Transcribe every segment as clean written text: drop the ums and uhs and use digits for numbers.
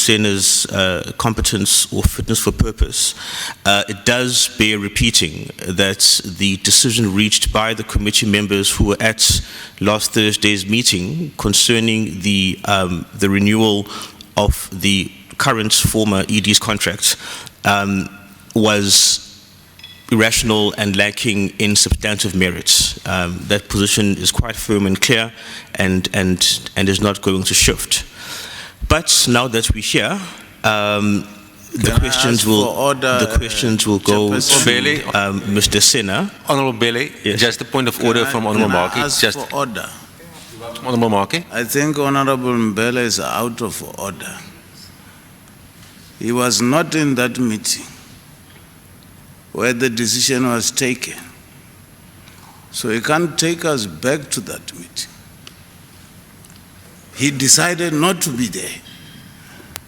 Sena's competence or fitness for purpose, it does bear repeating that the decision reached by the committee members who were at last Thursday's meeting concerning the renewal of the current former ED's contract was irrational and lacking in substantive merits. That position is quite firm and clear, and is not going to shift. But now that we're here, the questions will go to Bailey, Mr. Sena. Honourable Bailey, Yes. just a point of order from Honourable Markey. Just for order. Honourable Markey. I think Honorable Mbele is out of order. He was not in that meeting where the decision was taken. So he can't take us back to that meeting. He decided not to be there.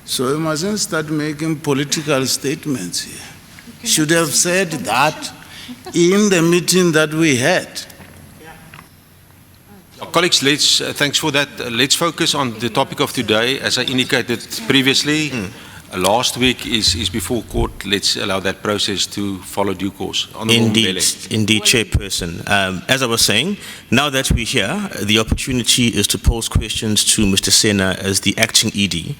So he mustn't start making political statements here. Should have said that in the meeting that we had. Colleagues, thanks for that. Let's focus on the topic of today. As I indicated previously, last week is before court. Let's allow that process to follow due course. Indeed, Chairperson. As I was saying, now that we're here, the opportunity is to pose questions to Mr. Sena as the acting ED.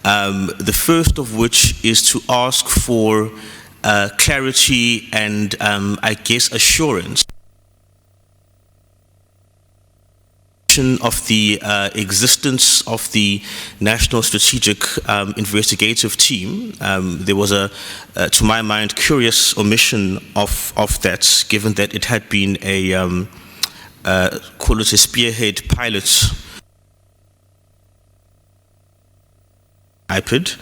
The first of which is to ask for clarity and, I guess, assurance of the existence of the National Strategic Investigative Team. There was to my mind, curious omission of that, given that it had been a, call it a spearhead pilot IPID,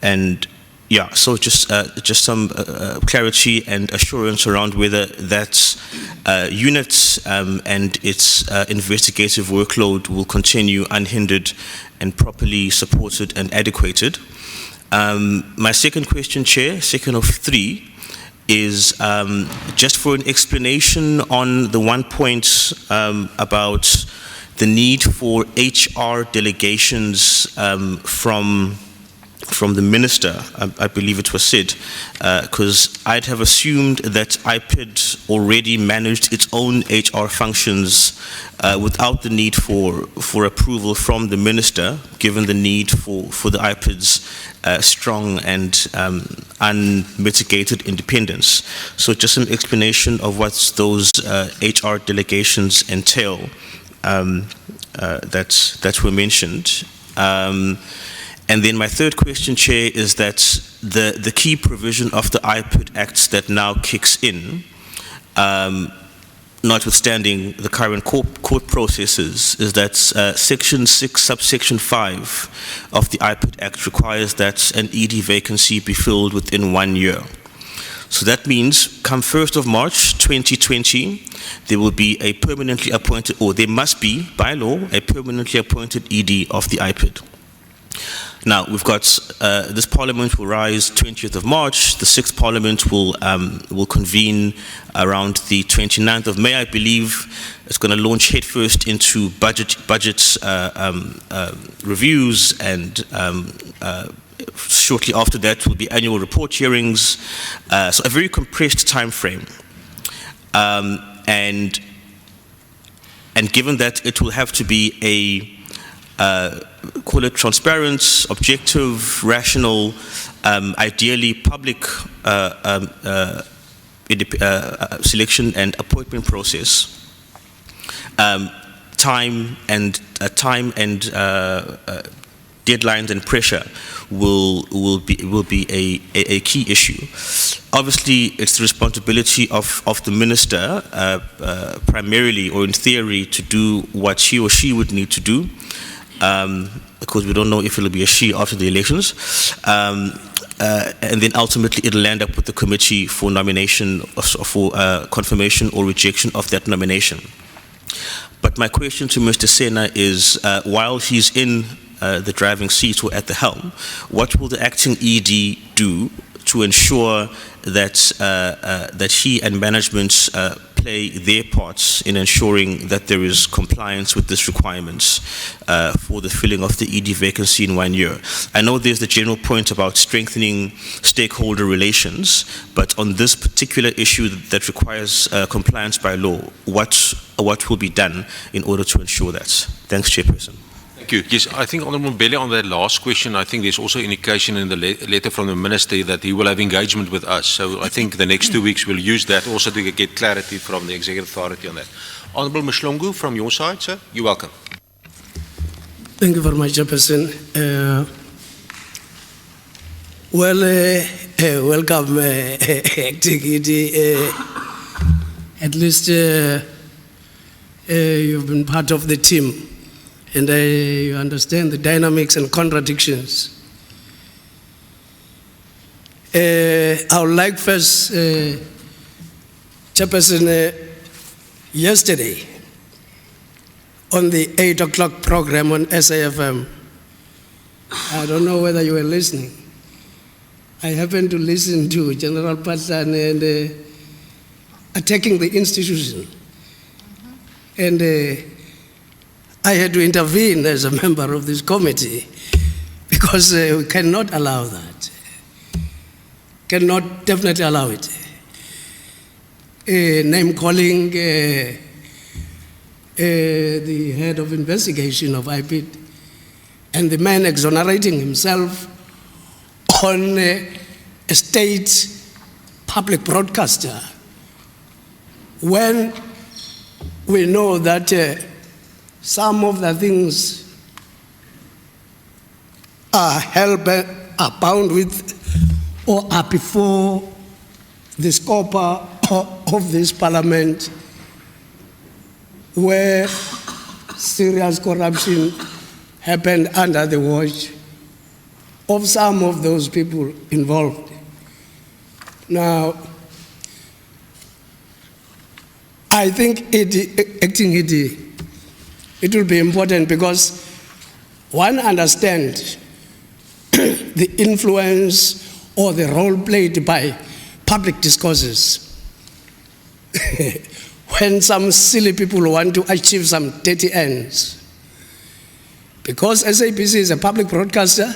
and yeah, so just some clarity and assurance around whether that unit and its investigative workload will continue unhindered and properly supported and adequated. My second question, Chair, second of three, is just for an explanation on the one point about the need for HR delegations from the minister, I believe it was said, because I'd have assumed that IPID already managed its own HR functions without the need for approval from the minister, given the need for the IPID's strong and unmitigated independence. So just some explanation of what those HR delegations entail that were mentioned. And then my third question, Chair, is that the key provision of the IPID Act that now kicks in, notwithstanding the current court processes, is that Section 6, subsection 5 of the IPID Act requires that an ED vacancy be filled within 1 year. So that means come 1st of March 2020, there will be a permanently appointed, or there must be, by law, a permanently appointed ED of the IPID. Now, we've got, this Parliament will rise 20th of March, the 6th Parliament will convene around the 29th of May, I believe. It's going to launch headfirst into budget reviews, and shortly after that will be annual report hearings, so a very compressed time frame. And given that it will have to be a call it transparent, objective, rational, ideally public selection and appointment process, time and deadlines and pressure will be a key issue. Obviously, it's the responsibility of the minister, primarily or in theory, to do what he or she would need to do. Because we don't know if it'll be a she after the elections, and then ultimately it'll land up with the committee for nomination, for confirmation or rejection of that nomination. But my question to Mr. Sena is, while he's in the driving seat or at the helm, what will the acting ED do to ensure that that he and management play their parts in ensuring that there is compliance with this requirements for the filling of the ED vacancy in 1 year. I know there's the general point about strengthening stakeholder relations, but on this particular issue that requires compliance by law, what will be done in order to ensure that? Thanks, Chairperson. Thank you. Yes, I think Honourable Mbele, on that last question, I think there's also indication in the letter from the Minister that he will have engagement with us. So I think the next 2 weeks we'll use that also to get clarity from the Executive Authority on that. Honourable Mshlongu, from your side, sir, you're welcome. Thank you very much, Chairperson. Welcome, Activity. At least you've been part of the team, and you understand the dynamics and contradictions. I would like first, Chairperson, yesterday on the 8 o'clock program on SAFM, I don't know whether you were listening. I happened to listen to General Patlan and attacking the institution. And I had to intervene as a member of this committee because we cannot allow that. Cannot definitely allow it. Name calling the head of investigation of IPID and the man exonerating himself on a state public broadcaster when we know that some of the things are bound with or are before the scope of this parliament, where serious corruption happened under the watch of some of those people involved. Now, I think acting it will be important because one understands the influence or the role played by public discourses. When some silly people want to achieve some dirty ends. Because SABC is a public broadcaster,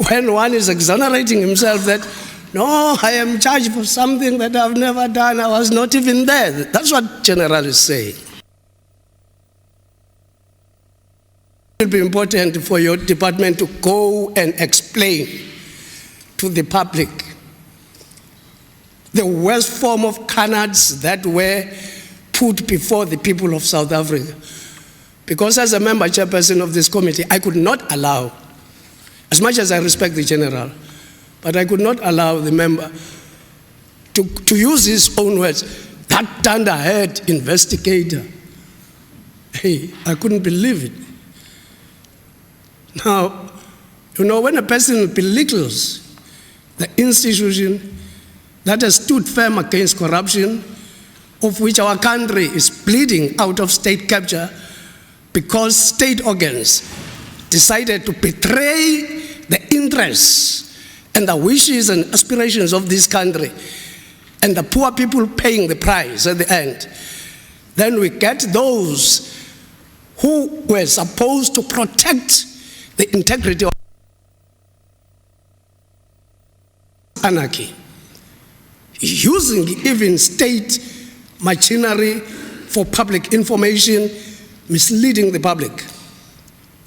when one is exonerating himself that, no, I am charged for something that I've never done, I was not even there. That's what General is saying. It will be important for your department to go and explain to the public the worst form of canards that were put before the people of South Africa. Because as a member chairperson of this committee, I could not allow, as much as I respect the general, but I could not allow the member to use his own words, that thunderhead investigator. Hey, I couldn't believe it. Now, you know, when a person belittles the institution that has stood firm against corruption, of which our country is bleeding out of state capture because state organs decided to betray the interests and the wishes and aspirations of this country, and the poor people paying the price at the end, then we get those who were supposed to protect the integrity of anarchy, using even state machinery for public information, misleading the public.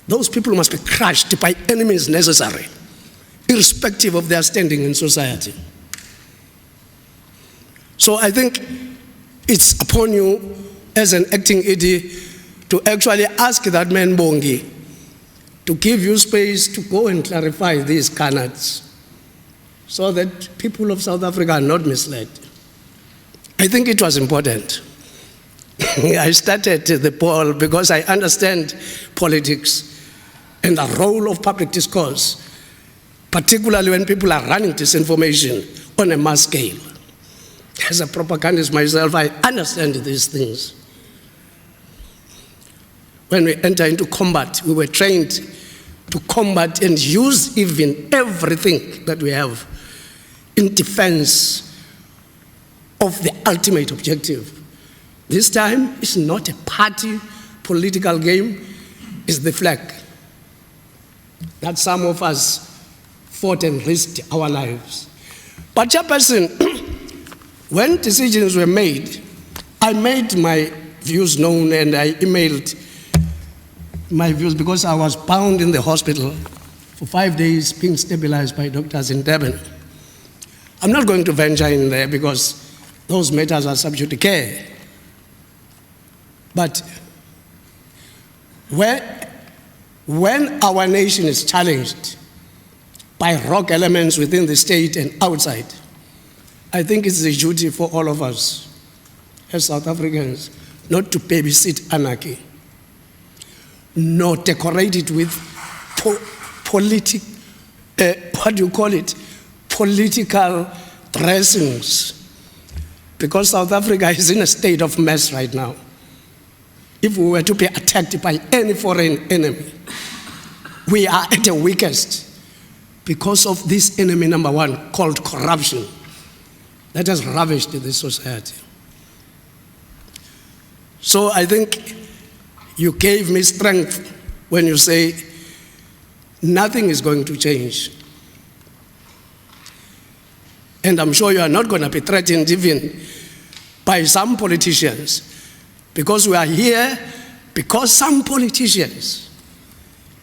Those people must be crushed by any means necessary, irrespective of their standing in society. So I think it's upon you as an acting ED to actually ask that man Bongi to give you space to go and clarify these canards so that people of South Africa are not misled. I think it was important. I started the poll because I understand politics and the role of public discourse, particularly when people are running disinformation on a mass scale. As a propagandist myself, I understand these things. When we enter into combat, we were trained to combat and use even everything that we have in defense of the ultimate objective. This time, it's not a party political game, it's the flag that some of us fought and risked our lives. But Chairperson, when decisions were made, I made my views known and I emailed my views because I was bound in the hospital for 5 days being stabilized by doctors in Durban. I'm not going to venture in there because those matters are subject to care. But when our nation is challenged by rogue elements within the state and outside, I think it's a duty for all of us as South Africans not to babysit anarchy, nor decorate it with political dressings, because South Africa is in a state of mess right now. If we were to be attacked by any foreign enemy, we are at the weakest because of this enemy number one called corruption that has ravished this society. So I think you gave me strength when you say nothing is going to change. And I'm sure you are not going to be threatened even by some politicians, because we are here because some politicians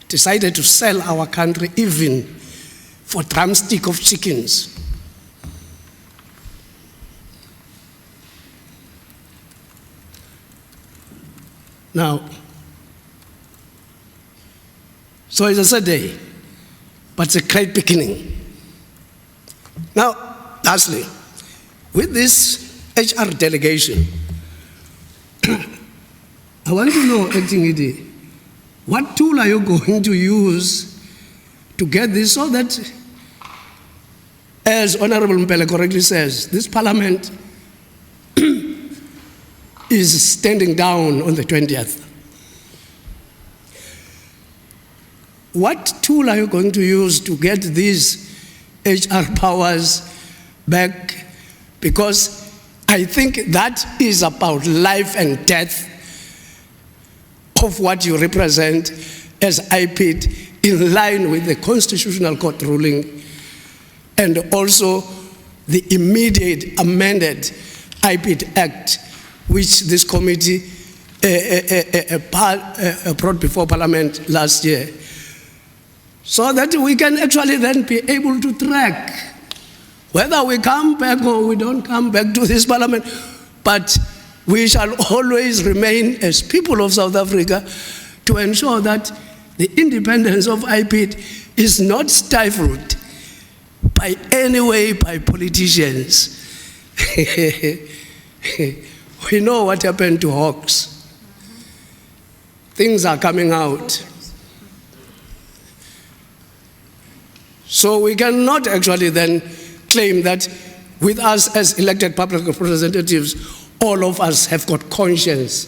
decided to sell our country even for drumstick of chickens. Now, so it's a sad day, but it's a great beginning. Now, lastly, with this HR delegation, I want to know, Acting ED, what tool are you going to use to get this so that, as Honorable Mpele correctly says, this parliament is standing down on the 20th. What tool are you going to use to get these HR powers back? Because I think that is about life and death of what you represent as IPID, in line with the Constitutional Court ruling and also the immediate amended IPID Act, which this committee brought before Parliament last year, so that we can actually then be able to track whether we come back or we don't come back to this Parliament. But we shall always remain, as people of South Africa, to ensure that the independence of IPID is not stifled by any way by politicians. We know what happened to Haws. Things are coming out. So we cannot actually then claim that with us as elected public representatives, all of us have got conscience.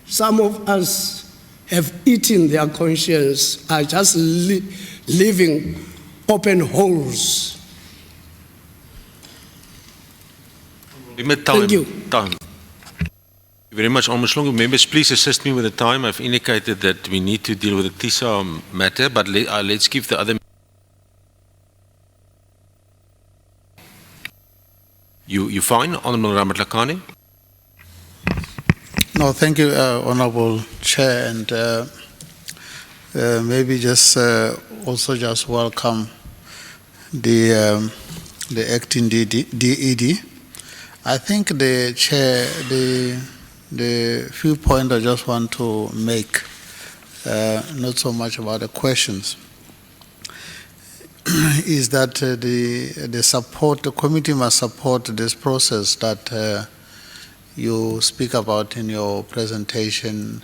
Some of us have eaten their conscience, are just living open holes. Thank you. Time. Thank you very much, Honourable Slongo. Members, please assist me with the time. I've indicated that we need to deal with the TISA matter, but let's give the other. You fine, Honourable Ramatlakane? No, thank you, Honourable Chair, and maybe just also just welcome the acting DED. I think the Chair, the few points I just want to make, not so much about the questions, is that the committee must support this process that you speak about in your presentation,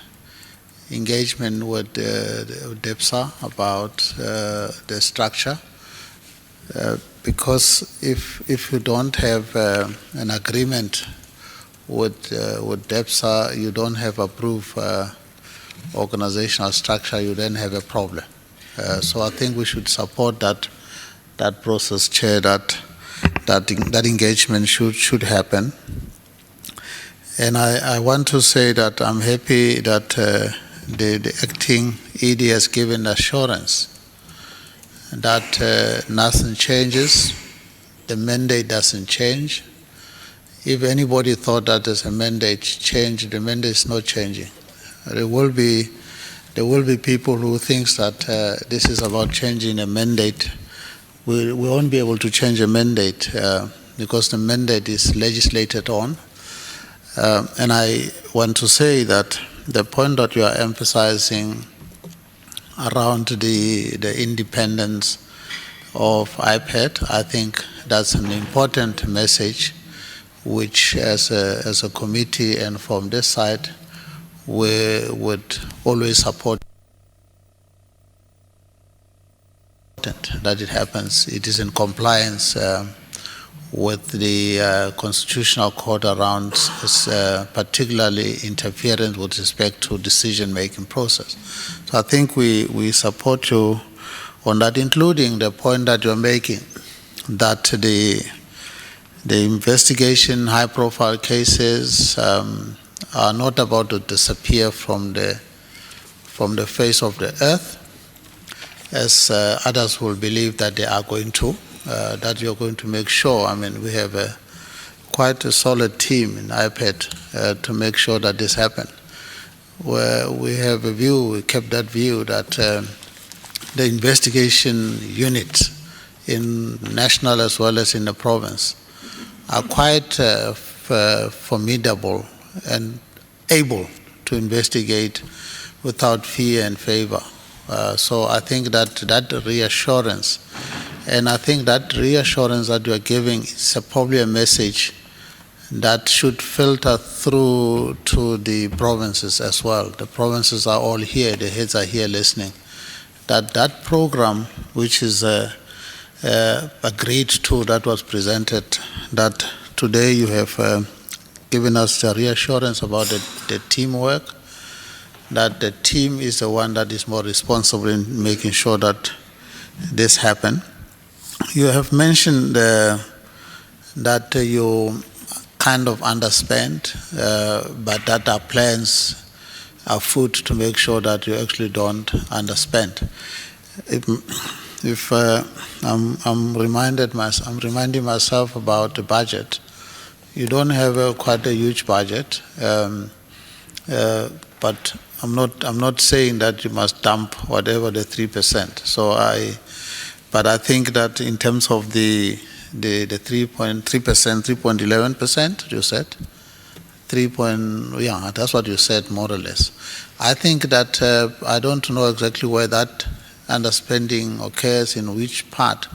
engagement with DEPSA about the structure, because if you don't have an agreement with DEPSA, you don't have approved organizational structure, you then have a problem. So I think we should support that process, Chair, that that engagement should happen. And I want to say that I'm happy that the acting ED has given assurance that nothing changes, the mandate doesn't change. If anybody thought that there's a mandate change, the mandate is not changing. There will be people who think that this is about changing a mandate. We won't be able to change a mandate because the mandate is legislated on. And I want to say that the point that you are emphasizing around the independence of IPAD, I think that's an important message which as a committee and from this side we would always support that it happens. It is in compliance with the constitutional code around particularly interference with respect to decision-making process. So I think we support you on that, including the point that you're making, that the investigation, high-profile cases are not about to disappear from the face of the earth, as others will believe that they are going to. That you're going to make sure. I mean, we have quite a solid team in IPAD to make sure that this happens. Where we have a view, we kept that view that the investigation units in national as well as in the province are quite formidable and able to investigate without fear and favor. So I think that reassurance, and I think that reassurance that you are giving is probably a message that should filter through to the provinces as well. The provinces are all here, the heads are here listening. That program which is agreed to, that was presented, that today you have given us the reassurance about the teamwork, that the team is the one that is more responsible in making sure that this happen. You have mentioned that you kind of underspend, but that our plans are afoot to make sure that you actually don't underspend. If I'm reminding myself about the budget. You don't have quite a huge budget, but I'm not saying that you must dump whatever the 3%. But I think that in terms of the 3.3%, 3.11%, you said, that's what you said more or less. I think that I don't know exactly where that underspending occurs, in which part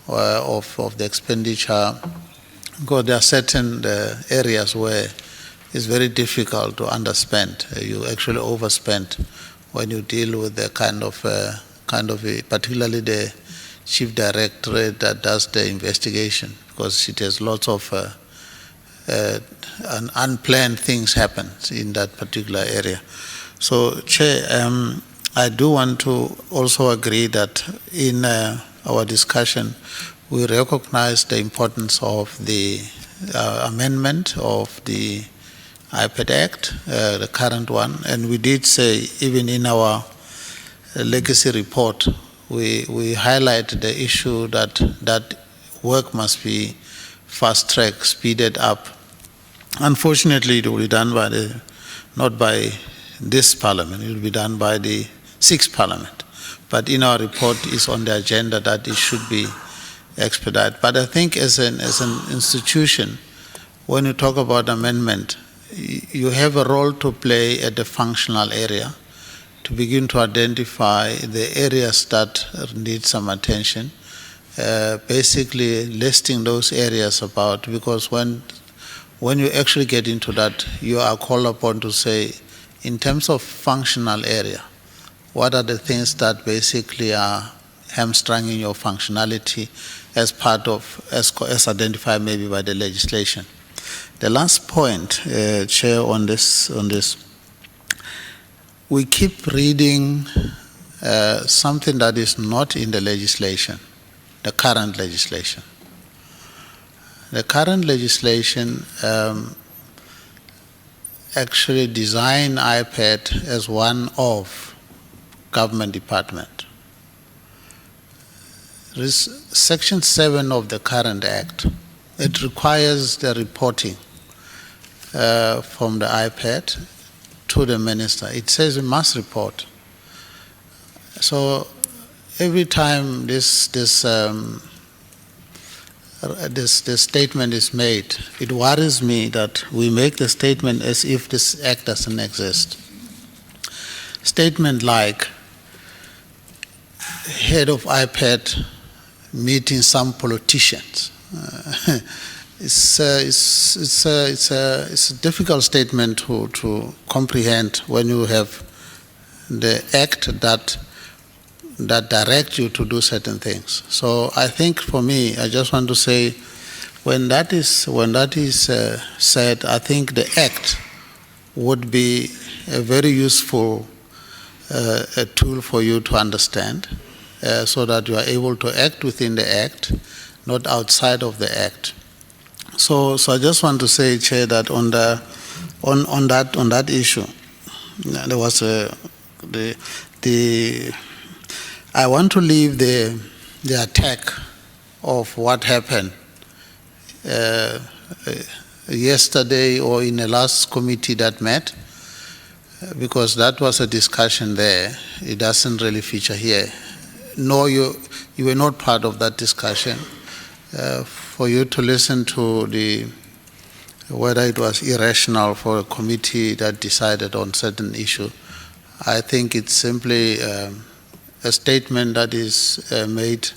of the expenditure, because there are certain areas where it's very difficult to underspend. You actually overspend when you deal with the kind of particularly the chief directorate that does the investigation, because it has lots of unplanned things happen in that particular area. So, Chair, I do want to also agree that in our discussion, we recognize the importance of the amendment of the IPAD Act, the current one, and we did say, even in our legacy report, we highlight the issue that work must be fast-tracked, speeded up. Unfortunately, it will be done not by this Parliament, it will be done by the 6th Parliament. But in our report, it's on the agenda that it should be expedited. But I think as an institution, when you talk about amendment, you have a role to play at the functional area to begin to identify the areas that need some attention, basically listing those areas about, because when you actually get into that, you are called upon to say, in terms of functional area, what are the things that basically are hamstringing your functionality as part of, as identified maybe by the legislation. The last point, Chair, on this, we keep reading something that is not in the legislation, the current legislation. The current legislation actually designed IPAD as one of government department. Section 7 of the current act, it requires the reporting from the IPAD to the minister. It says it must report. So every time this statement is made, it worries me that we make the statement as if this act doesn't exist. Statement like head of IPAD meeting some politicians. It's a difficult statement to comprehend when you have the act that direct you to do certain things. So I think for me, I just want to say, when that is said, I think the act would be a very useful a tool for you to understand, so that you are able to act within the act, not outside of the act. So I just want to say, Chair, that on that issue, there was I want to leave the attack of what happened yesterday or in the last committee that met, because that was a discussion there. It doesn't really feature here. No, you were not part of that discussion. For you to listen to whether it was irrational for a committee that decided on certain issue, I think it's simply a statement that is made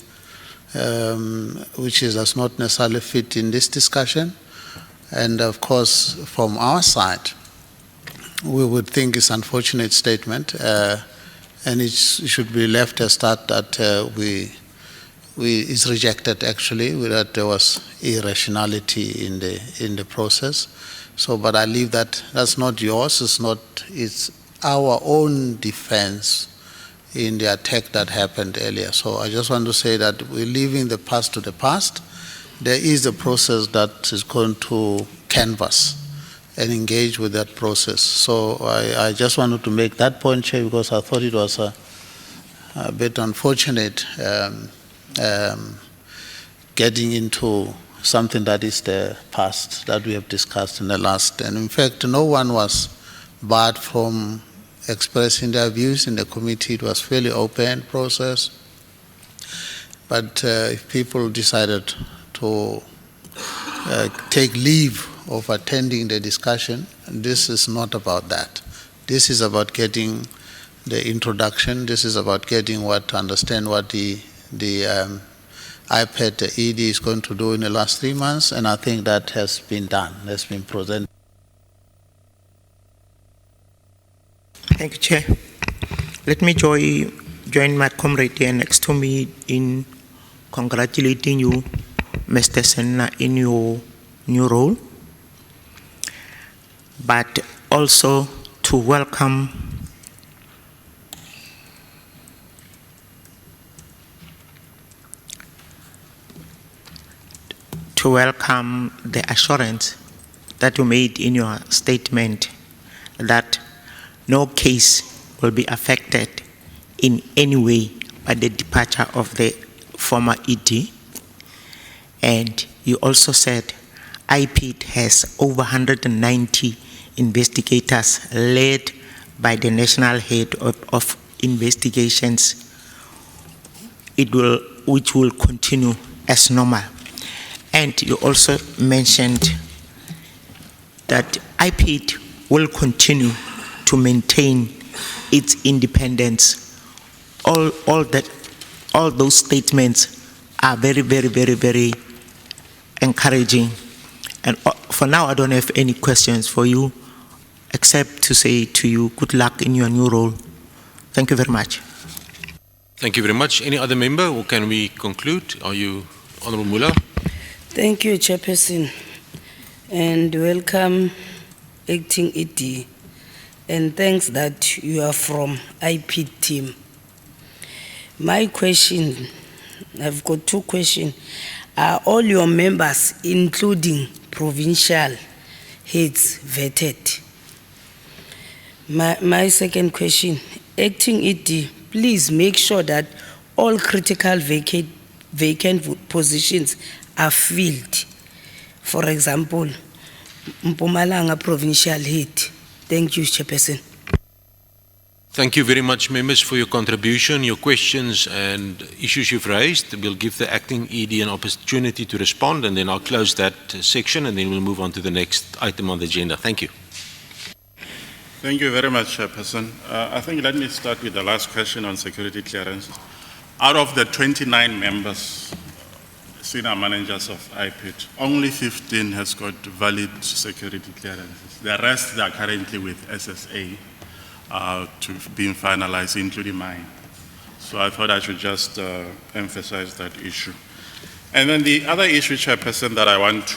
which does not necessarily fit in this discussion. And of course, from our side, we would think it's an unfortunate statement, and it should be left as that it's rejected actually, that there was irrationality in the process. So, but I leave that. That's not yours. It's our own defense in the attack that happened earlier. So I just want to say that we're leaving the past to the past. There is a process that is going to canvass and engage with that process. So I just wanted to make that point, Chair, because I thought it was a bit unfortunate getting into something that is the past that we have discussed in the last. And in fact, no one was barred from expressing their views in the committee. It was fairly open process. But if people decided to take leave of attending the discussion, this is not about that. This is about getting the introduction. This is about getting understand what the IPAD, the ED is going to do in the last 3 months, and I think that has been done, has been presented. Thank you, Chair. Let me join my comrade here next to me in congratulating you, Mr. Senna, in your new role, but also to welcome the assurance that you made in your statement that no case will be affected in any way by the departure of the former ED. And you also said IPID has over 190 investigators led by the National Head of Investigations, which will continue as normal. And you also mentioned that IPID will continue to maintain its independence. All those statements are very, very, very, very encouraging. And for now, I don't have any questions for you, except to say to you, good luck in your new role. Thank you very much. Thank you very much. Any other member, or can we conclude? Are you, Honourable Muller? Thank you, Chairperson, and welcome, Acting ED, and thanks that you are from IP team. My question, I've got two questions. Are all your members, including provincial heads, vetted? My second question, Acting ED, please make sure that all critical vacant positions are filled. For example, Mpumalanga provincial head. Thank you, Chairperson. Thank you very much, members, for your contribution, your questions and issues you've raised. We'll give the acting ED an opportunity to respond, and then I'll close that section, and then we'll move on to the next item on the agenda. Thank you. Thank you very much, Chairperson. I think let me start with the last question on security clearance. Out of the 29 members, senior managers of IPID, only 15 has got valid security clearances. The rest, they are currently with SSA. To being finalized, including mine. So I thought I should just emphasize that issue. And then the other issue, Chairperson, that I want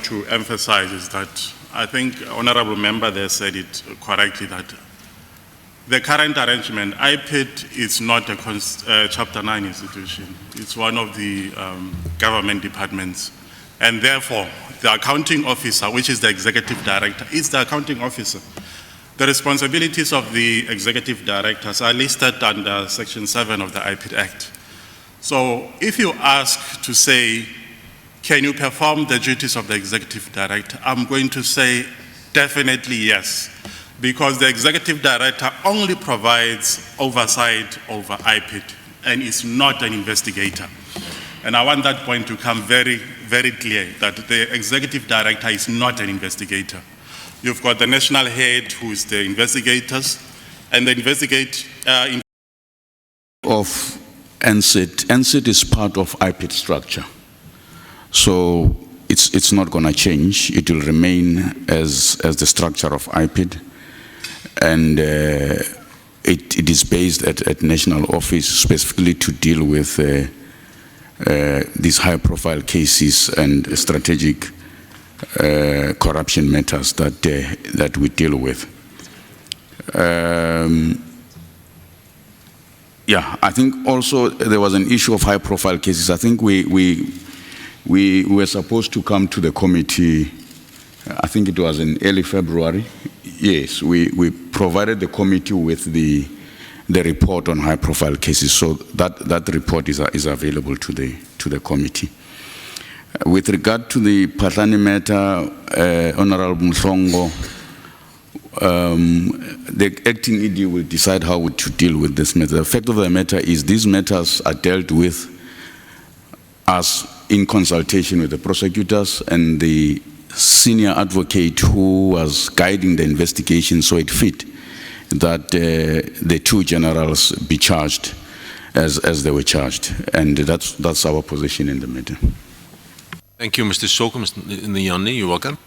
to emphasize is that I think Honorable Member there said it correctly, that the current arrangement, IPID is not a Chapter 9 institution. It's one of the government departments. And therefore, the accounting officer, which is the executive director, is the accounting officer. The responsibilities of the executive directors are listed under Section 7 of the IPID Act. So if you ask to say, can you perform the duties of the executive director? I'm going to say definitely yes, because the executive director only provides oversight over IPID and is not an investigator. And I want that point to come very, very clear, that the executive director is not an investigator. You've got the national head, who is the investigators, and the of NSIT. NSIT is part of IPID structure. So it's not going to change. It will remain as the structure of IPID. And it is based at national office specifically to deal with these high-profile cases and strategic corruption matters that we deal with. Yeah, I think also there was an issue of high-profile cases. I think we were supposed to come to the committee, I think it was in early February. Yes, we provided the committee with the report on high-profile cases, so that report is available to the committee. With regard to the Patlani matter, Honorable Mhlongo, the acting ED will decide how to deal with this matter. The fact of the matter is these matters are dealt with as in consultation with the prosecutors and the senior advocate who was guiding the investigation, so it fit that the two generals be charged as they were charged, and that's our position in the matter. Thank you, Mr. Soko. Mr. Nyani, you're welcome.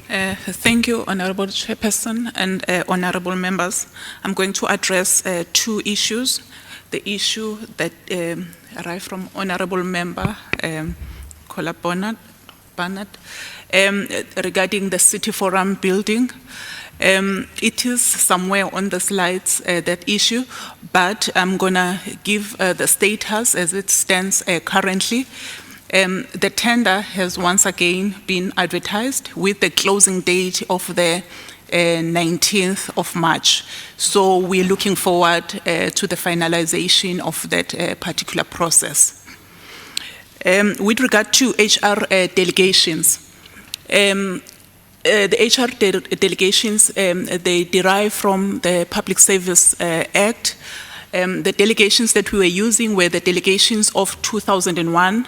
Thank you, Honorable Chairperson and honorable members. I'm going to address two issues. The issue that arrived from Honorable Member Kola Barnett regarding the City Forum building. It is somewhere on the slides, that issue, but I'm going to give the status as it stands currently. The tender has once again been advertised with the closing date of the 19th of March. So we're looking forward to the finalization of that particular process. With regard to HR delegations, the HR delegations, they derive from the Public Service Act. The delegations that we were using were the delegations of 2001,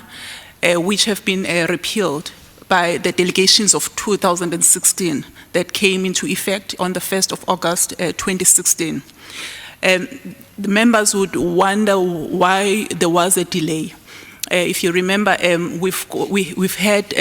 which have been repealed by the delegations of 2016 that came into effect on the 1st of August 2016. The members would wonder why there was a delay. If you remember, we've had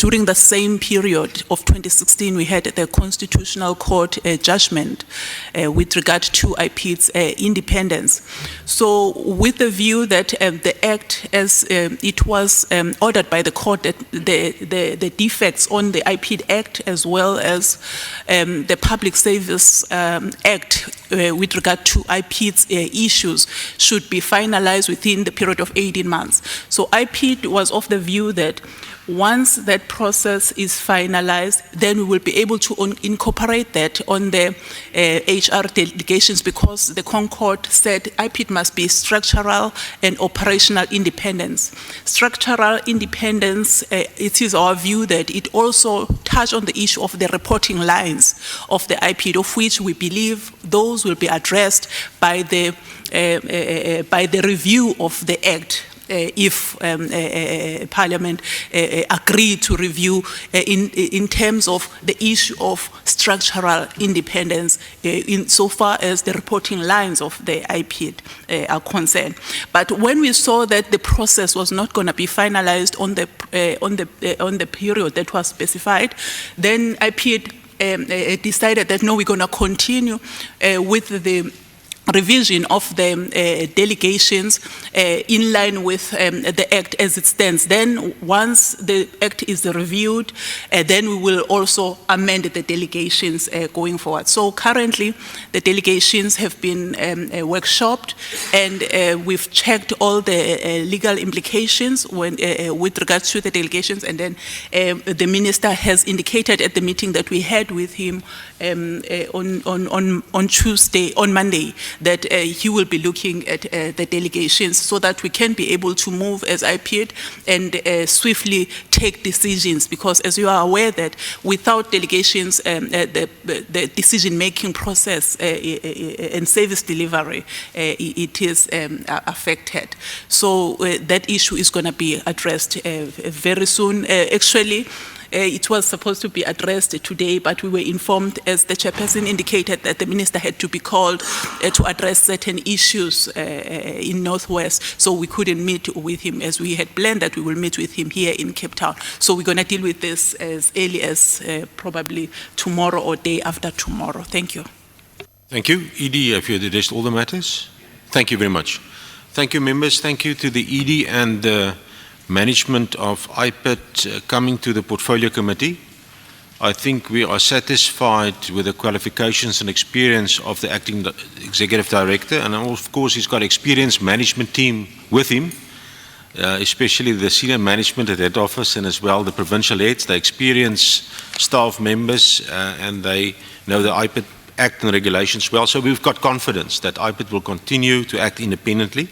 during the same period of 2016, we had the Constitutional Court judgment with regard to IPID's independence. So with the view that the Act, as it was ordered by the court, that the defects on the IPID Act as well as the Public Service Act with regard to IPID's issues should be finalized within the period of 18 months. So IPID was of the view that once that process is finalized, then we will be able to incorporate that on the HR delegations, because the Concord said IPID must be structural and operational independence. Structural independence, it is our view that it also touched on the issue of the reporting lines of the IPID, of which we believe those will be addressed by the review of the Act. If Parliament agreed to review in terms of the issue of structural independence insofar as the reporting lines of the IPID are concerned. But when we saw that the process was not going to be finalized on the period that was specified, then IPID decided that no, we're going to continue with the revision of the delegations in line with the Act as it stands. Then once the Act is reviewed, then we will also amend the delegations going forward. So currently the delegations have been workshopped, and we've checked all the legal implications with regards to the delegations, and then the Minister has indicated at the meeting that we had with him on Monday, that he will be looking at the delegations so that we can be able to move as IPID and swiftly take decisions, because as you are aware that without delegations, the decision-making process and service delivery, it is affected. So that issue is going to be addressed very soon. Actually, it was supposed to be addressed today, but we were informed, as the chairperson indicated, that the minister had to be called to address certain issues in Northwest, so we couldn't meet with him as we had planned that we will meet with him here in Cape Town. So we're going to deal with this as early as probably tomorrow or day after tomorrow. Thank you. Thank you. ED, have you addressed all the matters? Thank you very much. Thank you, members. Thank you to the ED and the management of IPID coming to the Portfolio Committee. I think we are satisfied with the qualifications and experience of the Acting Executive Director, and of course he's got an experienced management team with him, especially the senior management at head office and as well the provincial heads, the experienced staff members, and they know the IPID Act and regulations well. So we've got confidence that IPID will continue to act independently.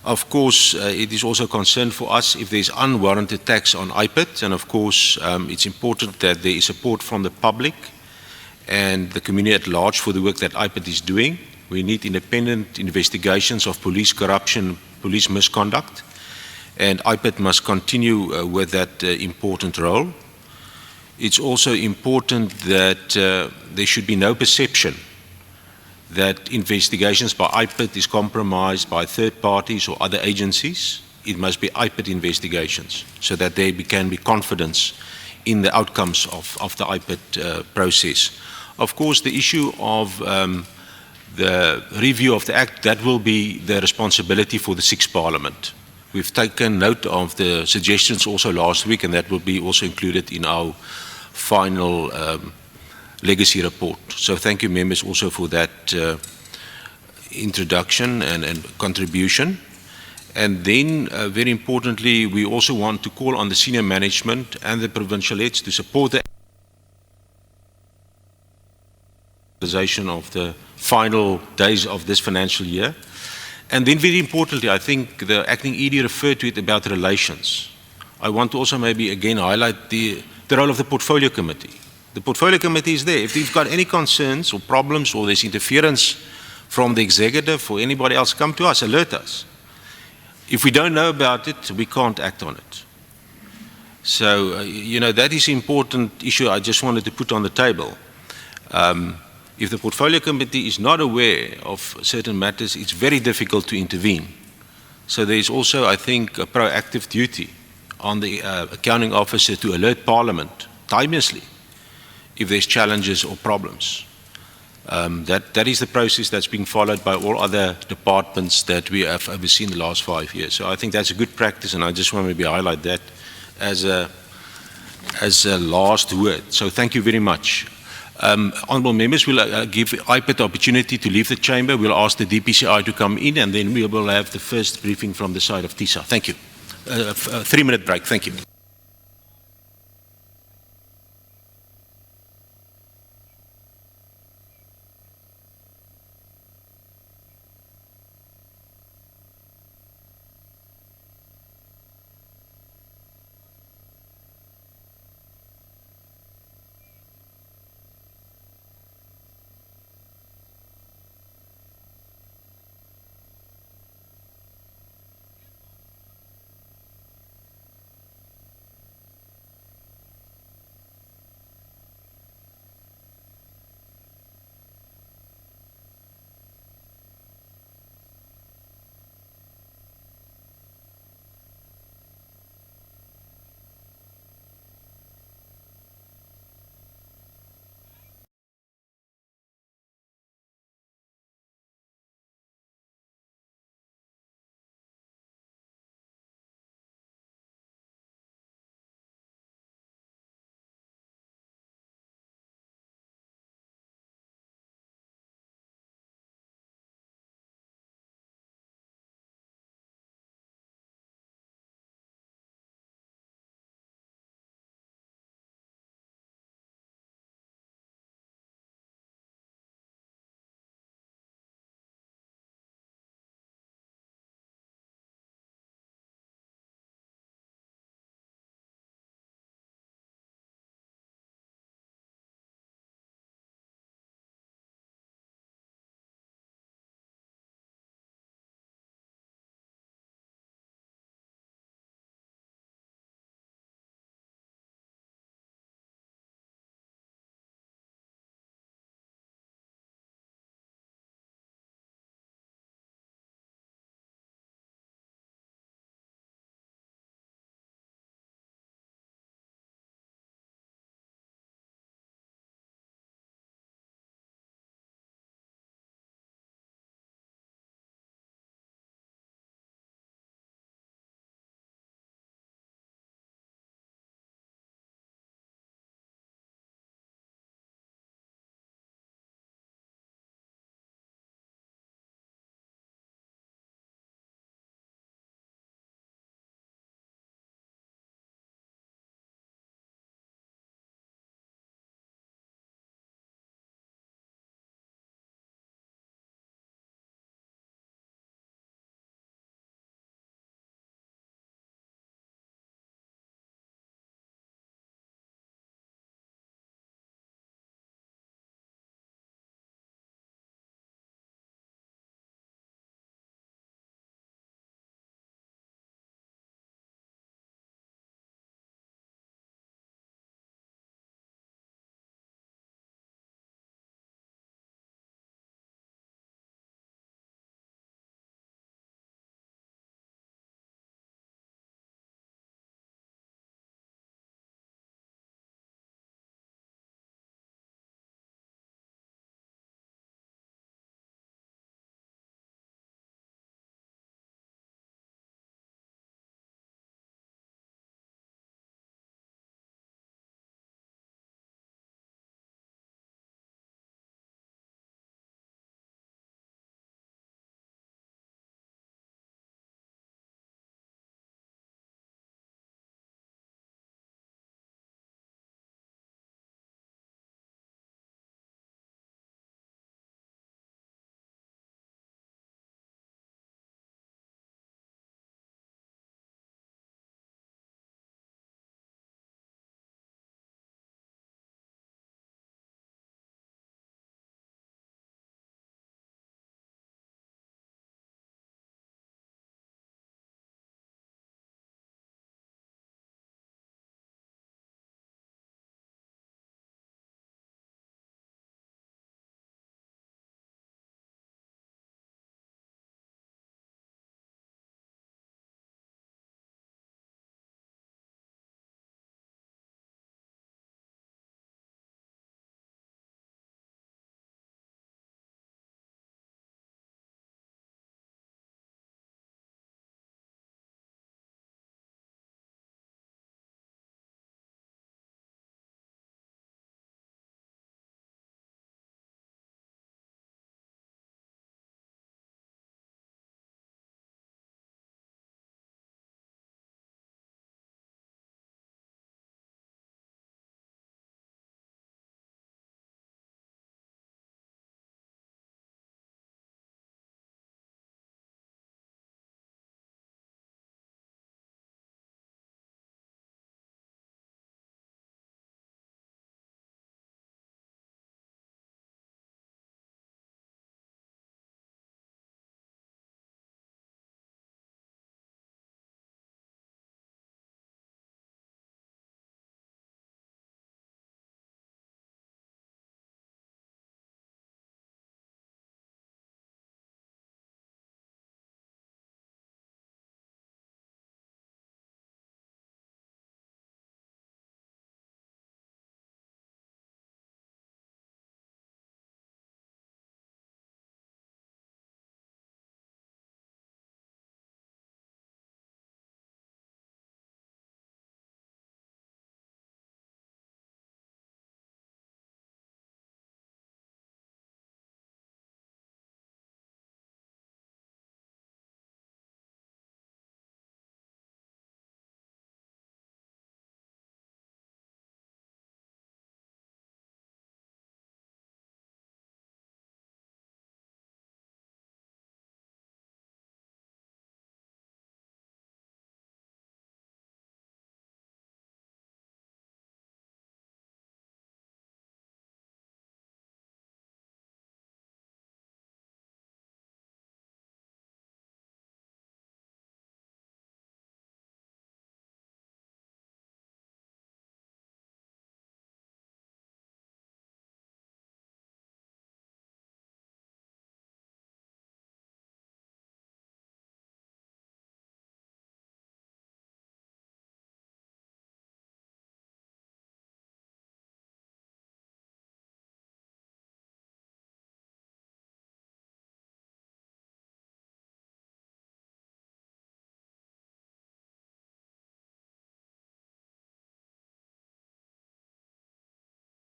Of course, it is also a concern for us if there's unwarranted tax on IPID, and of course, it's important that there is support from the public and the community at large for the work that IPID is doing. We need independent investigations of police corruption, police misconduct, and IPID must continue with that important role. It's also important that there should be no perception that investigations by IPID is compromised by third parties or other agencies. It must be IPID investigations so that there can be confidence in the outcomes of the IPID process. Of course, the issue of the review of the Act, that will be the responsibility for the sixth Parliament. We've taken note of the suggestions also last week, and that will be also included in our final legacy report. So thank you, members, also for that introduction and contribution. And then, very importantly, we also want to call on the senior management and the provincial heads to support the realization of the final days of this financial year. And then, very importantly, I think the acting ED referred to it about relations. I want to also maybe again highlight the role of the Portfolio Committee. The Portfolio Committee is there. If you've got any concerns or problems or there's interference from the executive or anybody else, come to us, alert us. If we don't know about it, we can't act on it. So, that is an important issue I just wanted to put on the table. If the Portfolio Committee is not aware of certain matters, it's very difficult to intervene. So there is also, I think, a proactive duty on the accounting officer to alert Parliament timelessly if there's challenges or problems. That is the process that's being followed by all other departments that we have overseen the last 5 years. So I think that's a good practice, and I just want to maybe highlight that as a last word. So thank you very much. Honourable members, we'll give IPID the opportunity to leave the chamber. We'll ask the DPCI to come in, and then we will have the first briefing from the side of TISA. Thank you. 3-minute break. Thank you.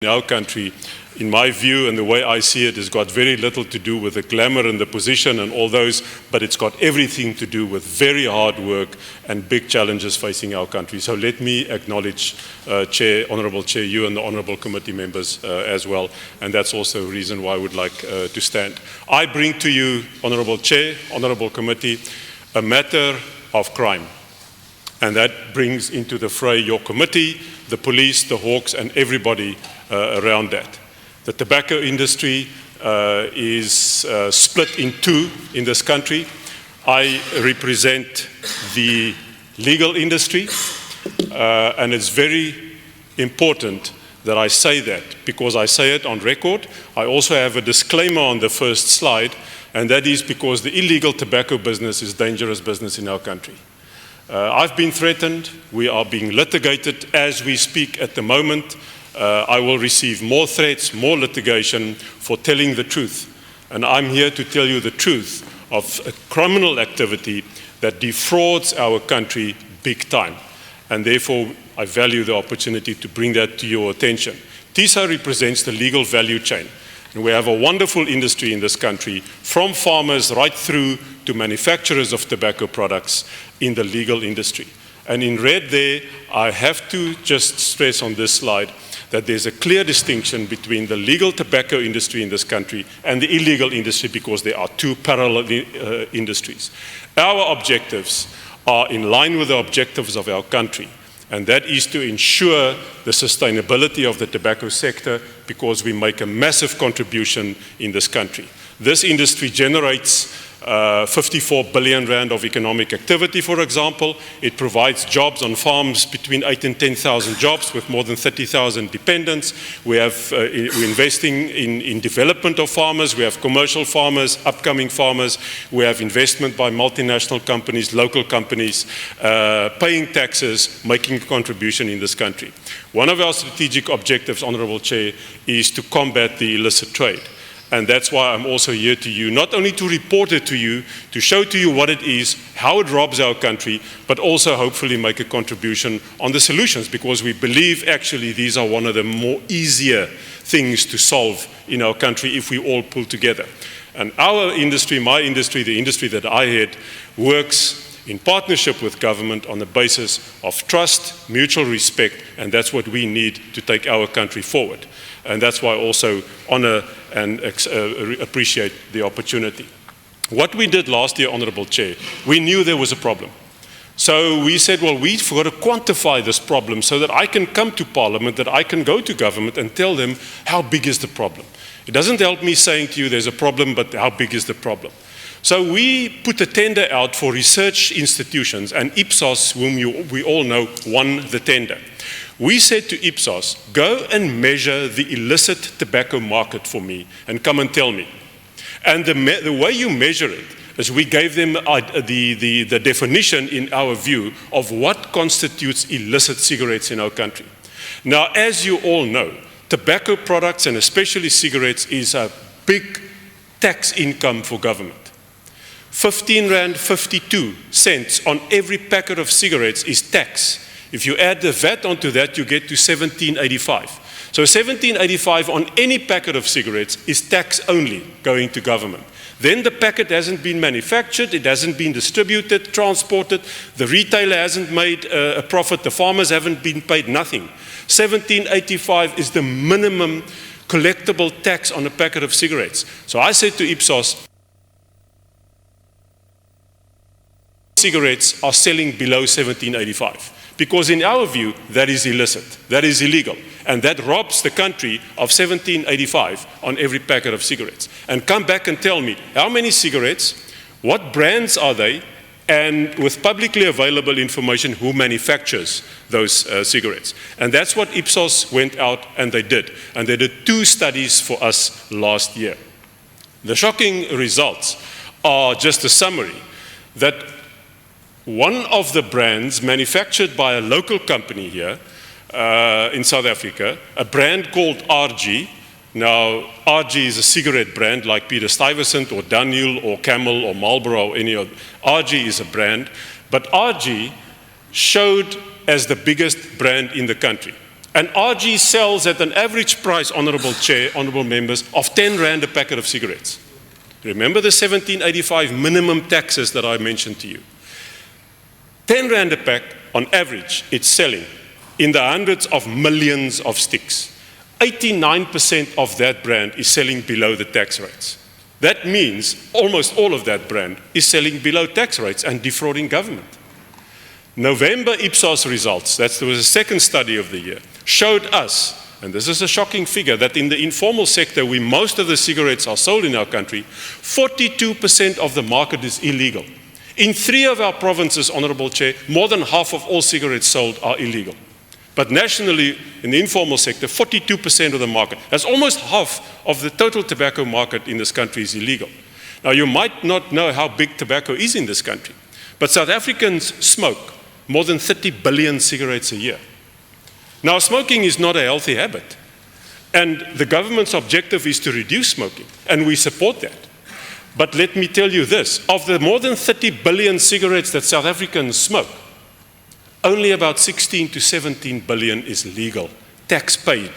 in our country, in my view and the way I see it, has got very little to do with the glamour and the position and all those, but it's got everything to do with very hard work and big challenges facing our country. So let me acknowledge, Chair, Honourable Chair, you and the Honourable Committee members as well, and that's also a reason why I would like to stand. I bring to you, Honourable Chair, Honourable Committee, a matter of crime, and that brings into the fray your committee, the police, the Hawks, and everybody around that. The tobacco industry is split in two in this country. I represent the legal industry, and it's very important that I say that, because I say it on record. I also have a disclaimer on the first slide, and that is because the illegal tobacco business is dangerous business in our country. I've been threatened. We are being litigated as we speak at the moment. I will receive more threats, more litigation for telling the truth. And I'm here to tell you the truth of a criminal activity that defrauds our country big time. And therefore, I value the opportunity to bring that to your attention. TISA represents the legal value chain. And we have a wonderful industry in this country, from farmers right through to manufacturers of tobacco products in the legal industry. And in red there, I have to just stress on this slide that there's a clear distinction between the legal tobacco industry in this country and the illegal industry, because there are two parallel industries. Our objectives are in line with the objectives of our country, and that is to ensure the sustainability of the tobacco sector, because we make a massive contribution in this country. This industry generates 54 billion rand of economic activity, for example. It provides jobs on farms between 8,000 and 10,000 jobs with more than 30,000 dependents. We're investing in development of farmers. We have commercial farmers, upcoming farmers. We have investment by multinational companies, local companies, paying taxes, making a contribution in this country. One of our strategic objectives, Honourable Chair, is to combat the illicit trade. And that's why I'm also here to you, not only to report it to you, to show to you what it is, how it robs our country, but also hopefully make a contribution on the solutions, because we believe actually these are one of the more easier things to solve in our country if we all pull together. And our industry, my industry, the industry that I head, works in partnership with government on the basis of trust, mutual respect, and that's what we need to take our country forward. And that's why I also honor and appreciate the opportunity. What we did last year, Honourable Chair, we knew there was a problem. So we said, well, we've got to quantify this problem so that I can come to Parliament, that I can go to government and tell them how big is the problem. It doesn't help me saying to you there's a problem, but how big is the problem? So we put a tender out for research institutions, and Ipsos, whom we all know, won the tender. We said to Ipsos, go and measure the illicit tobacco market for me and come and tell me. And the way you measure it is we gave them the definition, in our view, of what constitutes illicit cigarettes in our country. Now, as you all know, tobacco products, and especially cigarettes, is a big tax income for government. 15.52 rand on every packet of cigarettes is tax. If you add the VAT onto that, you get to 17.85. So 17.85 on any packet of cigarettes is tax only going to government. Then the packet hasn't been manufactured, it hasn't been distributed, transported, the retailer hasn't made a profit, the farmers haven't been paid nothing. 17.85 is the minimum collectible tax on a packet of cigarettes. So I said to Ipsos, cigarettes are selling below 17.85. Because in our view, that is illicit, that is illegal, and that robs the country of 17.85 on every packet of cigarettes. And come back and tell me, how many cigarettes, what brands are they, and with publicly available information, who manufactures those cigarettes. And that's what Ipsos went out and they did. And they did 2 studies for us last year. The shocking results are just a summary that one of the brands manufactured by a local company here in South Africa, a brand called RG. Now, RG is a cigarette brand like Peter Stuyvesant or Daniel or Camel or Marlboro or any other. RG is a brand, but RG showed as the biggest brand in the country. And RG sells at an average price, Honourable Chair, Honourable Members, of 10 Rand a packet of cigarettes. Remember the 1785 minimum taxes that I mentioned to you. 10 Rand a pack, on average, it's selling in the hundreds of millions of sticks. 89% of that brand is selling below the tax rates. That means almost all of that brand is selling below tax rates and defrauding government. November Ipsos results, that was the second study of the year, showed us, and this is a shocking figure, that in the informal sector where most of the cigarettes are sold in our country, 42% of the market is illegal. In 3 of our provinces, Honourable Chair, more than half of all cigarettes sold are illegal. But nationally, in the informal sector, 42% of the market, that's almost half of the total tobacco market in this country is illegal. Now, you might not know how big tobacco is in this country, but South Africans smoke more than 30 billion cigarettes a year. Now, smoking is not a healthy habit, and the government's objective is to reduce smoking, and we support that. But let me tell you this, of the more than 30 billion cigarettes that South Africans smoke, only about 16 to 17 billion is legal, tax paid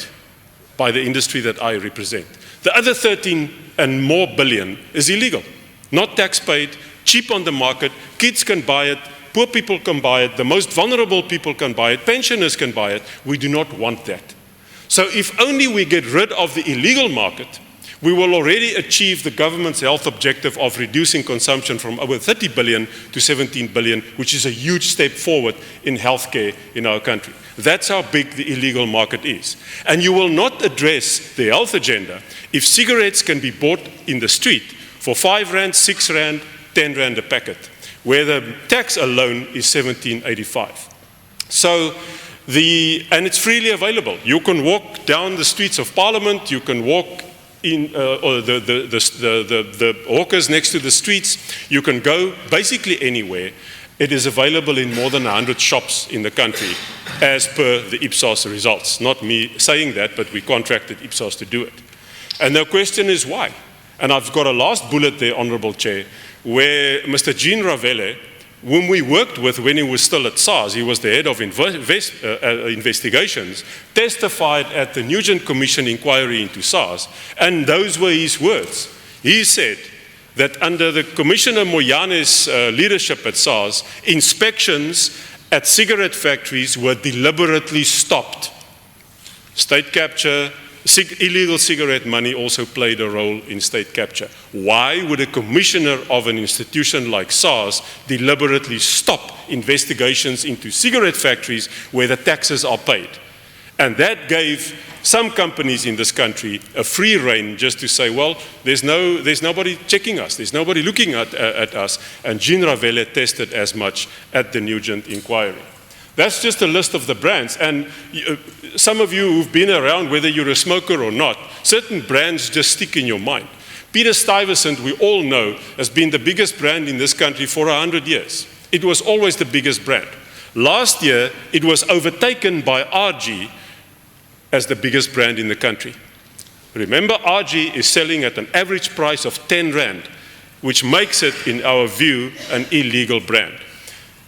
by the industry that I represent. The other 13 and more billion is illegal, not tax paid, cheap on the market, kids can buy it, poor people can buy it, the most vulnerable people can buy it, pensioners can buy it. We do not want that. So if only we get rid of the illegal market, we will already achieve the government's health objective of reducing consumption from over 30 billion to 17 billion, which is a huge step forward in healthcare in our country. That's how big the illegal market is. And you will not address the health agenda if cigarettes can be bought in the street for 5 Rand, 6 Rand, 10 Rand a packet, where the tax alone is 17.85. So, and it's freely available. You can walk down the streets of Parliament, you can walk in or the hawkers next to the streets, you can go basically anywhere. It is available in more than 100 shops in the country as per the Ipsos results. Not me saying that, but we contracted Ipsos to do it. And the question is why? And I've got a last bullet there, Honourable Chair, where Mr. Jean Ravele, whom we worked with when he was still at SARS, he was the head of investigations, testified at the Nugent Commission inquiry into SARS, and those were his words. He said that under the Commissioner Moyane's leadership at SARS, inspections at cigarette factories were deliberately stopped. State capture, illegal cigarette money also played a role in state capture. Why would a commissioner of an institution like SARS deliberately stop investigations into cigarette factories where the taxes are paid? And that gave some companies in this country a free rein just to say, well, there's nobody checking us, there's nobody looking at us, and Jean Ravele tested as much at the Nugent inquiry. That's just a list of the brands, and some of you who've been around, whether you're a smoker or not, certain brands just stick in your mind. Peter Stuyvesant, we all know, has been the biggest brand in this country for 100 years. It was always the biggest brand. Last year, it was overtaken by RG as the biggest brand in the country. Remember, RG is selling at an average price of 10 Rand, which makes it, in our view, an illegal brand.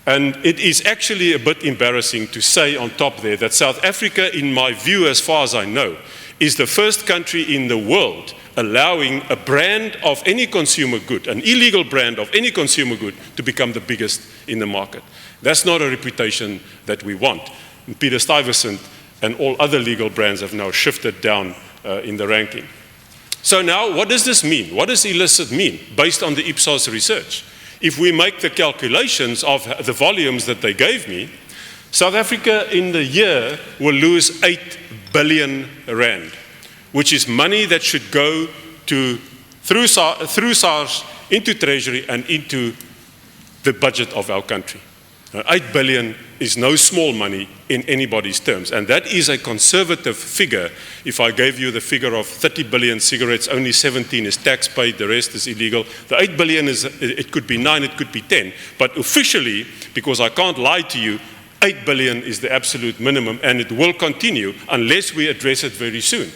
And it is actually a bit embarrassing to say on top there that South Africa, in my view, as far as I know, is the first country in the world allowing a brand of any consumer good, an illegal brand of any consumer good, to become the biggest in the market. That's not a reputation that we want. And Peter Stuyvesant and all other legal brands have now shifted down in the ranking. So now, what does this mean? What does illicit mean based on the Ipsos research? If we make the calculations of the volumes that they gave me, South Africa in the year will lose 8 billion Rand, which is money that should go through SARS into Treasury and into the budget of our country. 8 billion is no small money in anybody's terms, and that is a conservative figure. If I gave you the figure of 30 billion cigarettes, only 17 is tax paid, the rest is illegal. The 8 billion is, it could be 9, it could be 10, but officially, because I can't lie to you, 8 billion is the absolute minimum, and it will continue unless we address it very soon.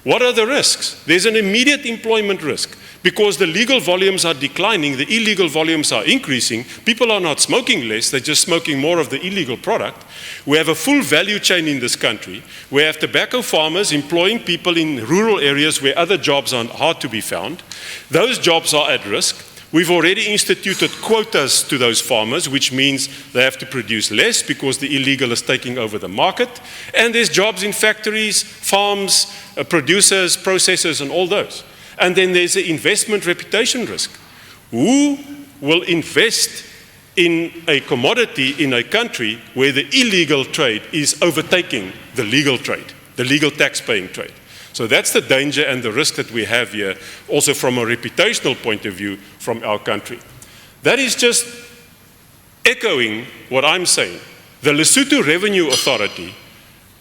What are the risks? There's an immediate employment risk because the legal volumes are declining, the illegal volumes are increasing. People are not smoking less, they're just smoking more of the illegal product. We have a full value chain in this country. We have tobacco farmers employing people in rural areas where other jobs are hard to be found. Those jobs are at risk. We've already instituted quotas to those farmers, which means they have to produce less because the illegal is taking over the market. And there's jobs in factories, farms, producers, processors, and all those. And then there's the investment reputation risk. Who will invest in a commodity in a country where the illegal trade is overtaking the legal trade, the legal tax-paying trade? So that's the danger and the risk that we have here, also from a reputational point of view from our country. That is just echoing what I'm saying. The Lesotho Revenue Authority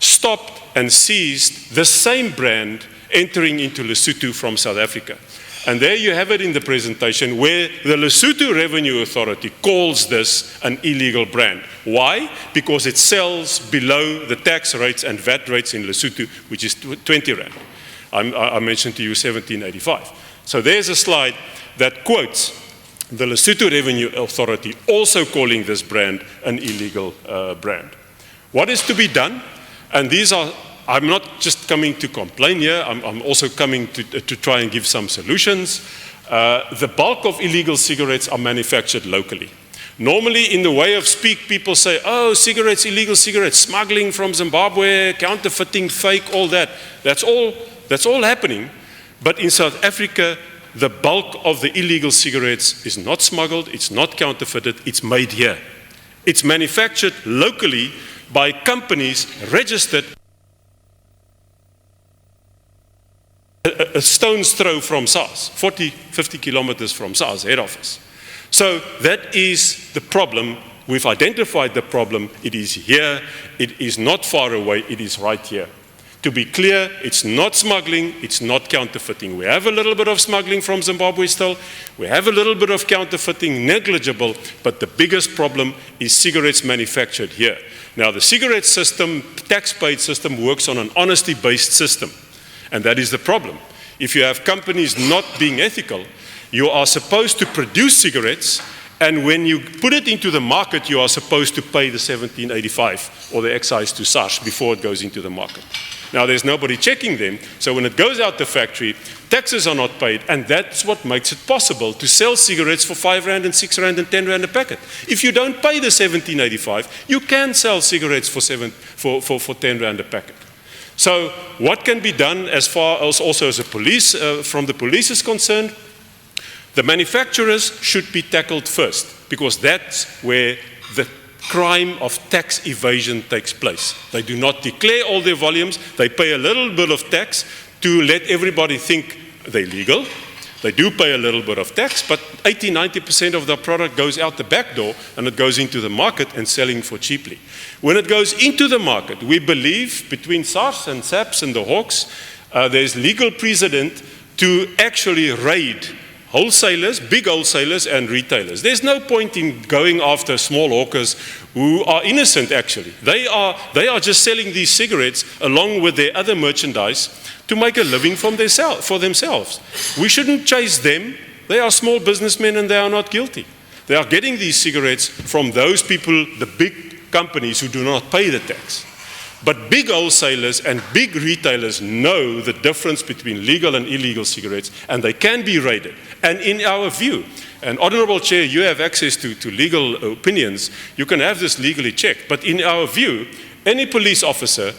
stopped and seized the same brand entering into Lesotho from South Africa. And there you have it in the presentation where the Lesotho Revenue Authority calls this an illegal brand. Why? Because it sells below the tax rates and VAT rates in Lesotho, which is 20 Rand. I mentioned to you 1785. So there's a slide that quotes the Lesotho Revenue Authority also calling this brand an illegal brand. What is to be done? And these are, I'm not just coming to complain here, I'm also coming to try and give some solutions. The bulk of illegal cigarettes are manufactured locally. Normally, in the way of speak, people say, oh, cigarettes, illegal cigarettes, smuggling from Zimbabwe, counterfeiting, fake, all that. That's all happening. But in South Africa, the bulk of the illegal cigarettes is not smuggled, it's not counterfeited, it's made here. It's manufactured locally by companies registered a stone's throw from SARS, 40, 50 kilometers from SARS head office. So that is the problem. We've identified the problem. It is here. It is not far away. It is right here. To be clear, it's not smuggling. It's not counterfeiting. We have a little bit of smuggling from Zimbabwe still. We have a little bit of counterfeiting, negligible, but the biggest problem is cigarettes manufactured here. Now, the cigarette system, tax-paid system, works on an honesty-based system. And that is the problem. If you have companies not being ethical, you are supposed to produce cigarettes, and when you put it into the market, you are supposed to pay the 1785 or the excise to SARS before it goes into the market. Now, there's nobody checking them, so when it goes out the factory, taxes are not paid, and that's what makes it possible to sell cigarettes for 5 Rand and 6 Rand and 10 Rand a packet. If you don't pay the 1785, you can sell cigarettes for 10 Rand a packet. So what can be done as far as also as a police, from the police is concerned? The manufacturers should be tackled first because that's where the crime of tax evasion takes place. They do not declare all their volumes. They pay a little bit of tax to let everybody think they're legal. They do pay a little bit of tax, but 80–90% of the product goes out the back door and it goes into the market and selling for cheaply. When it goes into the market, we believe between SARS and SAPS and the Hawks, there's legal precedent to actually raid wholesalers, big wholesalers and retailers. There's no point in going after small hawkers who are innocent actually. They are just selling these cigarettes along with their other merchandise to make a living for themselves. We shouldn't chase them. They are small businessmen and they are not guilty. They are getting these cigarettes from those people, the big companies who do not pay the tax. But big wholesalers and big retailers know the difference between legal and illegal cigarettes, and they can be raided. And in our view, and Honourable Chair, you have access to legal opinions, you can have this legally checked. But in our view, any police officer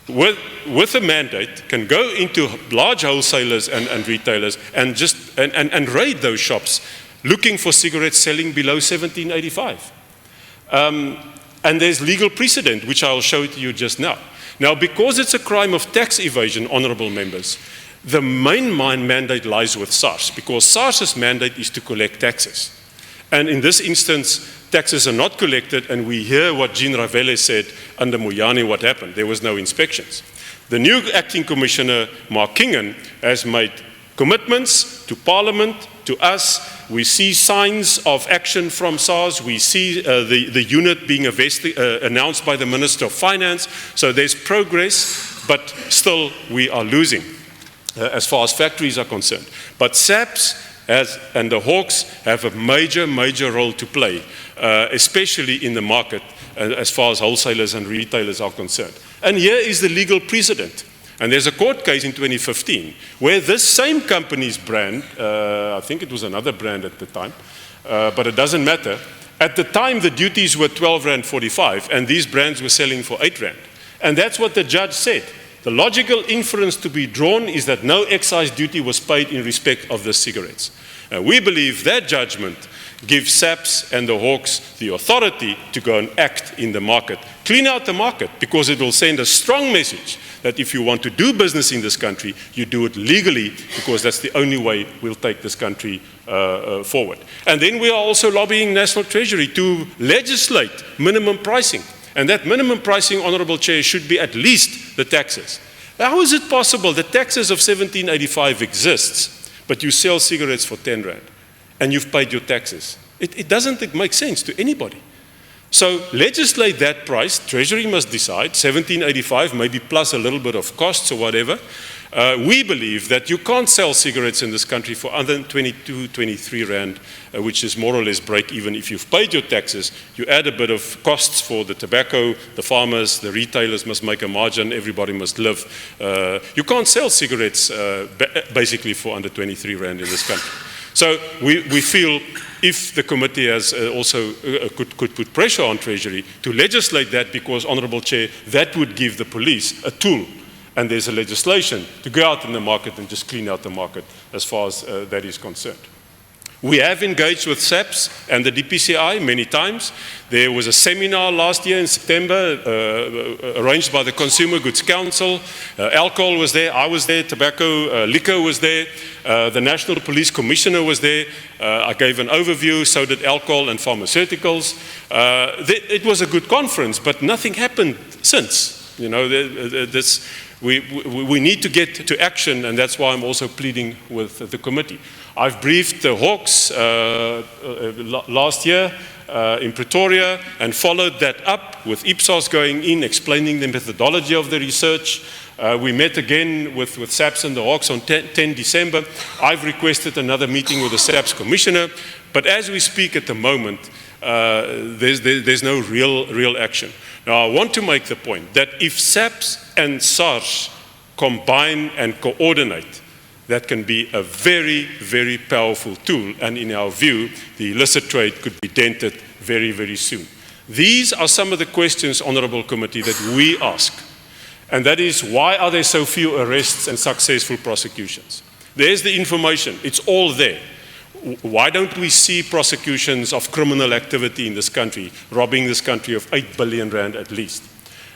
with a mandate can go into large wholesalers and retailers and just and raid those shops looking for cigarettes selling below 1785. And there's legal precedent, which I'll show to you just now. Now, because it's a crime of tax evasion, honourable members, the main mandate lies with SARS, because SARS's mandate is to collect taxes. And in this instance, taxes are not collected, and we hear what Jean Ravele said under Moyane, what happened. There was no inspections. The new acting commissioner, Mark Kingan, has made commitments to Parliament, to us. We see signs of action from SARS. We see the unit being announced by the Minister of Finance. So there's progress, but still we are losing. as far as factories are concerned. But SAPS and the Hawks have a major, major role to play, especially in the market as far as wholesalers and retailers are concerned. And here is the legal precedent. And there's a court case in 2015 where this same company's brand, I think it was another brand at the time, but it doesn't matter. At the time, the duties were 12 Rand 45, and these brands were selling for 8 Rand. And that's what the judge said. The logical inference to be drawn is that no excise duty was paid in respect of the cigarettes. We believe that judgment gives SAPS and the Hawks the authority to go and act in the market. Clean out the market, because it will send a strong message that if you want to do business in this country, you do it legally, because that's the only way we'll take this country forward. And then we are also lobbying National Treasury to legislate minimum pricing. And that minimum pricing, Honourable Chair, should be at least the taxes. How is it possible that taxes of 1785 exists, but you sell cigarettes for 10 Rand and you've paid your taxes? It doesn't make sense to anybody. So legislate that price. Treasury must decide, 1785, maybe plus a little bit of costs or whatever. We believe that you can't sell cigarettes in this country for under 22, 23 Rand, which is more or less break even. If you've paid your taxes, you add a bit of costs for the tobacco, the farmers, the retailers must make a margin, everybody must live. You can't sell cigarettes basically for under 23 Rand in this country. So we feel if the committee has also could put pressure on Treasury to legislate that, because, Honourable Chair, that would give the police a tool. And there's a legislation to go out in the market and just clean out the market as far as that is concerned. We have engaged with SAPS and the DPCI many times. There was a seminar last year in September arranged by the Consumer Goods Council. Alcohol was there, I was there, tobacco, liquor was there, the National Police Commissioner was there. I gave an overview, so did alcohol and pharmaceuticals. It was a good conference, but nothing happened since. You know, we need to get to action, and that's why I'm also pleading with the committee. I've briefed the Hawks last year in Pretoria and followed that up with Ipsos going in, explaining the methodology of the research. We met again with SAPS and the Hawks on 10 December. I've requested another meeting with the SAPS Commissioner, but as we speak at the moment, there's no real action. Now, I want to make the point that if SAPS and SARS combine and coordinate, that can be a very, very powerful tool, and in our view, the illicit trade could be dented very, very soon. These are some of the questions, Honourable Committee, that we ask, and that is, why are there so few arrests and successful prosecutions? There's the information, it's all there. Why don't we see prosecutions of criminal activity in this country, robbing this country of 8 billion Rand at least?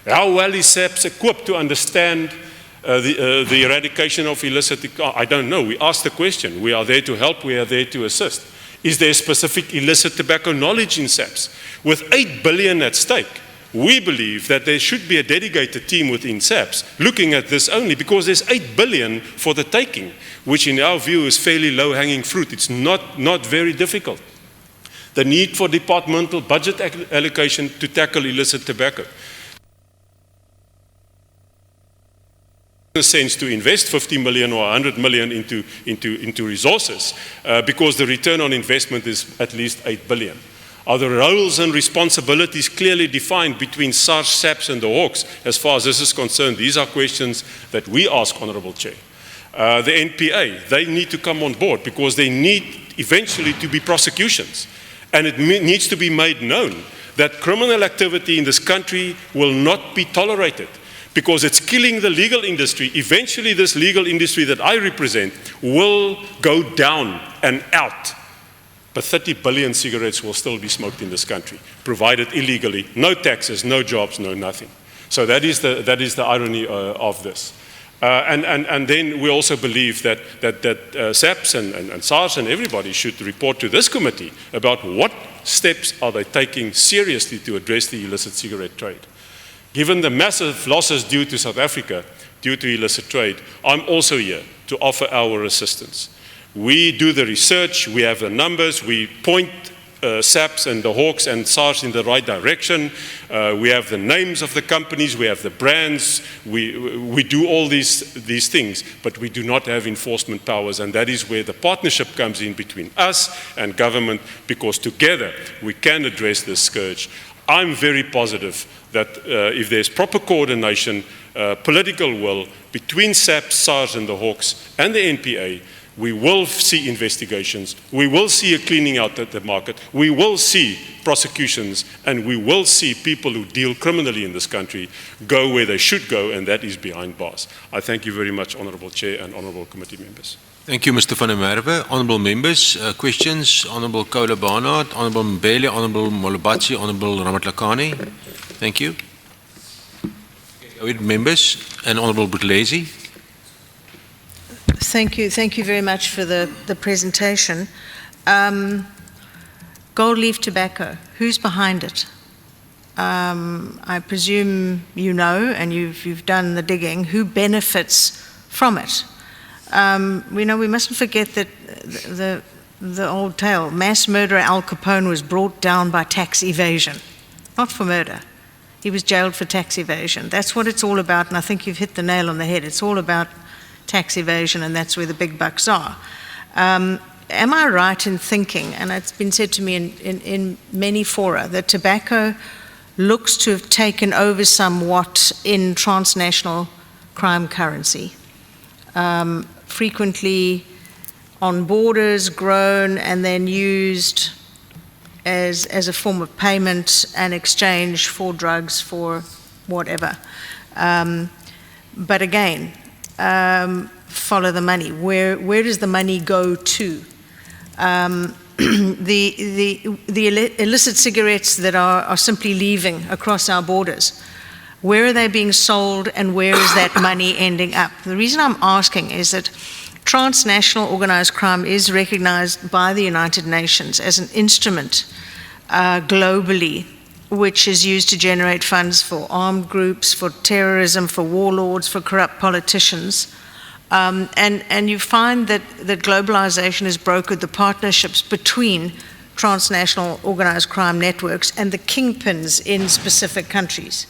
How well is SAPS equipped to understand the eradication of illicit? I don't know. We ask the question. We are there to help. We are there to assist. Is there specific illicit tobacco knowledge in SAPS? With 8 billion at stake, we believe that there should be a dedicated team within SAPS looking at this only, because there's 8 billion for the taking, which in our view is fairly low-hanging fruit. It's not very difficult. The need for departmental budget allocation to tackle illicit tobacco. Sense to invest 50 million or 100 million into resources because the return on investment is at least 8 billion. Are the roles and responsibilities clearly defined between SARS, SAPS and the Hawks as far as this is concerned? These are questions that we ask, Honourable Chair. The NPA, they need to come on board, because they need eventually to be prosecutions, and it needs to be made known that criminal activity in this country will not be tolerated, because it's killing the legal industry. Eventually, this legal industry that I represent will go down and out. But 30 billion cigarettes will still be smoked in this country, provided illegally. No taxes, no jobs, no nothing. So that is the irony of this. And then we also believe that SAPS and SARS and everybody should report to this committee about what steps are they taking seriously to address the illicit cigarette trade. Given the massive losses due to South Africa due to illicit trade, I'm also here to offer our assistance. We do the research, we have the numbers, we point SAPS and the Hawks and SARS in the right direction. We have the names of the companies, we have the brands, we do all these things, but we do not have enforcement powers, and that is where the partnership comes in between us and government, because together we can address this scourge. I'm very positive that if there's proper coordination, political will between SAPS, SARS and the Hawks and the NPA, we will see investigations, we will see a cleaning out at the market, we will see prosecutions, and we will see people who deal criminally in this country go where they should go, and that is behind bars. I thank you very much, Honourable Chair and Honourable Committee members. Thank you, Mr. van der Merwe. Honourable members, questions? Honourable Kola Barnard, Honourable Mbele, Honourable Molobatsi, Honourable Ramatlakane. Thank you. Members, and Honourable Buthelezi. Thank you very much for the presentation. Gold leaf tobacco, who's behind it? I presume you know, and you've done the digging, who benefits from it? We mustn't forget that the old tale, mass murderer Al Capone was brought down by tax evasion, not for murder. He was jailed for tax evasion. That's what it's all about, and I think you've hit the nail on the head. It's all about tax evasion, and that's where the big bucks are. Am I right in thinking, and it's been said to me in many fora, that tobacco looks to have taken over somewhat in transnational crime currency, frequently on borders, grown and then used as a form of payment and exchange for drugs, for whatever. But again, follow the money. Where does the money go to? The illicit cigarettes that are simply leaving across our borders, where are they being sold and where is that money ending up? The reason I'm asking is that transnational organized crime is recognized by the United Nations as an instrument globally, which is used to generate funds for armed groups, for terrorism, for warlords, for corrupt politicians. And you find that globalization has brokered the partnerships between transnational organized crime networks and the kingpins in specific countries.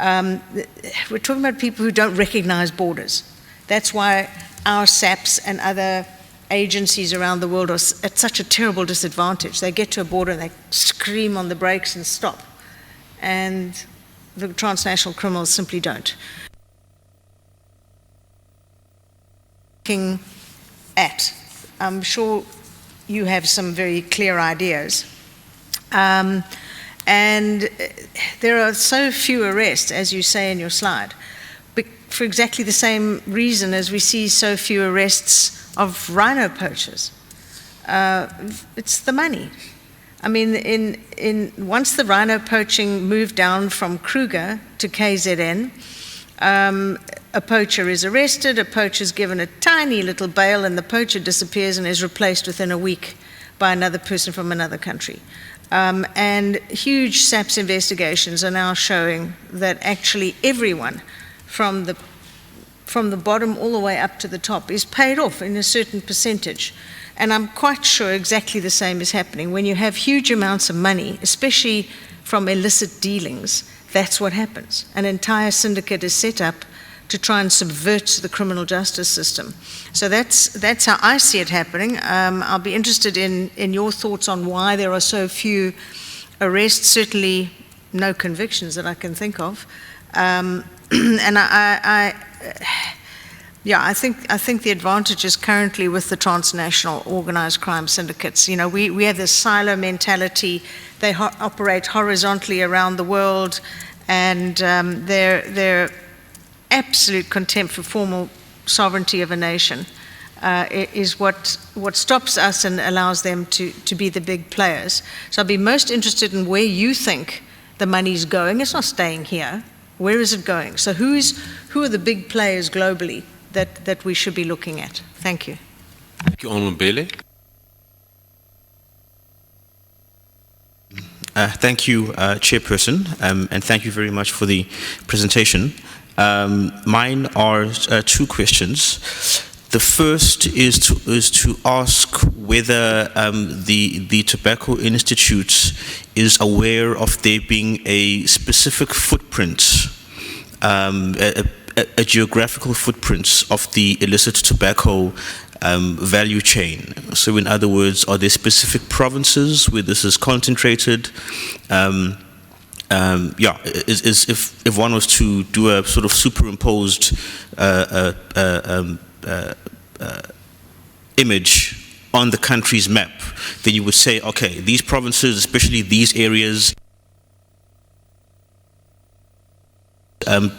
We're talking about people who don't recognize borders. That's why our SAPs and other agencies around the world are at such a terrible disadvantage. They get to a border and they scream on the brakes and stop. And the transnational criminals simply don't. Looking at, I'm sure you have some very clear ideas. And there are so few arrests, as you say in your slide, for exactly the same reason as we see so few arrests of rhino poachers. It's the money. I mean, once the rhino poaching moved down from Kruger to KZN, a poacher is arrested, a poacher is given a tiny little bail, and the poacher disappears and is replaced within a week by another person from another country. And huge SAPS investigations are now showing that actually everyone from the bottom all the way up to the top is paid off in a certain percentage. And I'm quite sure exactly the same is happening. When you have huge amounts of money, especially from illicit dealings, that's what happens. An entire syndicate is set up to try and subvert the criminal justice system. So that's how I see it happening. I'll be interested in your thoughts on why there are so few arrests, certainly no convictions that I can think of. And I think the advantage is currently with the transnational organized crime syndicates. You know, we have this silo mentality. They operate horizontally around the world, and their absolute contempt for formal sovereignty of a nation is what stops us and allows them to be the big players. So I'd be most interested in where you think the money's going. It's not staying here. Where is it going? So who are the big players globally that we should be looking at? Thank you. Thank you, Honourable Mbele. Thank you, Chairperson, and thank you very much for the presentation. Mine are two questions. The first is to ask whether the Tobacco Institute is aware of there being a specific footprint, a geographical footprint of the illicit tobacco value chain. So in other words, are there specific provinces where this is concentrated? If one was to do a sort of superimposed image on the country's map, then you would say, okay, these provinces, especially these areas,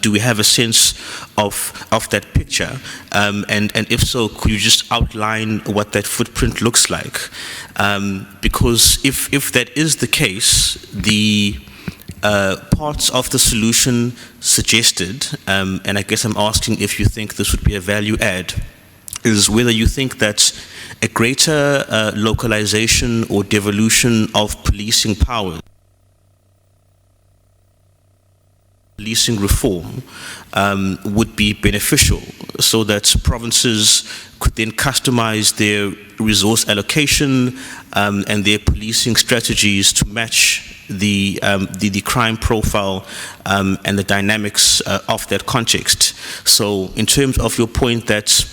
do we have a sense of that picture? And if so, could you just outline what that footprint looks like? Because if that is the case, the parts of the solution suggested, and I guess I'm asking if you think this would be a value add, is whether you think that a greater localization or devolution of policing powers, policing reform, would be beneficial, so that provinces could then customize their resource allocation and their policing strategies to match the crime profile and the dynamics of that context. So in terms of your point that,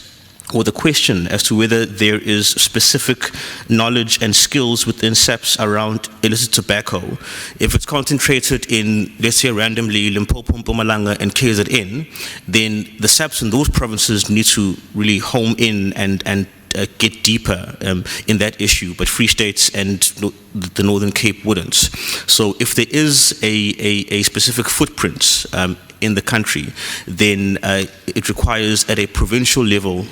or the question as to whether there is specific knowledge and skills within SAPS around illicit tobacco, if it's concentrated in, let's say randomly, Limpopo, Mpumalanga, and KZN, then the SAPS in those provinces need to really home in and get deeper in that issue, but Free States and the Northern Cape wouldn't. So if there is a specific footprint in the country, then it requires at a provincial level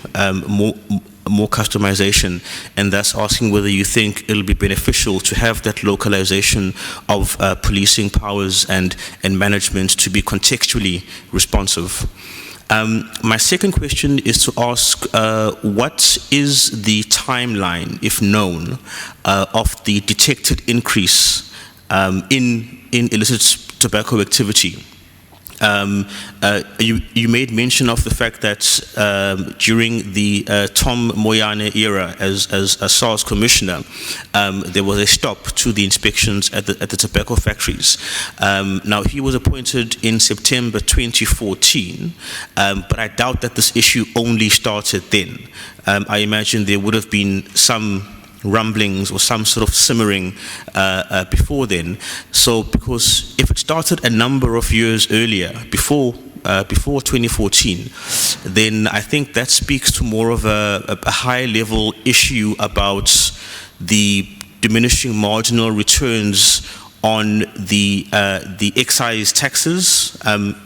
more customization, and thus asking whether you think it'll be beneficial to have that localization of policing powers and management to be contextually responsive. My second question is to ask what is the timeline, if known, of the detected increase in illicit tobacco activity? You made mention of the fact that during the Tom Moyane era as a SARS commissioner, there was a stop to the inspections at the tobacco factories. Now, he was appointed in September 2014, but I doubt that this issue only started then. I imagine there would have been some rumblings or some sort of simmering before then. So, because if it started a number of years earlier, before 2014, then I think that speaks to more of a high-level issue about the diminishing marginal returns on the excise taxes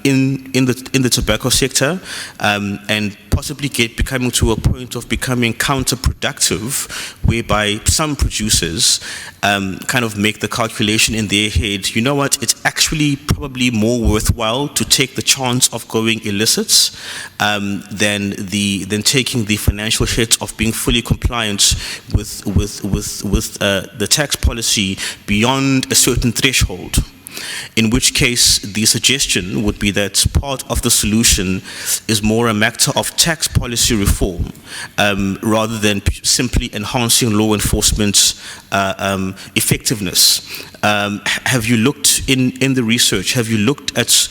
in the tobacco sector, and possibly becoming to a point of becoming counterproductive, whereby some producers kind of make the calculation in their head, you know what, it's actually probably more worthwhile to take the chance of going illicit than taking the financial hit of being fully compliant with the tax policy beyond a certain threshold. In which case, the suggestion would be that part of the solution is more a matter of tax policy reform, rather than simply enhancing law enforcement effectiveness. Have you looked in the research? Have you looked at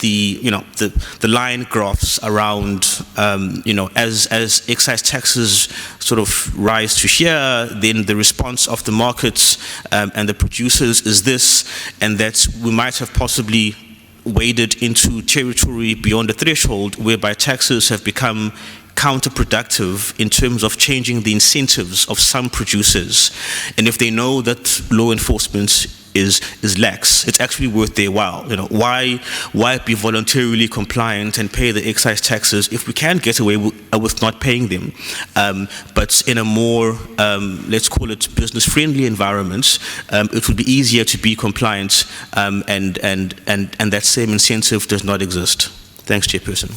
the line graphs around as excise taxes sort of rise to here, then the response of the markets and the producers is this, and that we might have possibly waded into territory beyond the threshold whereby taxes have become counterproductive in terms of changing the incentives of some producers. And if they know that law enforcement is lax, it's actually worth their while. Why be voluntarily compliant and pay the excise taxes if we can get away with not paying them? But in a more, let's call it business-friendly environment, it would be easier to be compliant, and that same incentive does not exist. Thanks, Chairperson.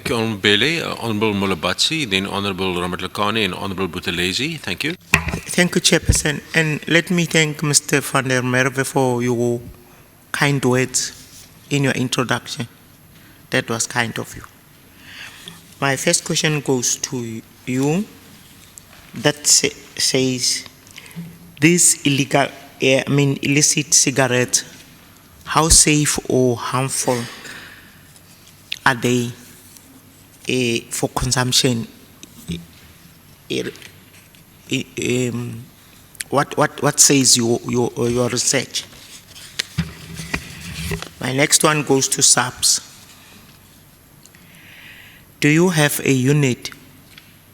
Thank you, Honourable Bele, Honourable Molabatsi, then Honourable Ramatlakane and Honourable Buthelezi. Thank you. Thank you, Chairperson. And let me thank Mr. van der Merwe for your kind words in your introduction. That was kind of you. My first question goes to you. That says, these illicit cigarettes, how safe or harmful are they for consumption? What says your research? My next one goes to SAPS. Do you have a unit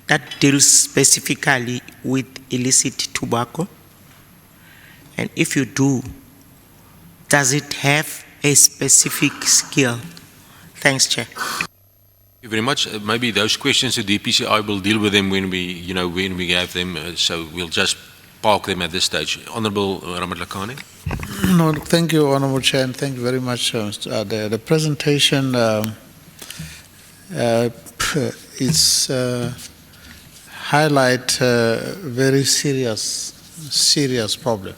that deals specifically with illicit tobacco? And if you do, does it have a specific skill? Thanks, Chair. Thank you very much. Maybe those questions, the DPCI will deal with them when we have them, so we'll just park them at this stage. Honourable Ramatlakane. No, thank you, Honourable Chair, and thank you very much. The presentation is highlight a very serious problem,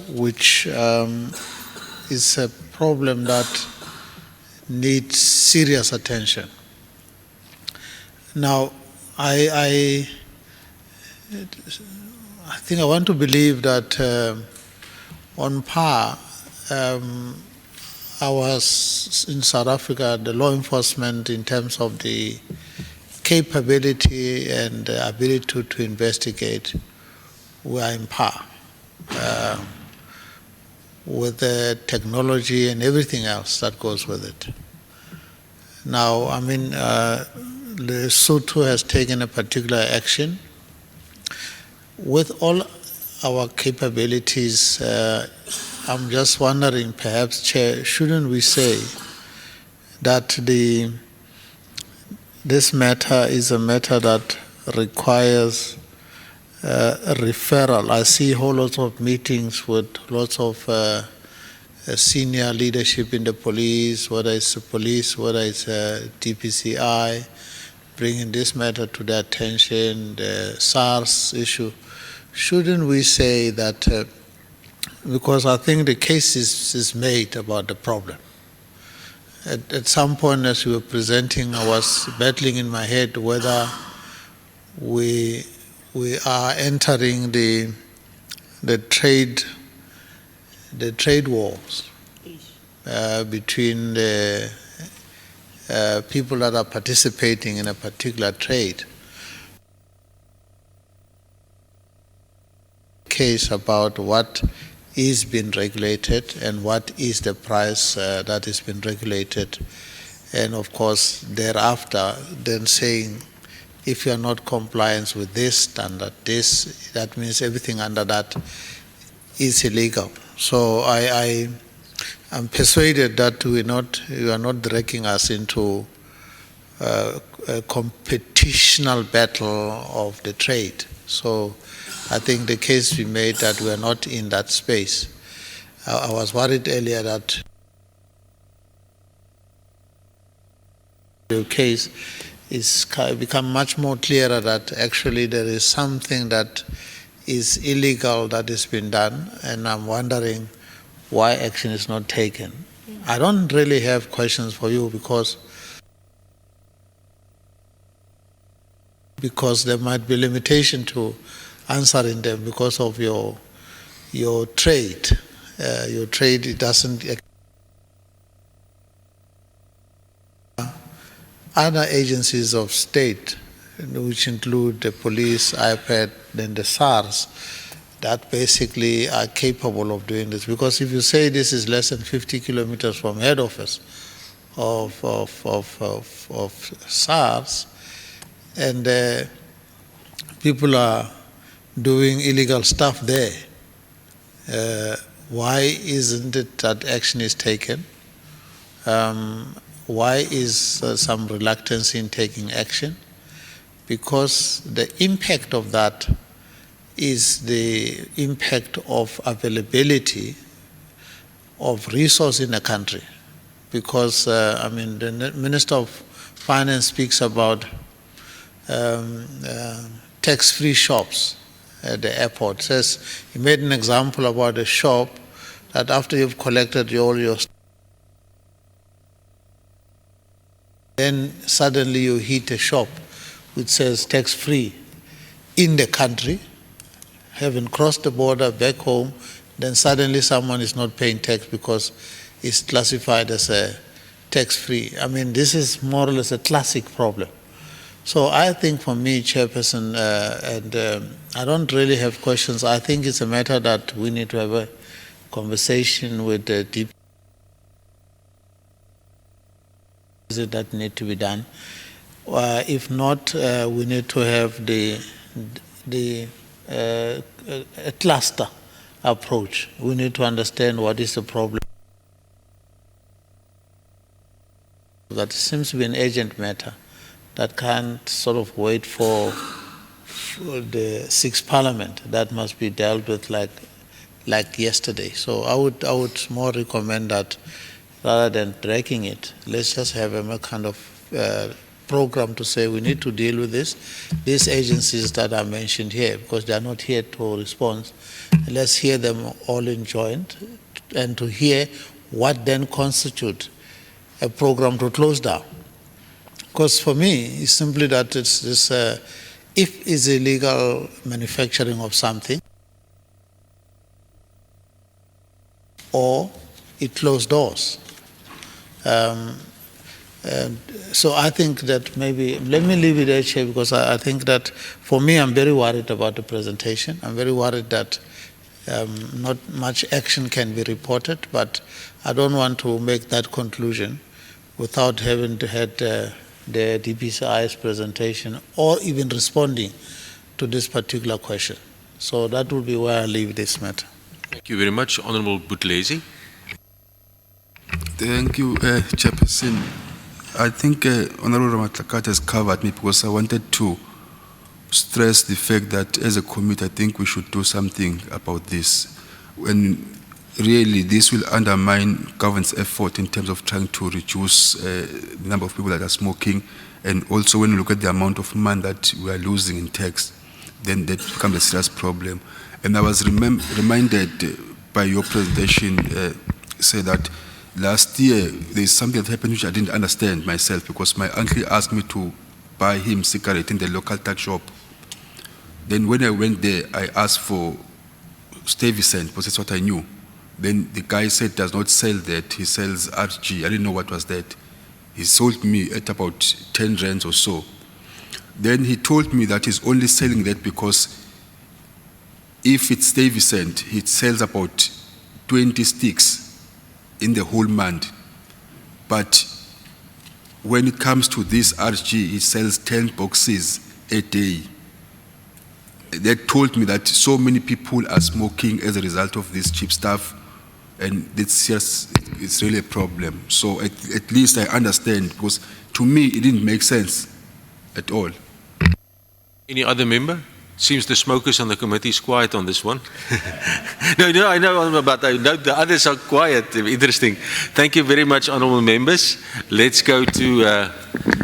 which is a problem that needs serious attention. Now, I think I want to believe that on par, ours in South Africa, the law enforcement in terms of the capability and the ability to investigate, we are in par with the technology and everything else that goes with it. Now, I mean, Lesotho has taken a particular action. With all our capabilities, I'm just wondering, perhaps, Chair, shouldn't we say that this matter is a matter that requires a referral? I see whole lot of meetings with lots of senior leadership in the police, whether it's the police, whether it's DPCI, bringing this matter to their attention, the SARS issue. Shouldn't we say that, because I think the case is made about the problem. At some point as we were presenting, I was battling in my head whether we are entering the trade wars between the people that are participating in a particular trade. Case about what is being regulated and what is the price that is being regulated, and of course thereafter then saying, if you are not compliant with this standard, that means everything under that is illegal. So I am persuaded that you are not dragging us into a competitional battle of the trade. So I think the case we made that we are not in that space. I was worried earlier that the case is become much more clearer that actually there is something that is illegal that has been done, and I'm wondering why action is not taken. I don't really have questions for you because there might be limitation to answering them because of your trade. Your trade, it doesn't. Other agencies of state, which include the police, IPAD, then the SARS, that basically are capable of doing this. Because if you say this is less than 50 kilometers from head office of SARS, and people are doing illegal stuff there, why isn't it that action is taken? Why is some reluctance in taking action? Because the impact of that is the impact of availability of resource in the country. Because, I mean, the Minister of Finance speaks about tax-free shops at the airport. Says, he made an example about a shop that after you've collected all your Then suddenly you hit a shop which says tax-free in the country, having crossed the border back home, then suddenly someone is not paying tax because it's classified as a tax-free. I mean, this is more or less a classic problem. So I think for me, Chairperson, I don't really have questions. I think it's a matter that we need to have a conversation with the DP that need to be done. If not, we need to have a cluster approach. We need to understand what is the problem. That seems to be an urgent matter that can't sort of wait for the sixth parliament. That must be dealt with like yesterday. So I would more recommend that rather than dragging it, let's just have a kind of program to say we need to deal with this. These agencies that are mentioned here, because they are not here to respond, let's hear them all in joint and to hear what then constitute a program to close down. Because for me, it's simply that it's this, if it's illegal manufacturing of something, or it closed doors. So I think that maybe, let me leave it there, Chair, because I think that for me, I'm very worried about the presentation. I'm very worried that not much action can be reported, but I don't want to make that conclusion without having had the DPCI's presentation or even responding to this particular question. So that will be where I leave this matter. Thank you very much. Honourable Buthelezi. Thank you, Chairperson. I think Honourable Ramatlakata has covered me because I wanted to stress the fact that as a committee, I think we should do something about this. When really this will undermine government's effort in terms of trying to reduce the number of people that are smoking, and also when you look at the amount of money that we are losing in tax, then that becomes a serious problem. And I was reminded by your presentation, say that last year there's something that happened which I didn't understand myself, because my uncle asked me to buy him cigarette in the local tax shop. Then when I went there, I asked for Stuyvesant, because that's what I knew. Then the guy said does not sell that, he sells RG. I didn't know what was that. He sold me at about 10 rands or so. Then he told me that he's only selling that because if it's Stuyvesant, he sells about 20 sticks in the whole month. But when it comes to this RG, he sells 10 boxes a day. That told me that so many people are smoking as a result of this cheap stuff, and it's really a problem. So at least I understand, because to me it didn't make sense at all. Any other member? Seems the smokers on the committee is quiet on this one. No, I know, but I know the others are quiet. Interesting. Thank you very much, honourable members. Let's go to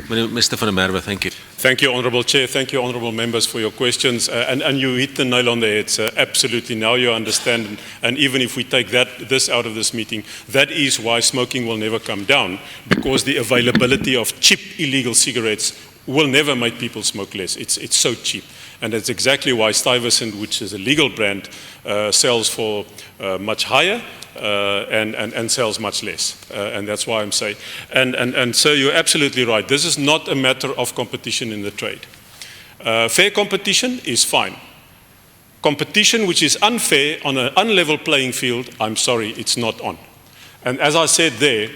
Mr. van der Merwe. Thank you. Thank you, Honourable Chair. Thank you, Honourable Members, for your questions. And you hit the nail on the head, sir. Absolutely. Now you understand. And even if we take this out of this meeting, that is why smoking will never come down, because the availability of cheap illegal cigarettes will never make people smoke less. It's so cheap. And that's exactly why Stuyvesant, which is a legal brand, sells for much higher and sells much less. And that's why I'm saying. And so you're absolutely right. This is not a matter of competition in the trade. Fair competition is fine. Competition which is unfair on an unlevel playing field, I'm sorry, it's not on. And as I said there,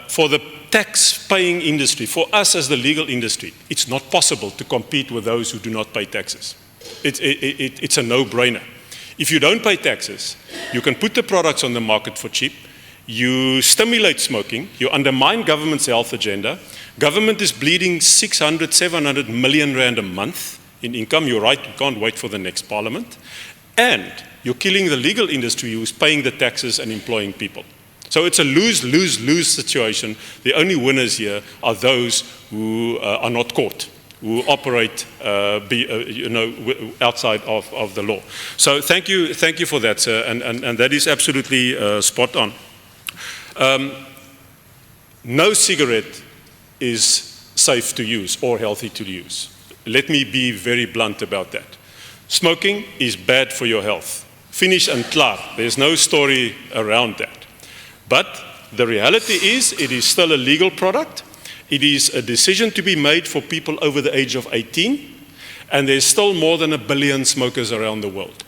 for the tax-paying industry, for us as the legal industry, it's not possible to compete with those who do not pay taxes. It's a no-brainer. If you don't pay taxes, you can put the products on the market for cheap, you stimulate smoking, you undermine government's health agenda. Government is bleeding 600, 700 million rand a month in income. You're right, you can't wait for the next parliament. And you're killing the legal industry who's paying the taxes and employing people. So it's a lose-lose-lose situation. The only winners here are those who are not caught, who operate outside of the law. So thank you for that, sir, and that is absolutely spot on. No cigarette is safe to use or healthy to use. Let me be very blunt about that. Smoking is bad for your health. Finish and klaar. There's no story around that. But the reality is it is still a legal product. It is a decision to be made for people over the age of 18, and there's still more than 1 billion smokers around the world.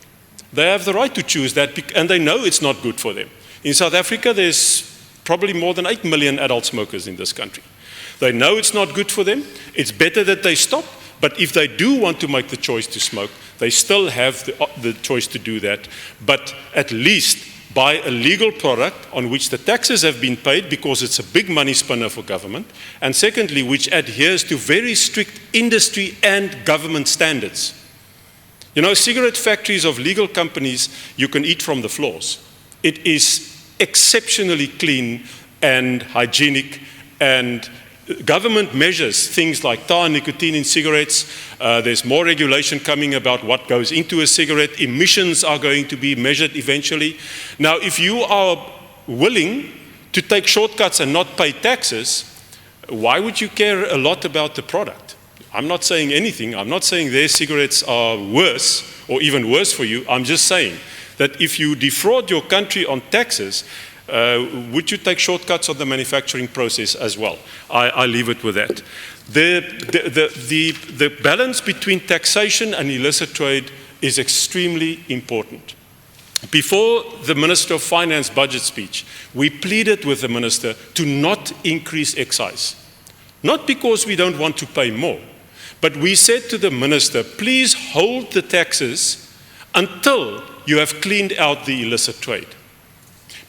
They have the right to choose that, and they know it's not good for them. In South Africa, there's probably more than 8 million adult smokers in this country. They know it's not good for them. It's better that they stop, but if they do want to make the choice to smoke, they still have the choice to do that, but at least buy a legal product on which the taxes have been paid because it's a big money spinner for government, and secondly, which adheres to very strict industry and government standards. You know, cigarette factories of legal companies, you can eat from the floors. It is exceptionally clean and hygienic, and government measures things like tar and nicotine in cigarettes. There's more regulation coming about what goes into a cigarette. Emissions are going to be measured eventually. Now, if you are willing to take shortcuts and not pay taxes, why would you care a lot about the product? I'm not saying anything. I'm not saying their cigarettes are worse or even worse for you. I'm just saying that if you defraud your country on taxes, would you take shortcuts on the manufacturing process as well? I leave it with that. The balance between taxation and illicit trade is extremely important. Before the Minister of Finance budget speech, we pleaded with the Minister to not increase excise. Not because we don't want to pay more, but we said to the Minister, please hold the taxes until you have cleaned out the illicit trade.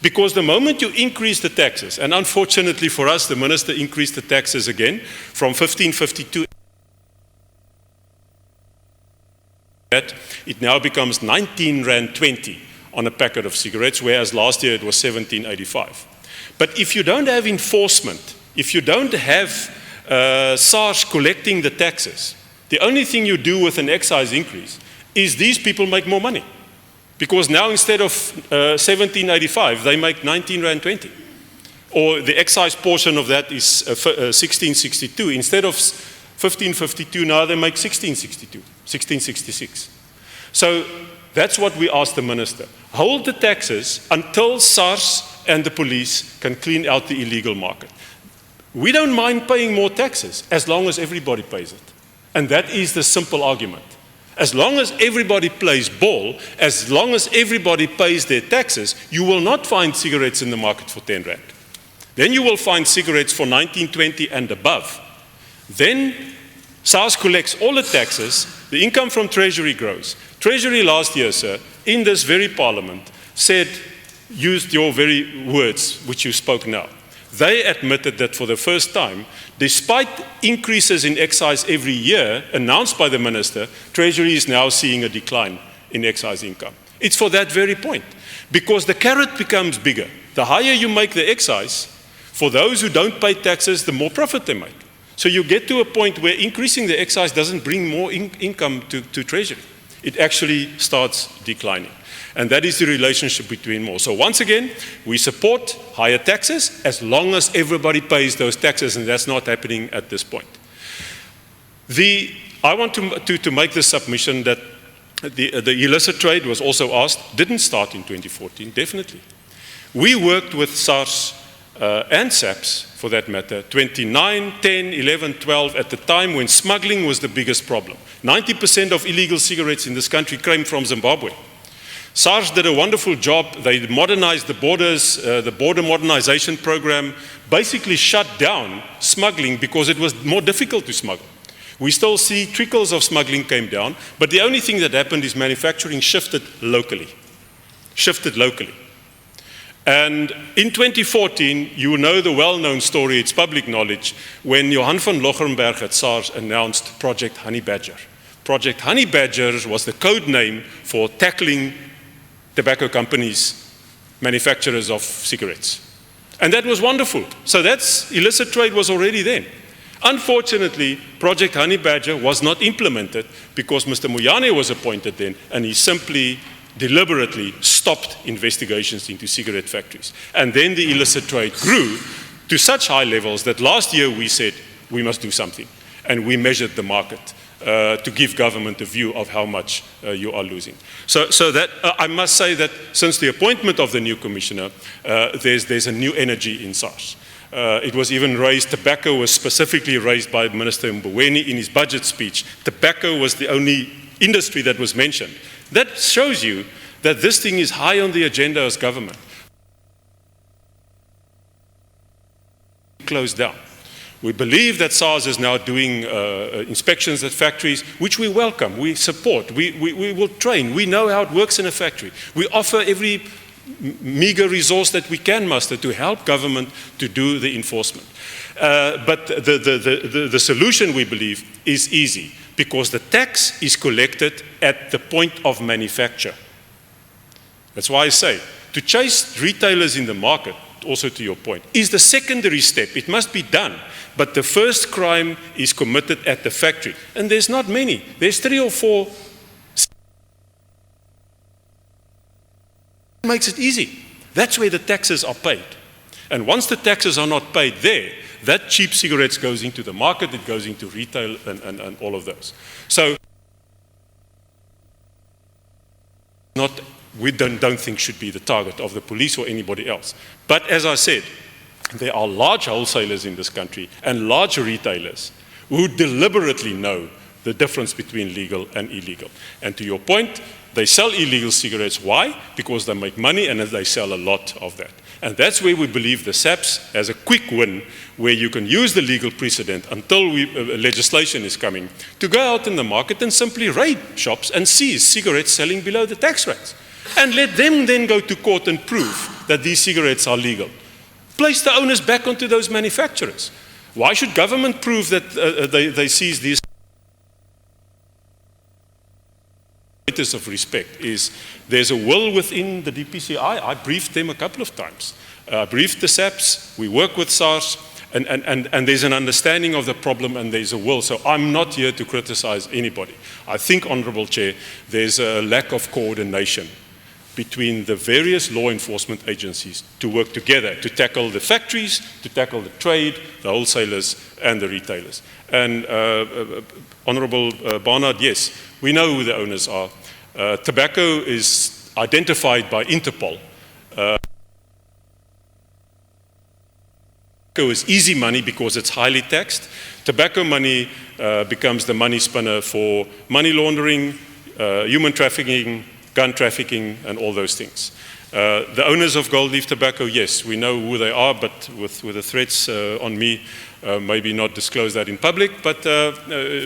Because the moment you increase the taxes, and unfortunately for us, the Minister increased the taxes again from 15.52, it now becomes 19.20 Rand on a packet of cigarettes, whereas last year it was 17.85. But if you don't have enforcement, if you don't have SARS collecting the taxes, the only thing you do with an excise increase is these people make more money. Because now instead of 17.85, they make 19.20 Rand. Or the excise portion of that is 16.62. Instead of 15.52, now they make 16.62, 16.66. So that's what we asked the Minister. Hold the taxes until SARS and the police can clean out the illegal market. We don't mind paying more taxes as long as everybody pays it. And that is the simple argument. As long as everybody plays ball, as long as everybody pays their taxes, you will not find cigarettes in the market for 10 Rand. Then you will find cigarettes for 19.20 and above. Then SARS collects all the taxes, the income from Treasury grows. Treasury last year, sir, in this very Parliament, said, used your very words which you spoke now. They admitted that for the first time, despite increases in excise every year announced by the Minister, Treasury is now seeing a decline in excise income. It's for that very point, because the carrot becomes bigger. The higher you make the excise, for those who don't pay taxes, the more profit they make. So you get to a point where increasing the excise doesn't bring more income to Treasury. It actually starts declining. And that is the relationship between more. So once again, we support higher taxes as long as everybody pays those taxes, and that's not happening at this point. I want to make the submission that the illicit trade was also asked, didn't start in 2014, definitely. We worked with SARS and SAPS, for that matter, 29, 10, 11, 12, at the time when smuggling was the biggest problem. 90% of illegal cigarettes in this country came from Zimbabwe. SARS did a wonderful job. They modernized the borders, the border modernization program, basically shut down smuggling because it was more difficult to smuggle. We still see trickles of smuggling came down, but the only thing that happened is manufacturing shifted locally. And in 2014, you know the well-known story, it's public knowledge, when Johan van Logrenberg at SARS announced Project Honey Badger. Project Honey Badger was the code name for tackling tobacco companies, manufacturers of cigarettes. And that was wonderful. So that's illicit trade was already then. Unfortunately, Project Honey Badger was not implemented because Mr. Moyane was appointed then, and he simply deliberately stopped investigations into cigarette factories. And then the illicit trade grew to such high levels that last year we said, we must do something. And we measured the market to give government a view of how much you are losing. So that I must say that since the appointment of the new commissioner, there's a new energy in SARS. It was even raised, tobacco was specifically raised by Minister Mboweni in his budget speech. Tobacco was the only industry that was mentioned. That shows you that this thing is high on the agenda as government. Closed down. We believe that SARS is now doing inspections at factories, which we welcome, we support, we will train, we know how it works in a factory. We offer every meager resource that we can muster to help government to do the enforcement. But the solution, we believe, is easy, because the tax is collected at the point of manufacture. That's why I say, to chase retailers in the market, also to your point, is the secondary step. It must be done. But the first crime is committed at the factory. And there's not many. There's 3 or 4. It makes it easy. That's where the taxes are paid. And once the taxes are not paid there, that cheap cigarettes goes into the market, it goes into retail and all of those. So we don't think should be the target of the police or anybody else. But as I said, there are large wholesalers in this country and large retailers who deliberately know the difference between legal and illegal. And to your point, they sell illegal cigarettes. Why? Because they make money and they sell a lot of that. And that's where we believe the SAPS has a quick win, where you can use the legal precedent until legislation is coming to go out in the market and simply raid shops and seize cigarettes selling below the tax rates. And let them then go to court and prove that these cigarettes are legal. Place the onus back onto those manufacturers. Why should government prove that they seize these? Of respect is there's a will within the DPCI. I briefed them a couple of times. Briefed the SAPS, we work with SARS, and there's an understanding of the problem and there's a will. So I'm not here to criticize anybody. I think, Honourable Chair, there's a lack of coordination between the various law enforcement agencies to work together to tackle the factories, to tackle the trade, the wholesalers, and the retailers. And Honourable Barnard, yes, we know who the owners are. Tobacco is identified by Interpol. Tobacco is easy money because it's highly taxed. Tobacco money becomes the money spinner for money laundering, human trafficking, gun trafficking, and all those things. The owners of Gold Leaf Tobacco, yes, we know who they are, but with the threats on me, maybe not disclose that in public, but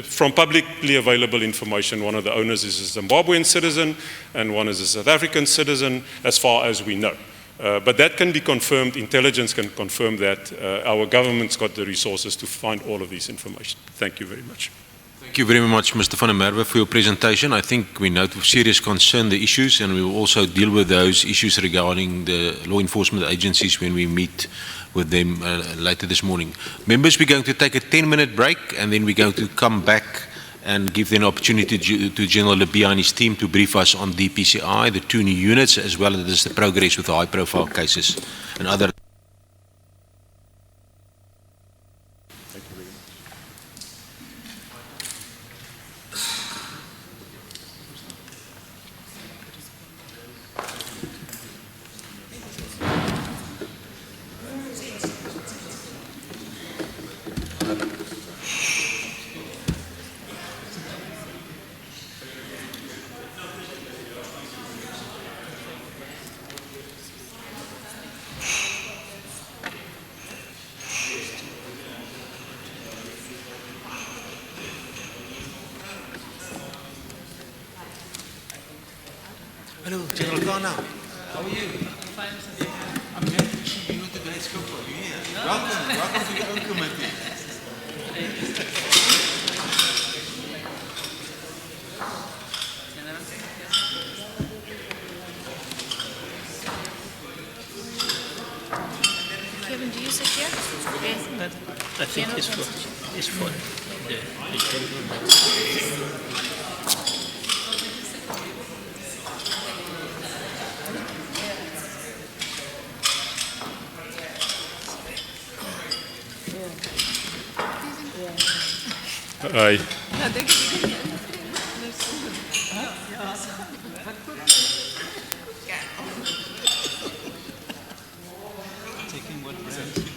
from publicly available information, one of the owners is a Zimbabwean citizen and one is a South African citizen, as far as we know. But that can be confirmed, intelligence can confirm that. Our government's got the resources to find all of this information. Thank you very much. Thank you very much, Mr. van der Merwe, for your presentation. I think we note with serious concern the issues, and we will also deal with those issues regarding the law enforcement agencies when we meet with them later this morning. Members, we're going to take a 10-minute break, and then we're going to come back and give an opportunity to General Labia and his team to brief us on the PCI, the 2 new units, as well as the progress with the high-profile cases and other. Hello, General Ghana. How are you? I'm fine, Mr. I'm happy to see you with the great scope for you here. Welcome to your own committee. Kevin, do you sit here? Yes. I think it's for the gentleman. Aye. Taking what Brent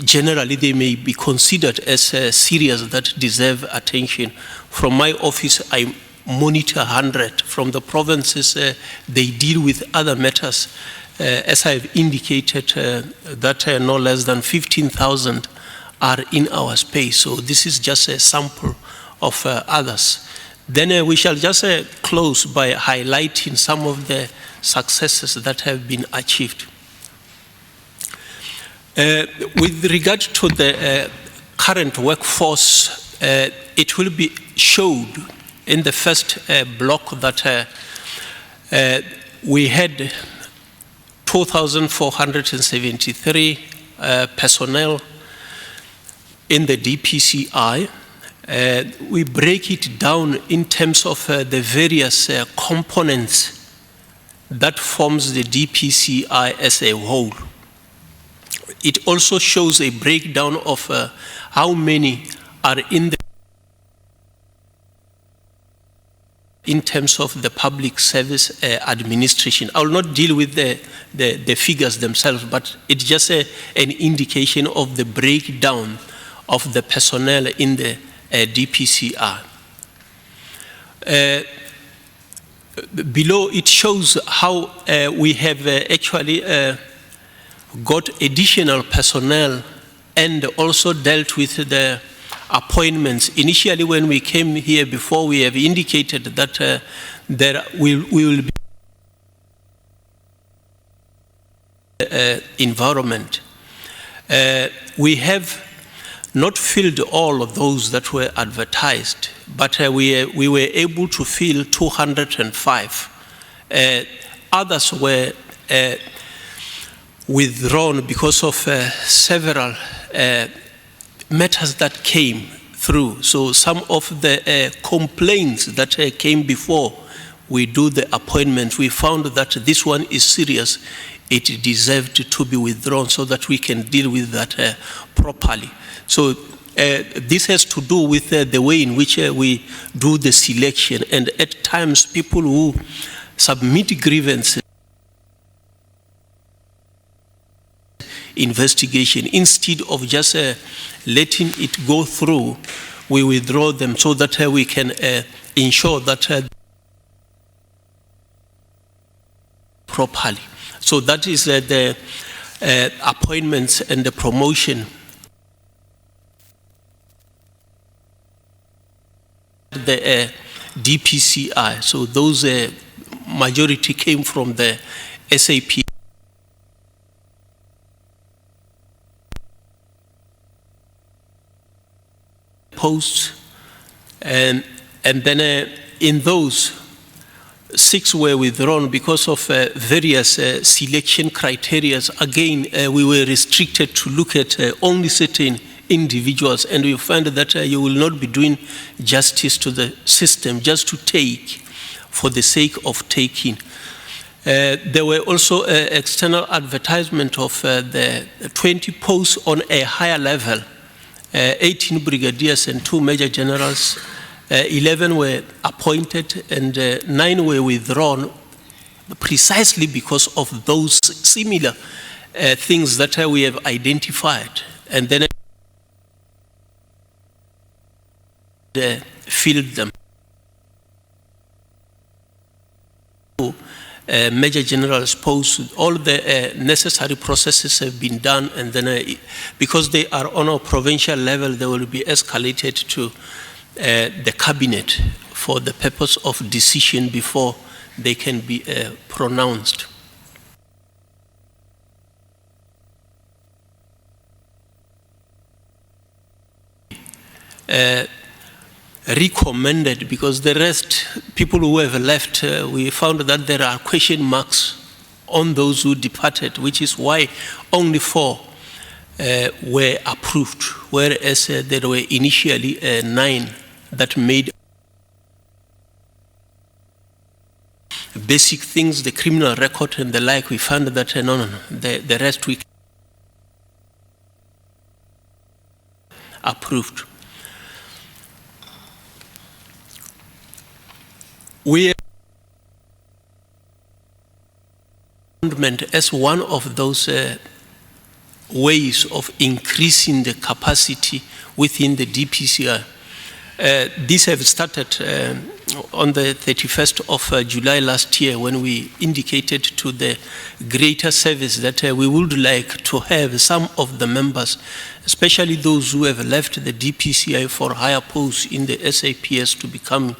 generally they may be considered as serious that deserve attention. From my office, I monitor 100. From the provinces, they deal with other matters. As I've indicated, that no less than 15,000 are in our space. So this is just a sample of others. Then we shall just close by highlighting some of the successes that have been achieved. With regard to the current workforce, it will be showed in the first block that we had 2,473 personnel in the DPCI. We break it down in terms of the various components that forms the DPCI as a whole. It also shows a breakdown of how many are in terms of the public service administration. I will not deal with the figures themselves, but it's just an indication of the breakdown of the personnel in the DPCR. Below it shows how we have actually got additional personnel and also dealt with the appointments. Initially, when we came here before, we have indicated that we will be environment. We have not filled all of those that were advertised, but we were able to fill 205. Others were withdrawn because of several matters that came through. So some of the complaints that came before we do the appointment, we found that this one is serious. It deserved to be withdrawn so that we can deal with that properly. So this has to do with the way in which we do the selection, and at times people who submit grievances investigation, instead of just letting it go through, we withdraw them so that we can ensure that properly. So that is the appointments and the promotion. The DPCI, so those majority came from the SAP. Posts, and then in those, 6 were withdrawn because of various selection criteria. Again, we were restricted to look at only certain individuals, and we find that you will not be doing justice to the system just to take for the sake of taking. There were also external advertisement of the 20 posts on a higher level. 18 brigadiers and 2 major generals, 11 were appointed and 9 were withdrawn precisely because of those similar things that we have identified. And then filled them. Major generals post, all the necessary processes have been done, and then because they are on a provincial level, they will be escalated to the cabinet for the purpose of decision before they can be pronounced. Recommended, because the rest, people who have left, we found that there are question marks on those who departed, which is why only 4 were approved, whereas there were initially 9 that made basic things, the criminal record and the like. We found that the rest we approved. We as one of those ways of increasing the capacity within the DPCI. These have started on the 31st of July last year when we indicated to the greater service that we would like to have some of the members, especially those who have left the DPCI for higher posts in the SAPS to become.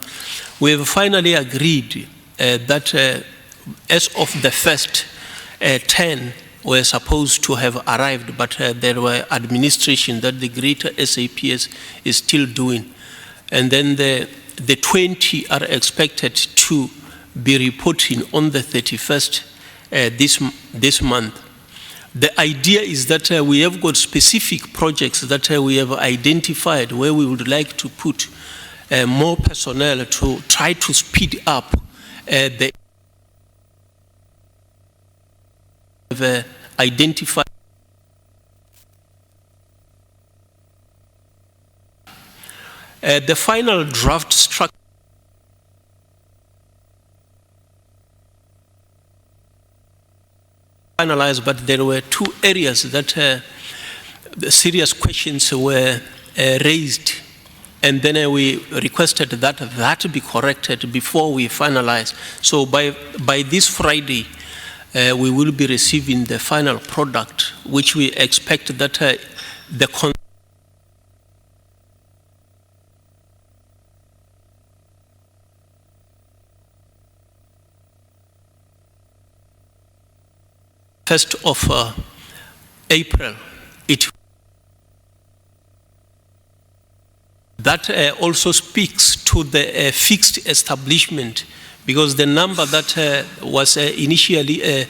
We have finally agreed that as of the first 10 were supposed to have arrived, but there were administration that the greater SAPS is still doing. And then the 20 are expected to be reporting on the 31st this month. The idea is that we have got specific projects that we have identified where we would like to put more personnel to try to speed up the identified. The final draft structure finalized, but there were two areas that the serious questions were raised, and then we requested that that be corrected before we finalize. So by this Friday, we will be receiving the final product, which we expect that the first of April, that also speaks to the fixed establishment, because the number that was initially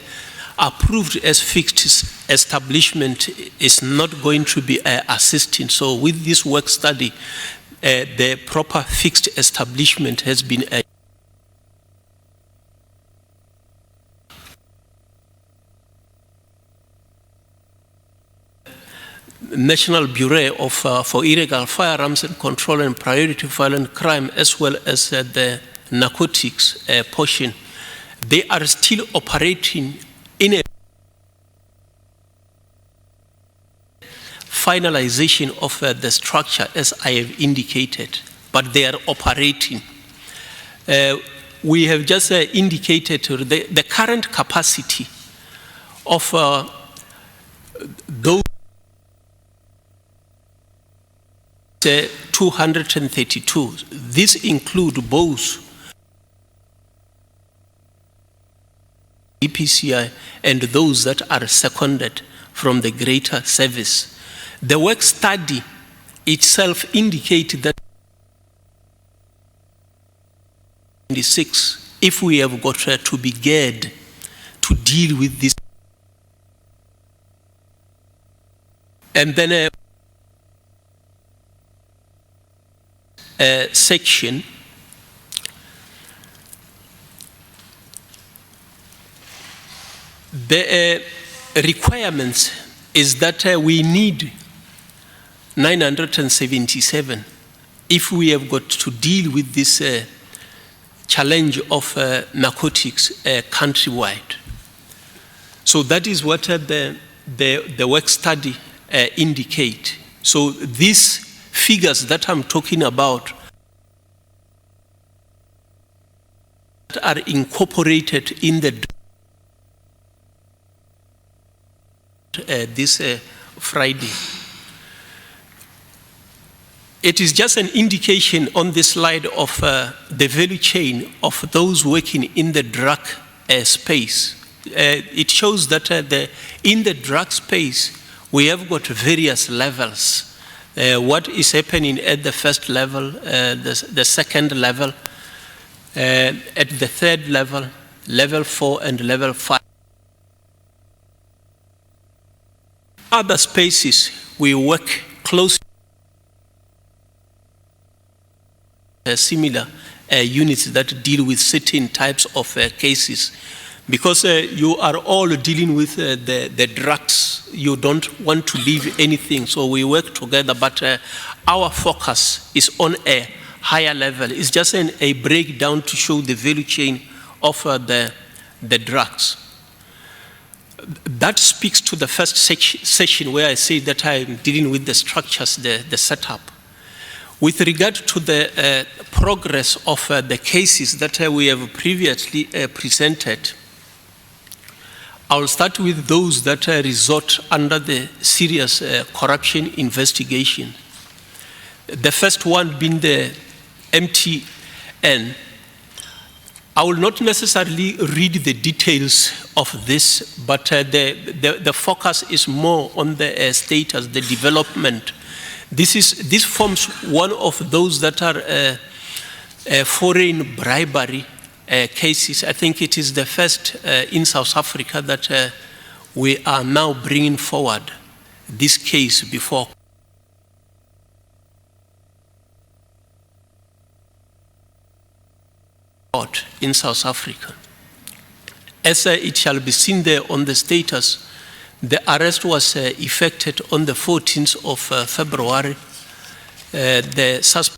approved as fixed establishment is not going to be assisting. So with this work study, the proper fixed establishment has been National Bureau of for Illegal Firearms and Control and Priority Violent Crime, as well as the narcotics portion. They are still operating in a finalization of the structure, as I have indicated, but they are operating. We have just indicated the current capacity of those 232. This includes both DPCI and those that are seconded from the greater service. The work study itself indicates that 26, if we have got to be geared to deal with this. And then section, the requirements is that we need 977 if we have got to deal with this challenge of narcotics countrywide. So that is what the work study indicate. So these figures that I'm talking about are incorporated in the this Friday. It is just an indication on this slide of the value chain of those working in the drug space. It shows that in the drug space, we have got various levels. What is happening at the first level, the second level, at the third level, level 4 and level 5. Other spaces, we work closely with similar units that deal with certain types of cases. Because you are all dealing with the drugs, you don't want to leave anything, so we work together, but our focus is on a higher level. It's just a breakdown to show the value chain of the drugs. that speaks to the first session where I say that I'm dealing with the structures, the setup. With regard to the progress of the cases that we have previously presented, I'll start with those that resort under the serious corruption investigation. The first one being the MTN. I will not necessarily read the details of this, but the focus is more on the status, the development. This forms one of those that are foreign bribery cases. I think it is the first in South Africa that we are now bringing forward this case before court in South Africa. As it shall be seen there on the status, the arrest was effected on the 14th of February. The suspect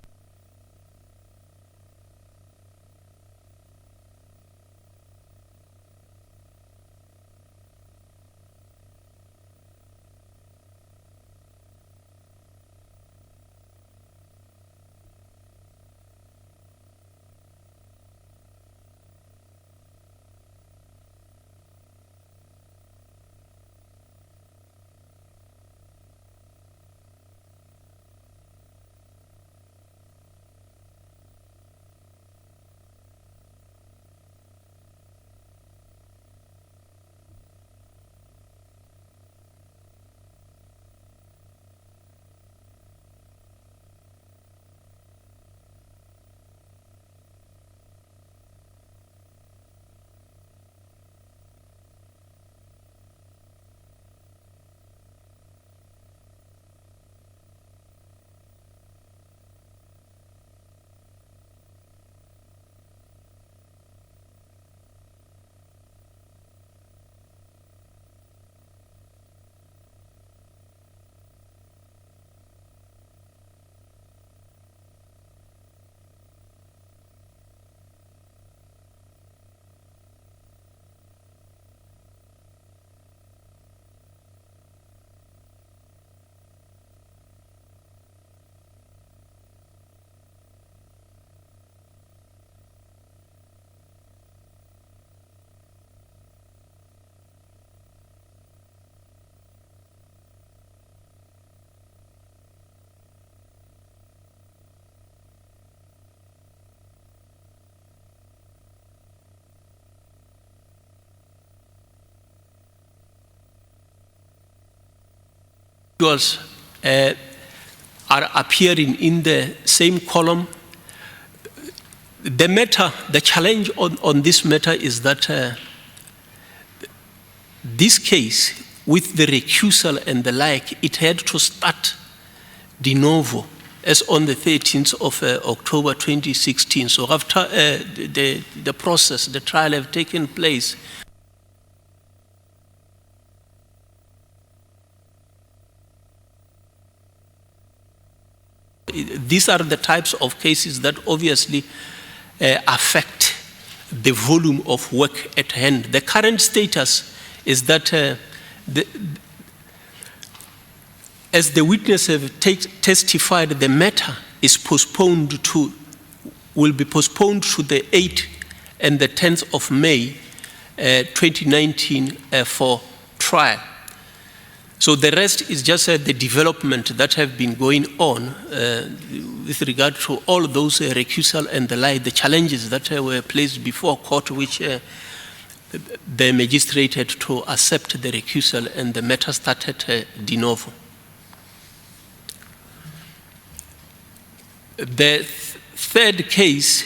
are appearing in the same column. The matter, the challenge on this matter is that this case, with the recusal and the like, it had to start de novo as on the 13th of October 2016. So after the process, the trial have taken place, these are the types of cases that obviously affect the volume of work at hand. The current status is that as the witness have testified, the matter is will be postponed to the 8th and the 10th of May 2019 for trial. So the rest is just the development that have been going on with regard to all those recusal and the like, the challenges that were placed before court, which the magistrate had to accept the recusal, and the matter started de novo. The third case,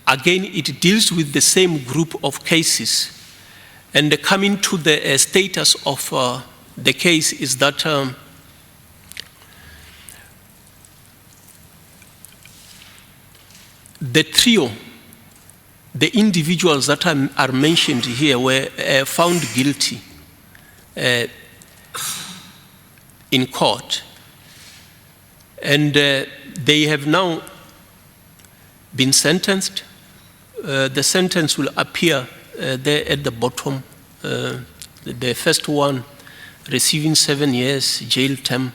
again, it deals with the same group of cases. And coming to the status of the case is that the trio, the individuals that are mentioned here were found guilty in court. And they have now been sentenced. The sentence will appear there at the bottom. The first one receiving 7 years jail term.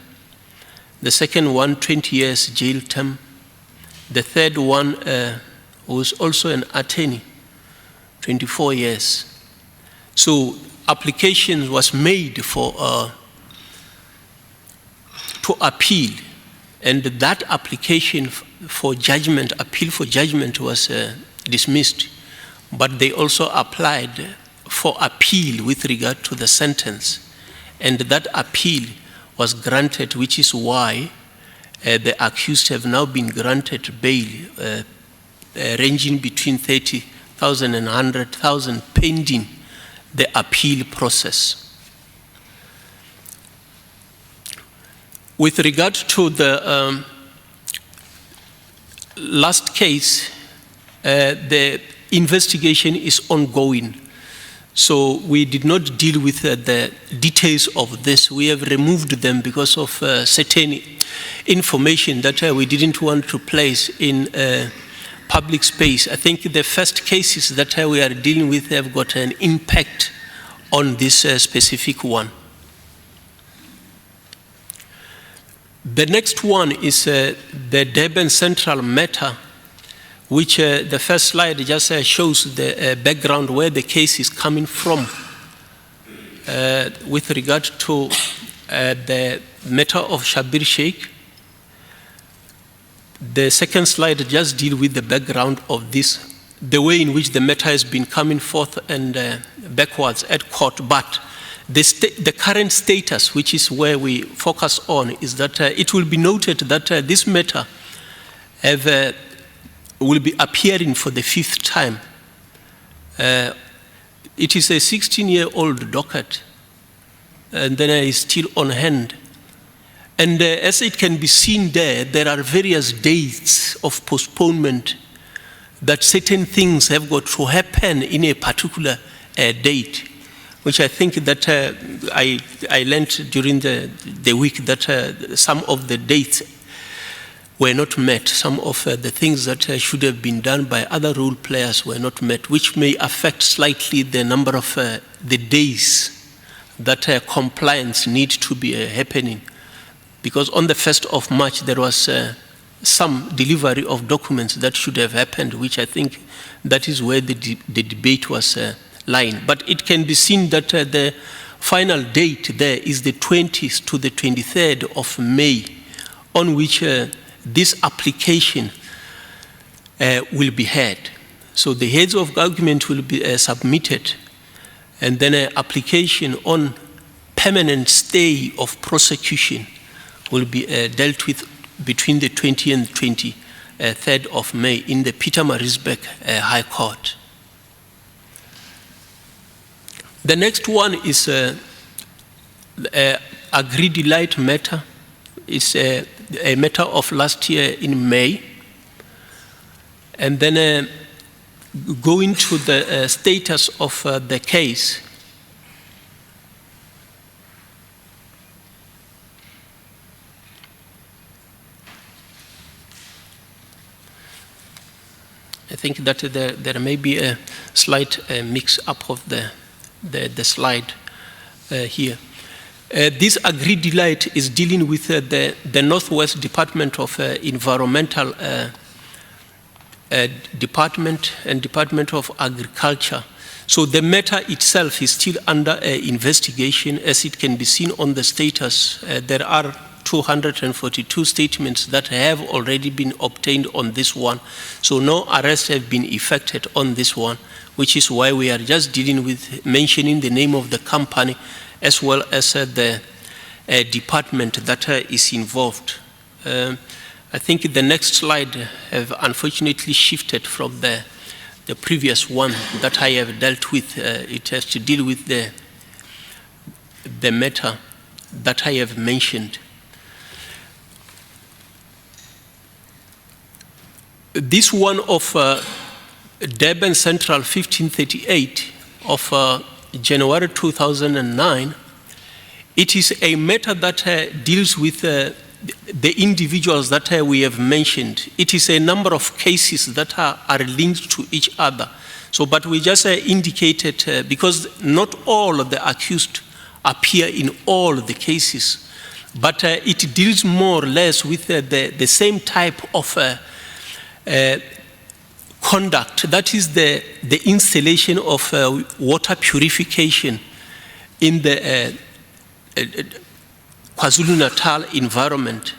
The second one, 20 years jail term. The third one was also an attorney, 24 years. So application was made for to appeal, and that application for judgment, appeal for judgment, was dismissed. But they also applied for appeal with regard to the sentence, and that appeal was granted, which is why the accused have now been granted bail ranging between 30,000 and 100,000 pending the appeal process. With regard to the last case, the investigation is ongoing. So we did not deal with the details of this. We have removed them because of certain information that we didn't want to place in public space. I think the first cases that we are dealing with have got an impact on this specific one. The next one is the Durban Central matter, which the first slide just shows the background where the case is coming from with regard to the matter of Shabir Sheikh. The second slide just deals with the background of this, the way in which the matter has been coming forth and backwards at court. But the current status, which is where we focus on, is that it will be noted that this matter will be appearing for the 5th time. It is a 16-year-old docket, and then it is still on hand. And as it can be seen there are various dates of postponement, that certain things have got to happen in a particular date, which I think that I learned during the week that some of the dates were not met. Some of the things that should have been done by other role players were not met, which may affect slightly the number of the days that compliance need to be happening. Because on the 1st of March, there was some delivery of documents that should have happened, which I think that is where the debate was lying. But it can be seen that the final date there is the 20th to the 23rd of May, on which this application will be heard. So the heads of argument will be submitted, and then an application on permanent stay of prosecution will be dealt with between the 20th and 23rd of May in the Pietermaritzburg High Court. The next one is agreed light matter. It's a matter of last year in May. And then going to the status of the case. I think that there may be a slight mix-up of the slide here. This agreed delight is dealing with the Northwest Department of Environmental Department and Department of Agriculture. So the matter itself is still under investigation. As it can be seen on the status, there are 242 statements that have already been obtained on this one. So no arrests have been effected on this one, which is why we are just dealing with mentioning the name of the company as well as the department that is involved. I think the next slide have unfortunately shifted from the previous one that I have dealt with. It has to deal with the matter that I have mentioned. This one of Durban Central 1538 of January 2009, it is a matter that deals with the individuals that we have mentioned. It is a number of cases that are linked to each other. So, but we just indicated, because not all of the accused appear in all the cases, but it deals more or less with the same type of conduct. That is the installation of water purification in the KwaZulu-Natal environment.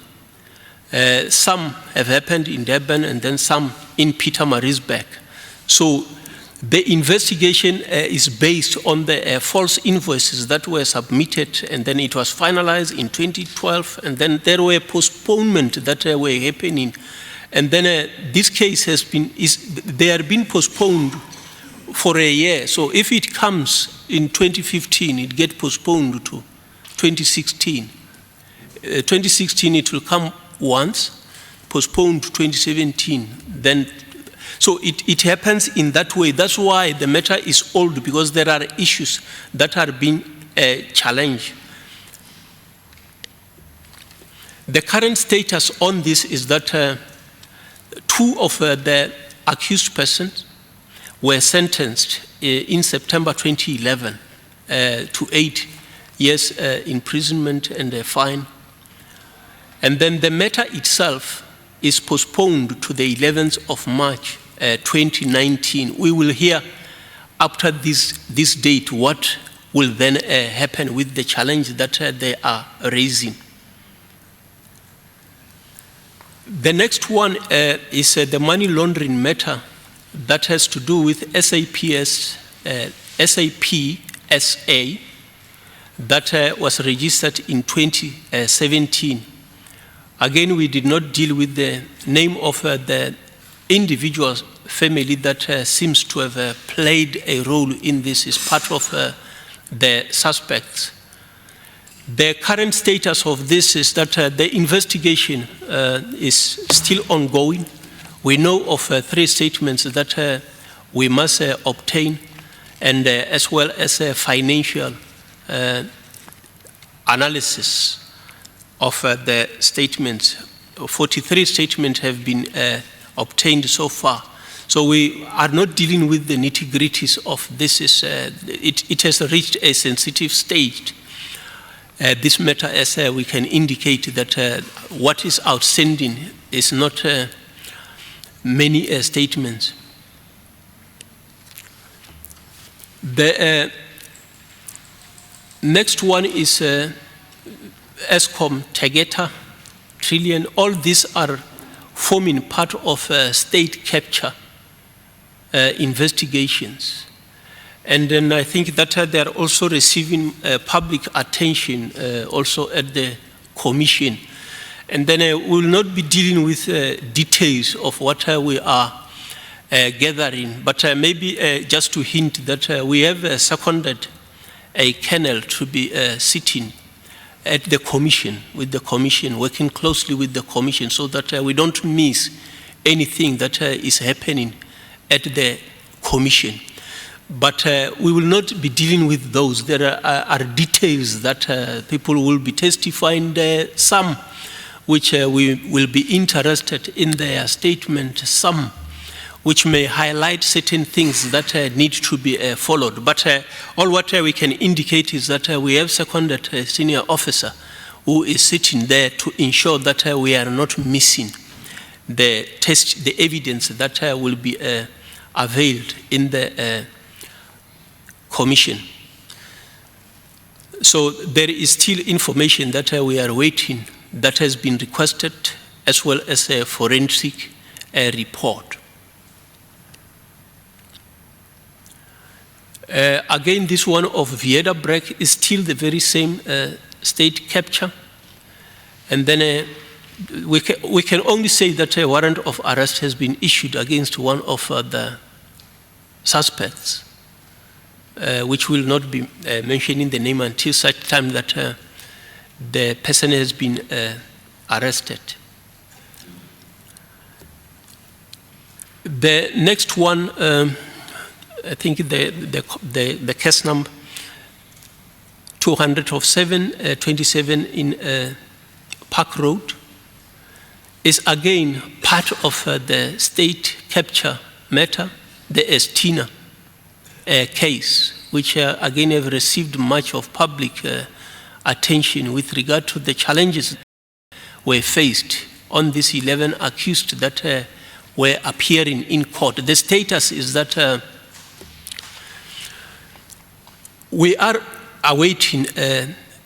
Some have happened in Durban and then some in Pietermaritzburg. So the investigation is based on the false invoices that were submitted, and then it was finalized in 2012, and then there were postponements that were happening. And then this case they are being postponed for a year. So if it comes in 2015, it gets postponed to 2016. 2016 it will come once, postponed to 2017, then. So it happens in that way. That's why the matter is old, because there are issues that are being challenged. The current status on this is that two of the accused persons were sentenced in September 2011 to 8 years imprisonment and a fine. And then the matter itself is postponed to the 11th of March 2019. We will hear after this date what will then happen with the challenge that they are raising. The next one is the money laundering matter that has to do with SAPSA that was registered in 2017. Again, we did not deal with the name of the individual family that seems to have played a role in this, is part of the suspects. The current status of this is that the investigation is still ongoing. We know of 3 statements that we must obtain, and as well as a financial analysis of the statements. 43 statements have been obtained so far. So we are not dealing with the nitty-gritties of this. It has reached a sensitive stage. This matter, as we can indicate that what is outstanding is not many statements. The next one is ESCOM, Tegeta, Trillion. All these are forming part of state capture investigations. And then I think that they are also receiving public attention also at the Commission. And then we will not be dealing with details of what we are gathering, but maybe just to hint that we have seconded a kennel to be sitting at the Commission, with the Commission, working closely with the Commission so that we don't miss anything that is happening at the Commission. But we will not be dealing with those. There are details that people will be testifying there, some which we will be interested in their statement, some which may highlight certain things that need to be followed. But all what we can indicate is that we have seconded a senior officer who is sitting there to ensure that we are not missing the evidence that will be availed in the Commission. So there is still information that we are waiting that has been requested, as well as a forensic report. Again, this one of Vieda Break is still the very same state capture. And then we can only say that a warrant of arrest has been issued against one of the suspects, which will not be mentioning the name until such time that the person has been arrested. The next one, I think the case number 207/27 in Park Road is again part of the state capture matter, the Estina case, which again have received much of public attention with regard to the challenges were faced on these 11 accused that were appearing in court. The status is that we are awaiting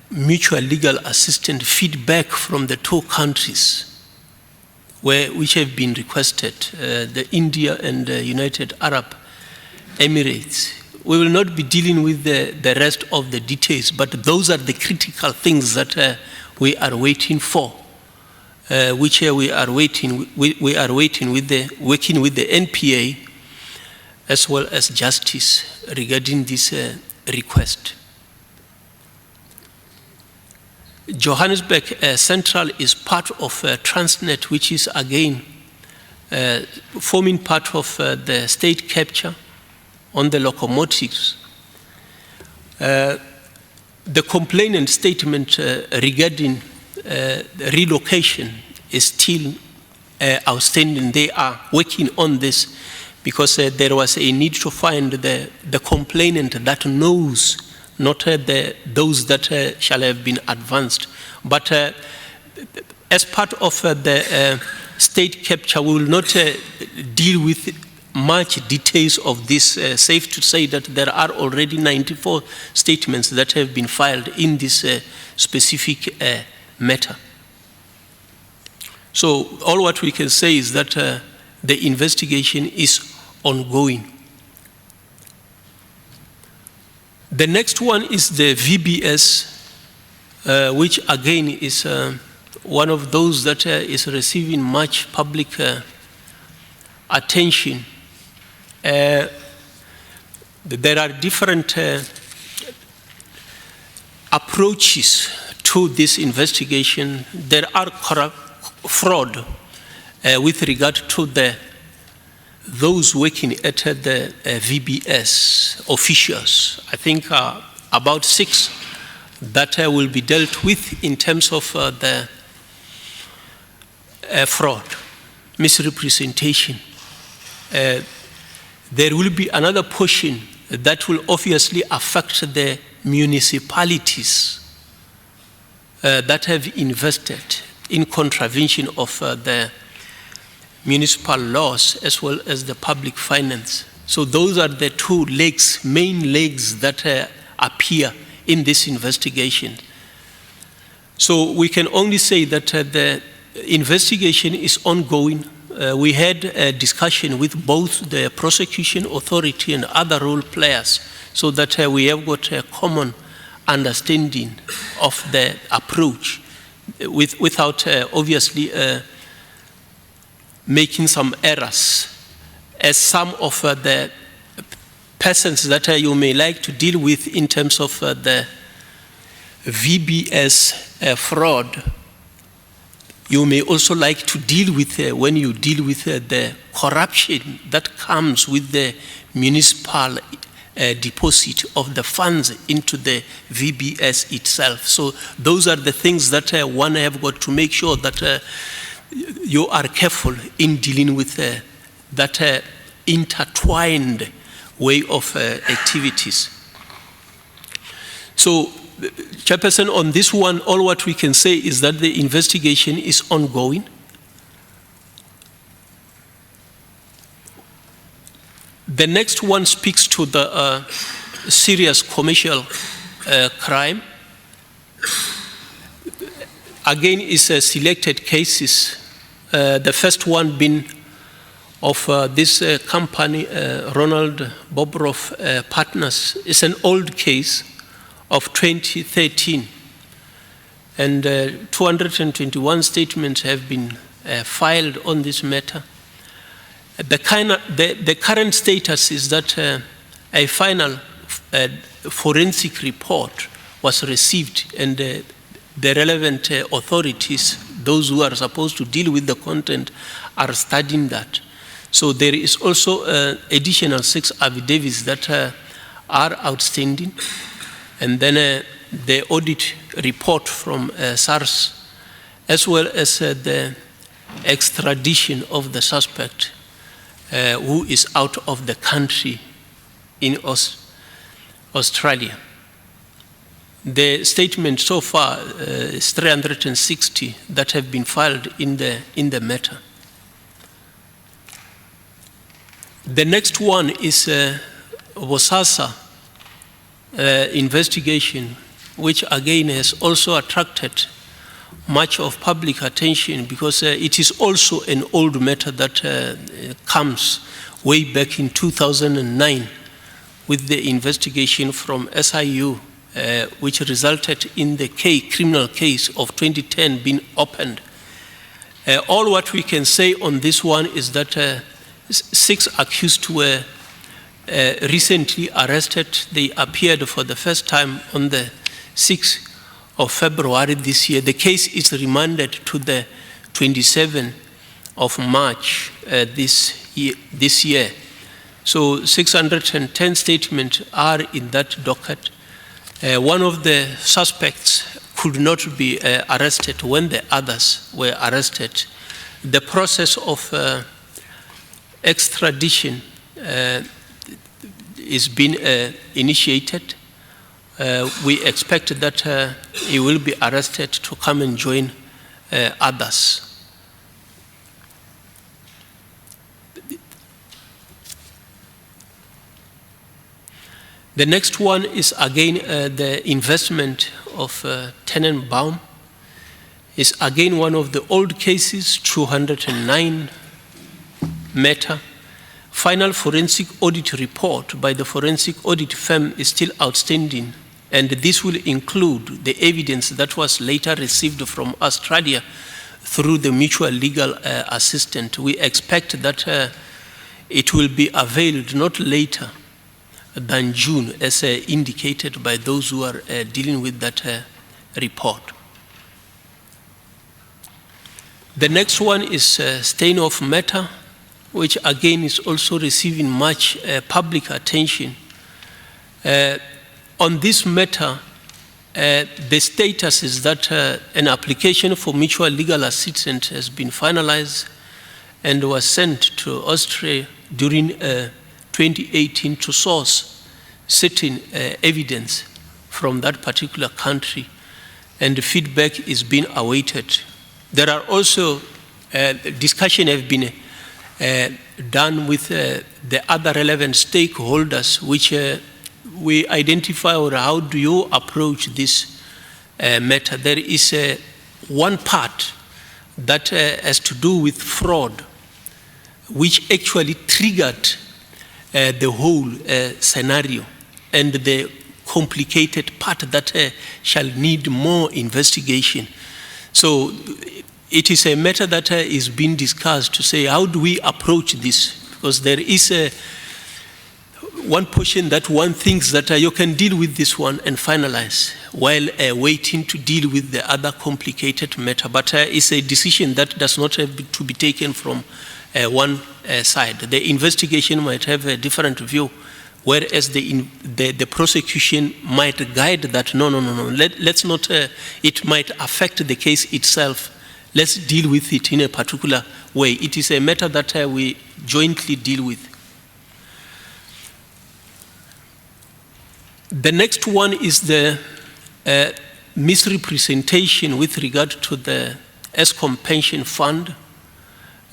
mutual legal assistance feedback from the two countries which have been requested, the India and the United Arab Emirates. We will not be dealing with the rest of the details, but those are the critical things that we are waiting for, which we are waiting with working with the NPA as well as justice regarding this request. Johannesburg Central is part of Transnet, which is again forming part of the state capture on the locomotives. The complainant statement regarding relocation is still outstanding. They are working on this because there was a need to find the complainant that knows, not those that shall have been advanced. But as part of the state capture, we will not deal with much details of this. Safe to say that there are already 94 statements that have been filed in this specific matter. So all what we can say is that the investigation is ongoing. The next one is the VBS, which again is one of those that is receiving much public attention. There are different approaches to this investigation. There are fraud with regard to those working at the VBS officials. I think about 6 that will be dealt with in terms of the fraud, misrepresentation. There will be another portion that will obviously affect the municipalities that have invested in contravention of the municipal laws as well as the public finance. So those are the two legs, main legs that appear in this investigation. So we can only say that the investigation is ongoing. We had a discussion with both the prosecution authority and other role players so that we have got a common understanding of the approach without obviously making some errors, as some of the persons that you may like to deal with in terms of the VBS fraud, you may also like to deal with when you deal with the corruption that comes with the municipal deposit of the funds into the VBS itself. So those are the things that one have got to make sure that you are careful in dealing with that intertwined way of activities. So, Chairperson, on this one, all what we can say is that the investigation is ongoing. The next one speaks to the serious commercial crime. Again, is selected cases. The first one being of this company, Ronald Bobrov Partners. It's an old case of 2013. And 221 statements have been filed on this matter. The current status is that a final forensic report was received, and the relevant authorities, those who are supposed to deal with the content, are studying that. So there is also additional 6 affidavits that are outstanding. And then the audit report from SARS, as well as the extradition of the suspect who is out of the country in Australia. The statement so far is 360 that have been filed in the matter. The next one is Bosasa investigation, which again has also attracted much of public attention because it is also an old matter that comes way back in 2009 with the investigation from SIU, which resulted in the criminal case of 2010 being opened. All what we can say on this one is that 6 accused were recently arrested. They appeared for the first time on the 6th of February this year. The case is remanded to the 27th of March this year. So 610 statements are in that docket. One of the suspects could not be arrested when the others were arrested. The process of extradition is being initiated. We expect that he will be arrested to come and join others. The next one is again the investment of Tenenbaum. Is again one of the old cases, 209 matter. Final forensic audit report by the forensic audit firm is still outstanding, and this will include the evidence that was later received from Australia through the mutual legal assistant. We expect that it will be availed not later than June, as indicated by those who are dealing with that report. The next one is Steinhoff matter, which again is also receiving much public attention. On this matter, the status is that an application for mutual legal assistance has been finalized and was sent to Australia during 2018 to source certain evidence from that particular country, and the feedback is being awaited. There are also discussion have been done with the other relevant stakeholders, which we identify, or how do you approach this matter. There is one part that has to do with fraud, which actually triggered the whole scenario, and the complicated part that shall need more investigation. So it is a matter that is being discussed to say, how do we approach this? Because there is one portion that one thinks that you can deal with this one and finalize, while waiting to deal with the other complicated matter. But it's a decision that does not have to be taken from one side. The investigation might have a different view, whereas the prosecution might guide that, no, let's not, it might affect the case itself. Let's deal with it in a particular way. It is a matter that we jointly deal with. The next one is the misrepresentation with regard to the ESCOM pension fund.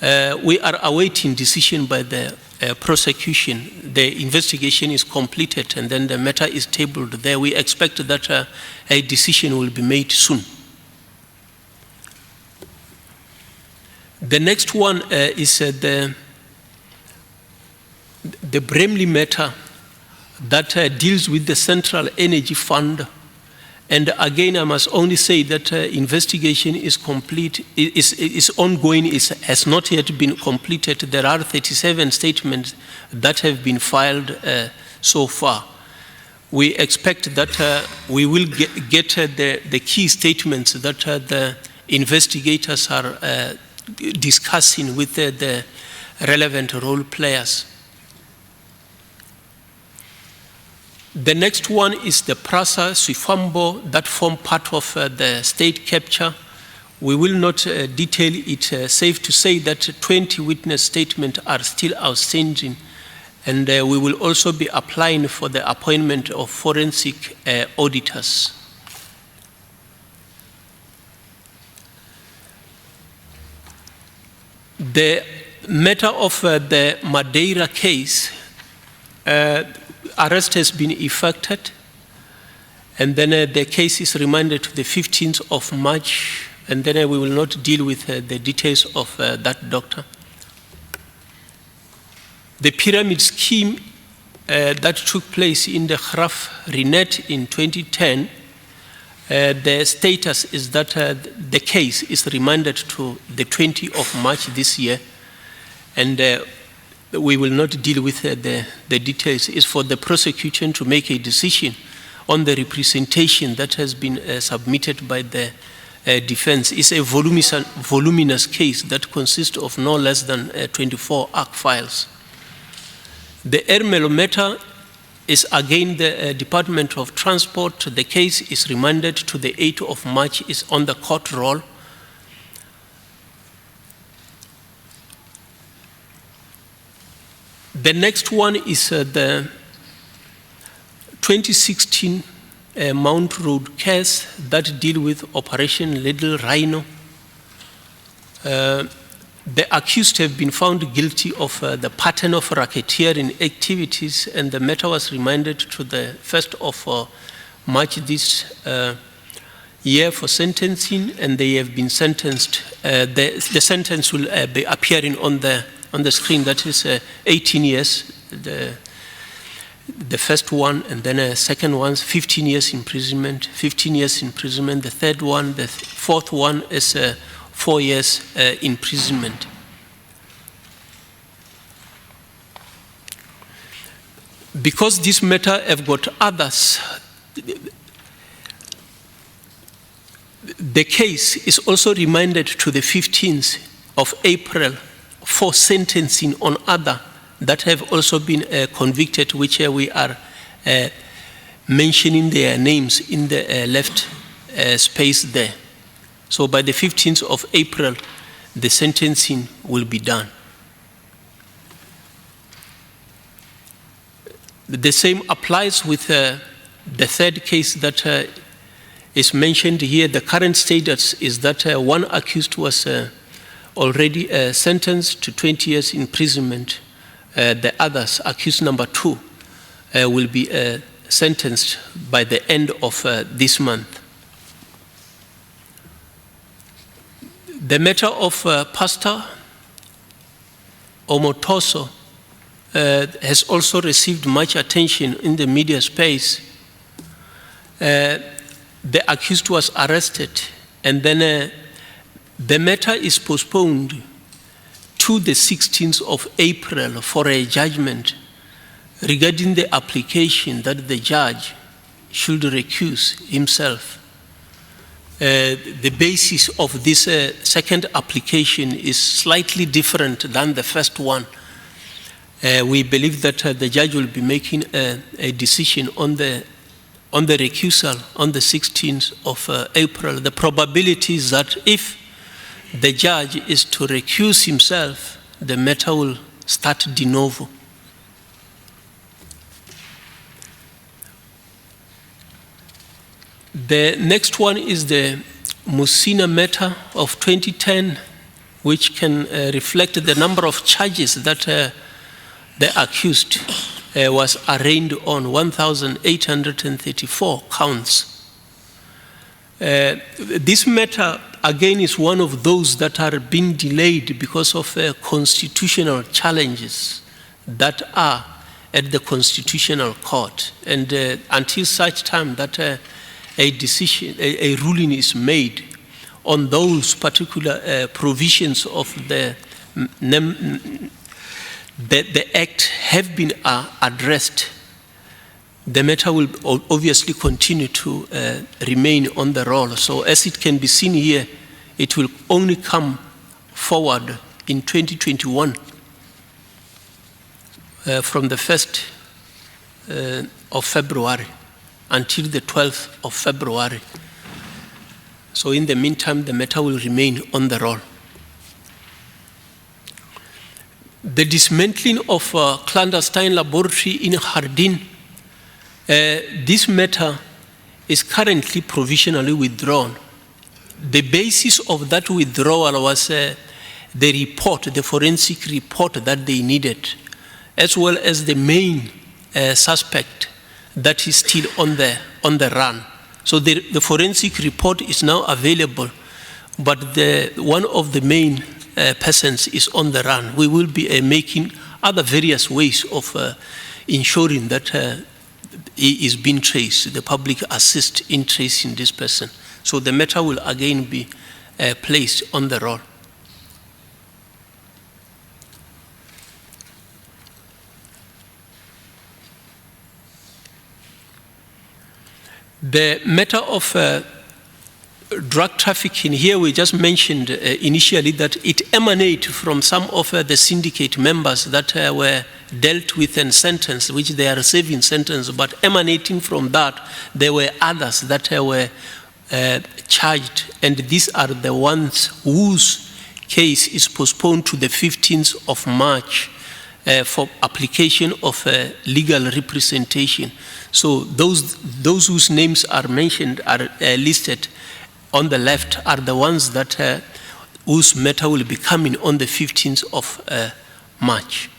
We are awaiting decision by the prosecution. The investigation is completed and then the matter is tabled there. We expect that a decision will be made soon. The next one is the Bramley matter that deals with the Central Energy Fund. And again, I must only say that investigation is complete, is ongoing, has not yet been completed. There are 37 statements that have been filed so far. We expect that we will get the key statements that the investigators are discussing with the relevant role players. The next one is the Prasa Swifambo that form part of the state capture. We will not detail it. Safe to say that 20 witness statements are still outstanding, And we will also be applying for the appointment of forensic auditors. The matter of the Madeira case, arrest has been effected, and then the case is remanded to the 15th of March, and then we will not deal with the details of that doctor. The pyramid scheme that took place in the Graf Renet in 2010, the status is that the case is remanded to the 20th of March this year, and we will not deal with the details. It's for the prosecution to make a decision on the representation that has been submitted by the defense. It's a voluminous case that consists of no less than 24 ARC files. The Ermelo matter is again the Department of Transport. The case is remanded to the 8th of March, is on the court roll. The next one is the 2016 Mount Road case that deal with Operation Little Rhino. The accused have been found guilty of the pattern of racketeering activities, and the matter was remanded to the 1st of March this year for sentencing, and they have been sentenced. The sentence will be appearing on the screen. That is 18 years, the first one, and then a second one, 15 years imprisonment, 15 years imprisonment. The third one, the fourth one is 4 years imprisonment. Because this matter have got others, the case is also remanded to the 15th of April for sentencing on other that have also been convicted, which we are mentioning their names in the left space there. So by the 15th of April, the sentencing will be done. The same applies with the third case that is mentioned here. The current status is that one accused was already sentenced to 20 years imprisonment. The others, accused number 2, will be sentenced by the end of this month. The matter of Pastor Omotoso has also received much attention in the media space. The accused was arrested, and then the matter is postponed to the 16th of April for a judgment regarding the application that the judge should recuse himself. The basis of this second application is slightly different than the first one. We believe that the judge will be making a decision on the recusal on the 16th of April. The probability is that if the judge is to recuse himself, the matter will start de novo. The next one is the Musina matter of 2010, which can reflect the number of charges that the accused was arraigned on, 1,834 counts. This matter, again, is one of those that are being delayed because of constitutional challenges that are at the Constitutional Court. And until such time that a decision, a ruling is made on those particular provisions of the Act have been addressed, the matter will obviously continue to remain on the roll. So as it can be seen here, it will only come forward in 2021 from the 1st of February until the 12th of February. So in the meantime, the matter will remain on the roll. the dismantling of a clandestine laboratory in Hardin, this matter is currently provisionally withdrawn. The basis of that withdrawal was the report, the forensic report that they needed, as well as the main suspect that is still on the run. So the forensic report is now available, but one of the main persons is on the run. We will be making other various ways of ensuring that he is being traced. The public assist in tracing this person. So the matter will again be placed on the roll. The matter of drug trafficking, here we just mentioned initially that it emanates from some of the syndicate members that were dealt with and sentenced, which they are receiving sentence, but emanating from that, there were others that were charged, and these are the ones whose case is postponed to the 15th of March for application of legal representation. So those whose names are mentioned are listed on the left are the ones that whose matter will be coming on the 15th of March.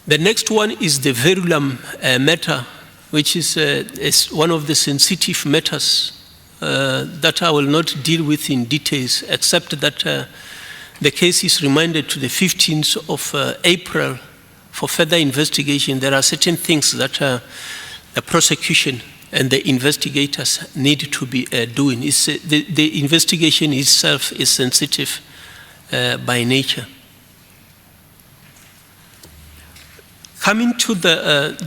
The next one is the Verulam matter, which is one of the sensitive matters that I will not deal with in details, except that the case is remanded to the 15th of April for further investigation. There are certain things that the prosecution and the investigators need to be doing. The investigation itself is sensitive by nature. Coming to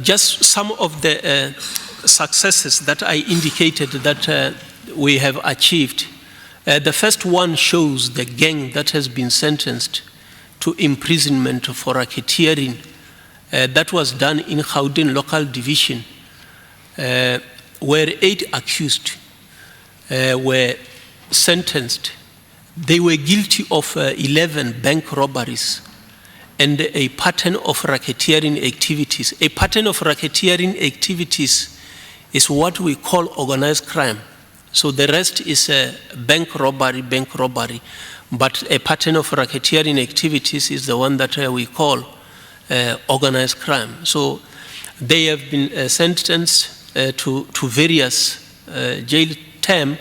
just some of the successes that I indicated that we have achieved. The first one shows the gang that has been sentenced to imprisonment for racketeering. That was done in Gauteng local division, where 8 accused were sentenced. They were guilty of 11 bank robberies and a pattern of racketeering activities. A pattern of racketeering activities is what we call organized crime. So the rest is bank robbery. But a pattern of racketeering activities is the one that we call organized crime. So they have been sentenced to various jail term,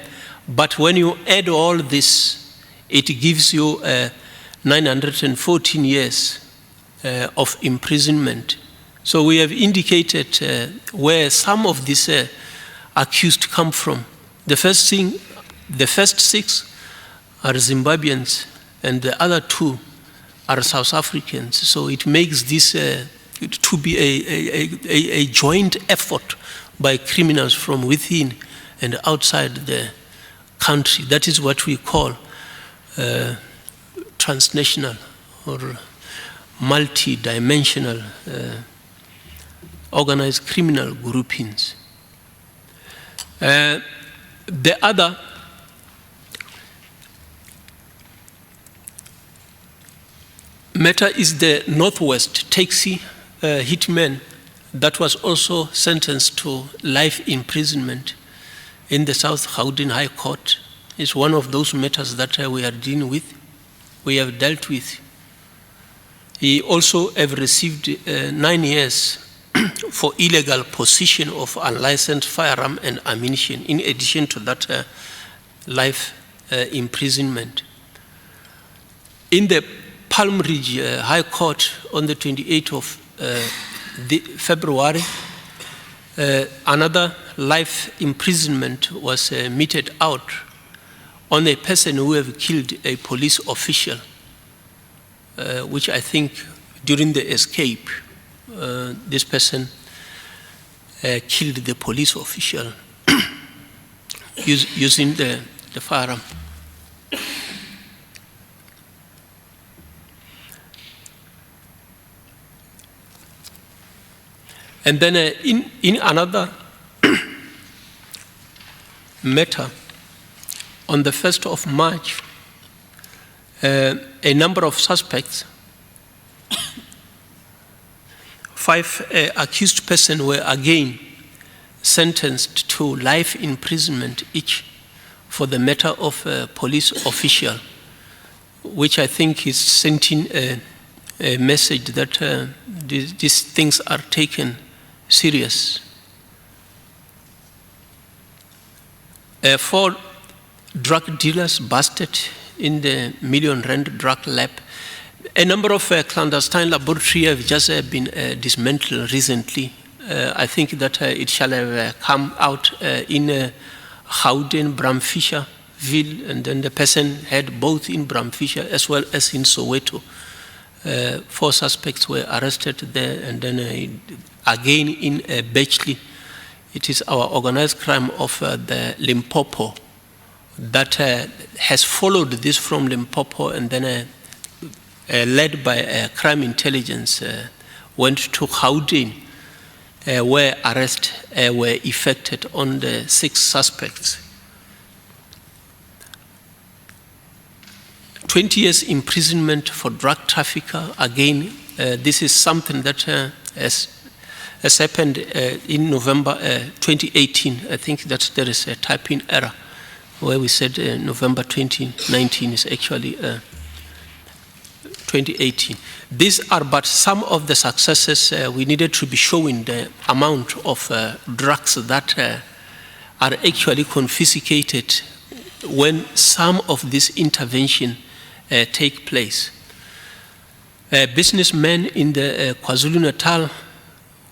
but when you add all this, it gives you 914 years of imprisonment. So we have indicated where some of these accused come from. The first 6 are Zimbabweans, and the other 2 are South Africans. So it makes this to be a joint effort by criminals from within and outside the country. That is what we call transnational or multi-dimensional organized criminal groupings. The other matter is the Northwest taxi hitman that was also sentenced to life imprisonment in the South Gauteng High Court. It's one of those matters that we are dealing with, we have dealt with. He also have received 9 years for illegal possession of unlicensed firearm and ammunition, in addition to that life imprisonment. In the Palm Ridge High Court on the 28th of February, another life imprisonment was meted out on a person who have killed a police official, which I think during the escape, this person killed the police official using the firearm. And then in another matter, on the 1st of March, a number of suspects. 5 accused persons were again sentenced to life imprisonment each for the matter of a police official, which I think is sending a message that these things are taken serious. 4 drug dealers busted in the R1 million drug lab. A number of clandestine laboratories have just been dismantled recently. I think that it shall have come out in Gauteng, Bramfisherville, and then the person had both in Bramfisher as well as in Soweto. 4 suspects were arrested there, and then again in Bechley. It is our organized crime of the Limpopo that has followed this from Limpopo, and then led by crime intelligence, went to Gauteng, where arrests were effected on the 6 suspects. 20 years imprisonment for drug trafficker. Again, this is something that has happened in November 2018. I think that there is a typing error where we said November 2019 is actually 2018. These are but some of the successes we needed to be showing the amount of drugs that are actually confiscated when some of this intervention take place. A businessman in the KwaZulu-Natal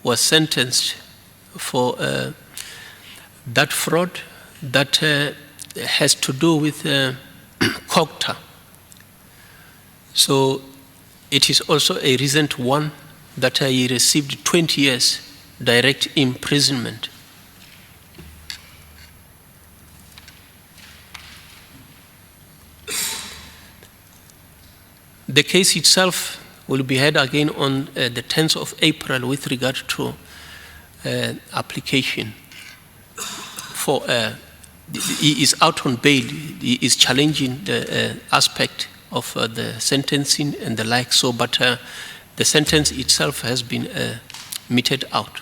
was sentenced for that fraud that has to do with Guptas. So it is also a recent one that he received 20 years direct imprisonment. The case itself will be heard again on the 10th of April with regard to application for, he is out on bail, he is challenging the aspect of the sentencing and the like, so, but the sentence itself has been meted out.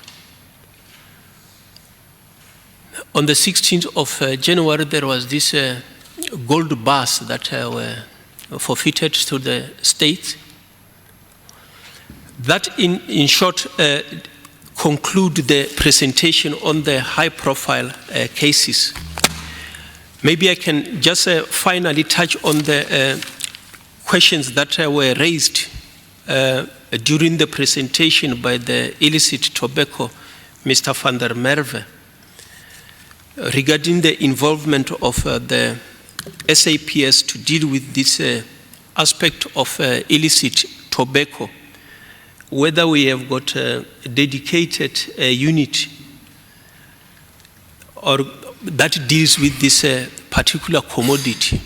On the 16th of January, there was this gold bars that were forfeited to the state. That, in short, conclude the presentation on the high-profile cases. Maybe I can just finally touch on the questions that were raised during the presentation by the illicit tobacco, Mr. van der Merwe, regarding the involvement of the SAPS to deal with this aspect of illicit tobacco, whether we have got a dedicated unit or that deals with this particular commodity.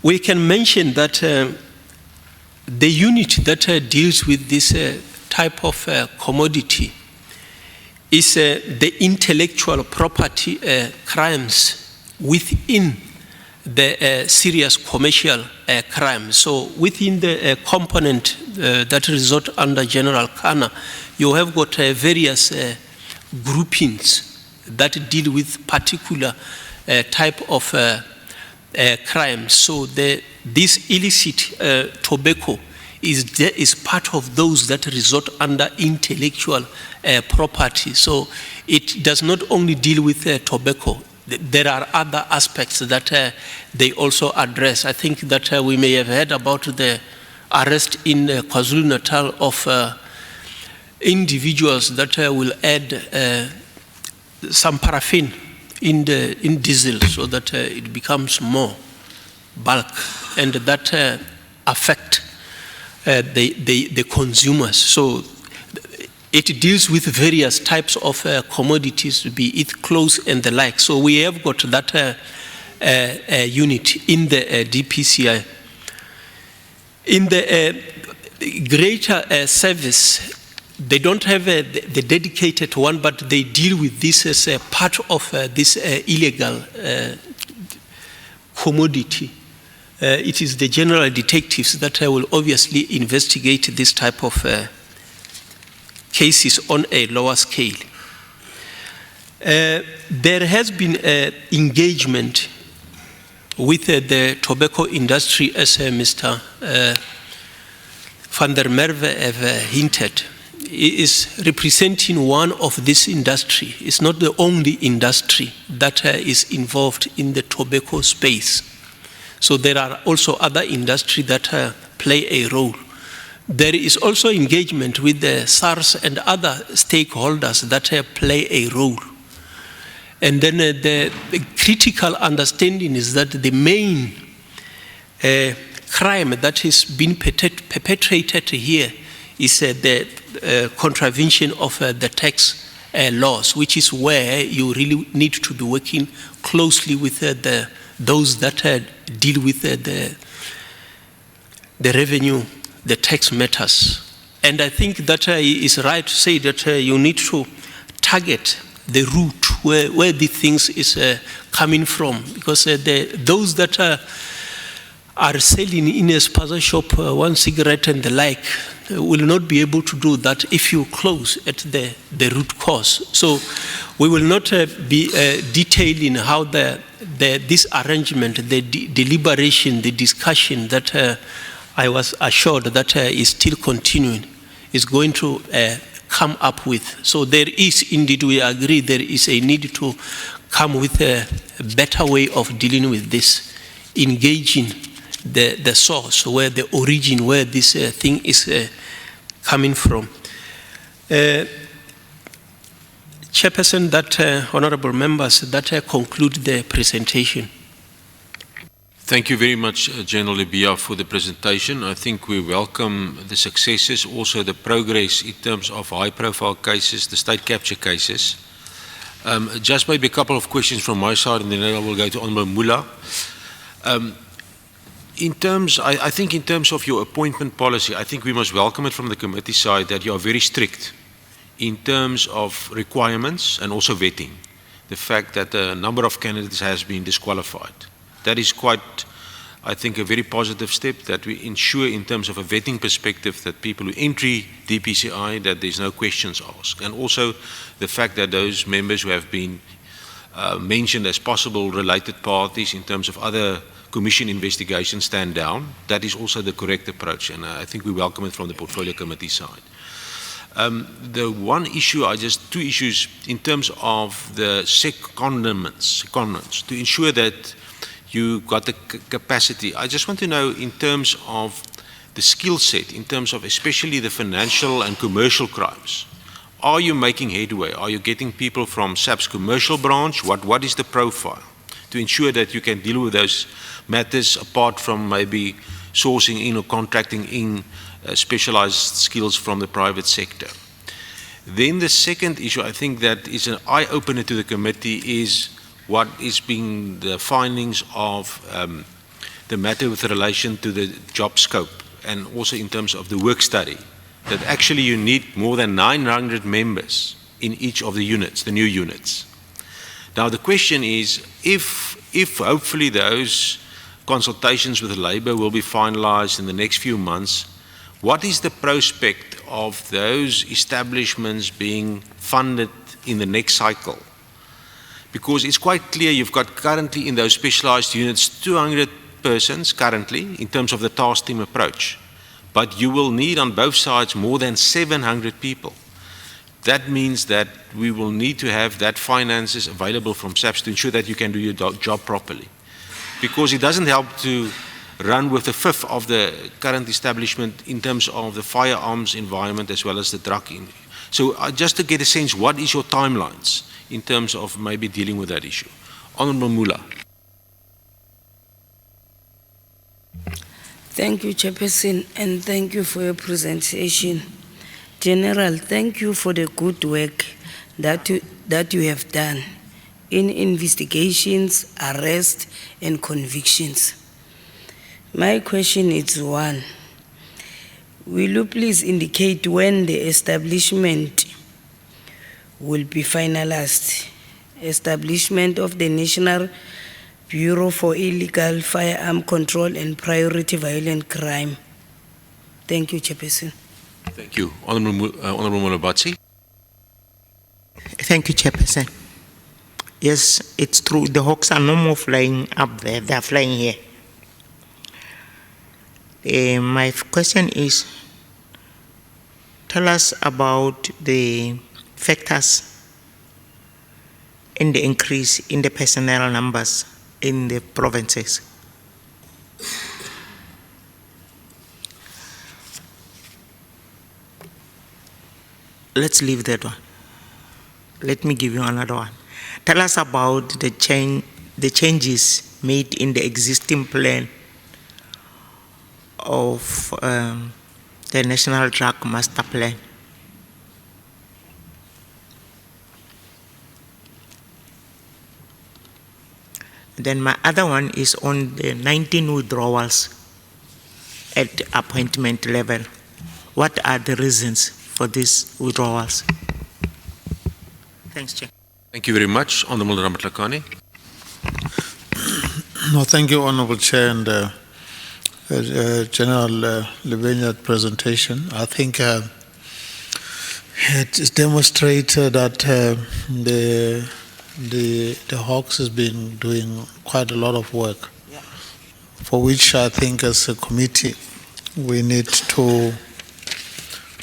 We can mention that the unit that deals with this type of commodity is the intellectual property crimes within the serious commercial crime. So within the component that resort under General Kana, you have got various groupings that deal with particular type of crime. So this illicit tobacco is part of those that resort under intellectual property. So it does not only deal with tobacco. There are other aspects that they also address. I think that we may have heard about the arrest in KwaZulu-Natal of individuals that will add some paraffin in diesel so that it becomes more bulk, and that affect the consumers. So it deals with various types of commodities, be it clothes and the like. So we have got that unit in the DPCI. In the greater service, they don't have the dedicated one, but they deal with this as a part of this illegal commodity. it is the general detectives that will obviously investigate this type of cases on a lower scale. There has been engagement with the tobacco industry, as Mr. van der Merwe have hinted. He is representing one of this industry. It's not the only industry that is involved in the tobacco space. So there are also other industries that play a role. There is also engagement with the SARS and other stakeholders that play a role. And then the critical understanding is that the main crime that has been perpetrated here is the contravention of the tax laws, which is where you really need to be working closely with those that deal with the revenue, the tax matters. And I think that it is right to say that you need to target the root where the things is coming from, because those that are selling in a spaza shop one cigarette and the like will not be able to do that if you close at the root cause. So we will not be detailing how this arrangement, the deliberation, the discussion that I was assured that is still continuing, is going to come up with. So there is indeed, we agree, there is a need to come with a better way of dealing with this, engaging the source, where the origin, where this thing is coming from. Chairperson, that honorable members, that conclude the presentation. Thank you very much, General Libia, for the presentation. I think we welcome the successes, also the progress in terms of high-profile cases, the state capture cases. Just maybe a couple of questions from my side, and then I will go to Honorable Mula. I think in terms of your appointment policy, I think we must welcome it from the committee side that you are very strict in terms of requirements and also vetting. The fact that a number of candidates has been disqualified. That is quite, I think, a very positive step that we ensure in terms of a vetting perspective that people who enter DPCI, that there's no questions asked. And also the fact that those members who have been mentioned as possible related parties in terms of other commission investigations stand down. That is also the correct approach, and I think we welcome it from the portfolio committee side. The one issue, two issues in terms of the secondments, to ensure that you got the capacity. I just want to know in terms of the skill set, in terms of especially the financial and commercial crimes. Are you making headway? Are you getting people from SAP's commercial branch? What is the profile to ensure that you can deal with those matters apart from maybe sourcing in or contracting in specialized skills from the private sector? Then the second issue, I think that is an eye-opener to the committee, is what is being the findings of the matter with relation to the job scope, and also in terms of the work study, that actually you need more than 900 members in each of the units, the new units. Now the question is, if hopefully those consultations with Labour will be finalized in the next few months, what is the prospect of those establishments being funded in the next cycle? Because it's quite clear you've got currently in those specialized units 200 persons currently in terms of the task team approach. But you will need on both sides more than 700 people. That means that we will need to have that finances available from SAPS to ensure that you can do your job properly. Because it doesn't help to run with a fifth of the current establishment in terms of the firearms environment as well as the drug. So just to get a sense, what is your timelines in terms of maybe dealing with that issue? Honorable Mula. Thank you, Chairperson, and thank you for your presentation. General, thank you for the good work that you have done in investigations, arrests, and convictions. My question is one. Will you please indicate when the establishment will be finalized? Establishment of the National Bureau for Illegal Firearm Control and Priority Violent Crime. Thank you, Chairperson. Thank you. Honorable Molabatsi. Thank you, Chairperson. Yes, it's true. The hawks are no more flying up there. They are flying here. My question is, tell us about the factors in the increase in the personnel numbers in the provinces. Let's leave that one. Let me give you another one. Tell us about the changes made in the existing plan of the National Drug Master Plan. Then my other one is on the 19 withdrawals at appointment level. What are the reasons for these withdrawals? Thanks, Chair. Thank you very much. Honorable Ramatlakane. No, thank you, Honorable Chair and General Levenyat presentation. I think it demonstrated that the Hawks has been doing quite a lot of work, for which I think as a committee we need to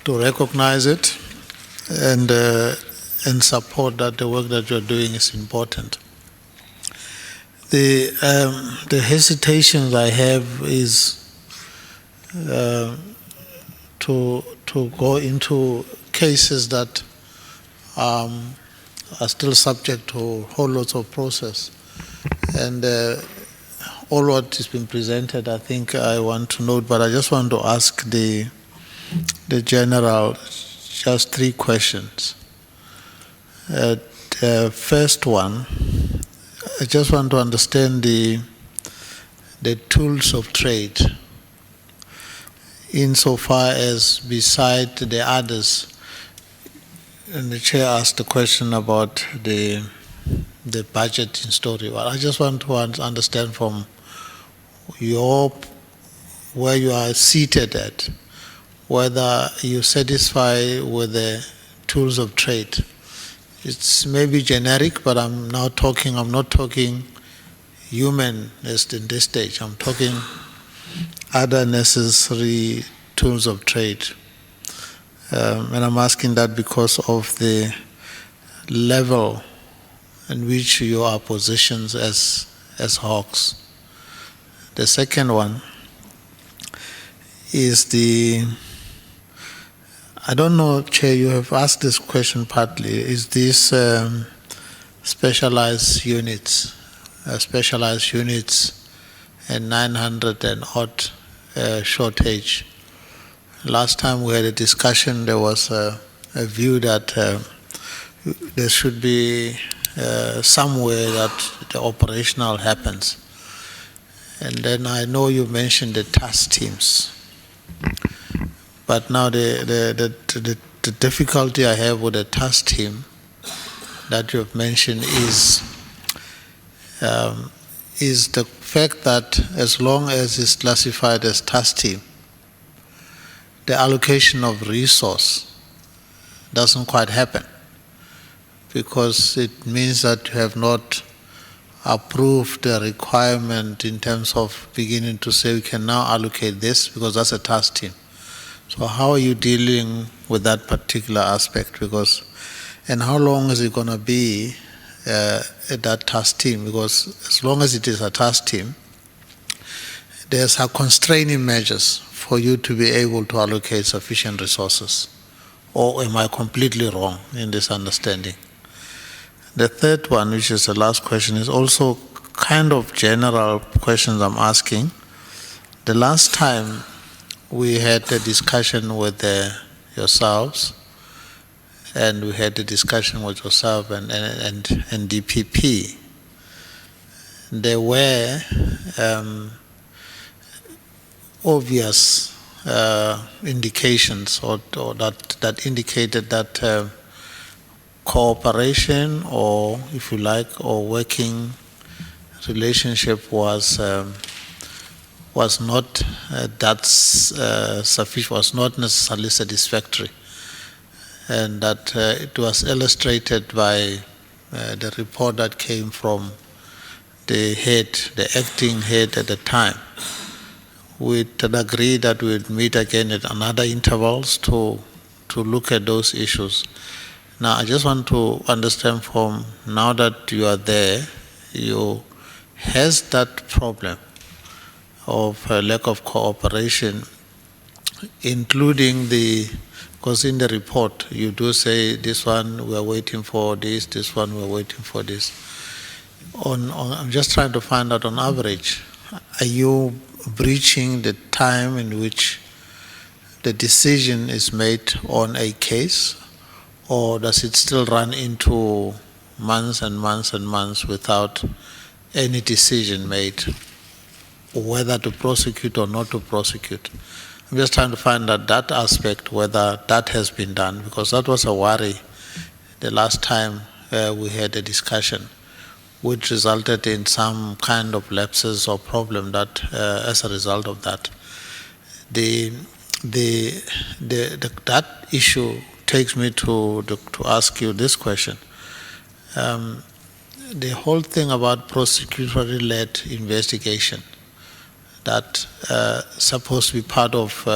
recognize it and support that the work that you're doing is important. The hesitations I have is to go into cases that are still subject to whole lots of process, and all what has been presented, I think I want to note, but I just want to ask the general just 3 questions. The first one, I just want to understand the tools of trade, insofar as beside the others, and the chair asked a question about the budgeting story. Well, I just want to understand from where you are seated at, whether you're satisfied with the tools of trade. It's maybe generic, but I'm not talking humanist in this stage. I'm talking other necessary tools of trade. And I'm asking that because of the level in which you are positioned as Hawks. The second one is I don't know, Chair, you have asked this question partly, is this specialized units and 900 and odd shortage. Last time we had a discussion, there was a view that there should be somewhere that the operational happens. And then I know you mentioned the task teams. But now the difficulty I have with the task team that you have mentioned is the fact that as long as it's classified as task team, the allocation of resource doesn't quite happen, because it means that you have not approved the requirement in terms of beginning to say we can now allocate this, because that's a task team. So how are you dealing with that particular aspect? And how long is it going to be that task team? Because as long as it is a task team, there's a constraining measures for you to be able to allocate sufficient resources. Or am I completely wrong in this understanding? The third one, which is the last question, is also kind of general questions I'm asking. The last time we had a discussion with yourselves, and we had a discussion with yourself and DPP. There were obvious indications or that indicated that cooperation, or if you like, or working relationship was not sufficient, was not necessarily satisfactory, and that it was illustrated by the report that came from the acting head at the time. We had agreed that we would meet again at another intervals to look at those issues. Now, I just want to understand from now that you are there, has that problem of lack of cooperation, including because in the report you do say this one we are waiting for this one we are waiting for this. I'm just trying to find out on average, are you breaching the time in which the decision is made on a case, or does it still run into months and months and months without any decision made, whether to prosecute or not to prosecute? I'm just trying to find out that aspect, whether that has been done, because that was a worry the last time we had a discussion, which resulted in some kind of lapses or problem that, as a result of that, that issue takes me to ask you this question. The whole thing about prosecutory-led investigation, that supposed to be part of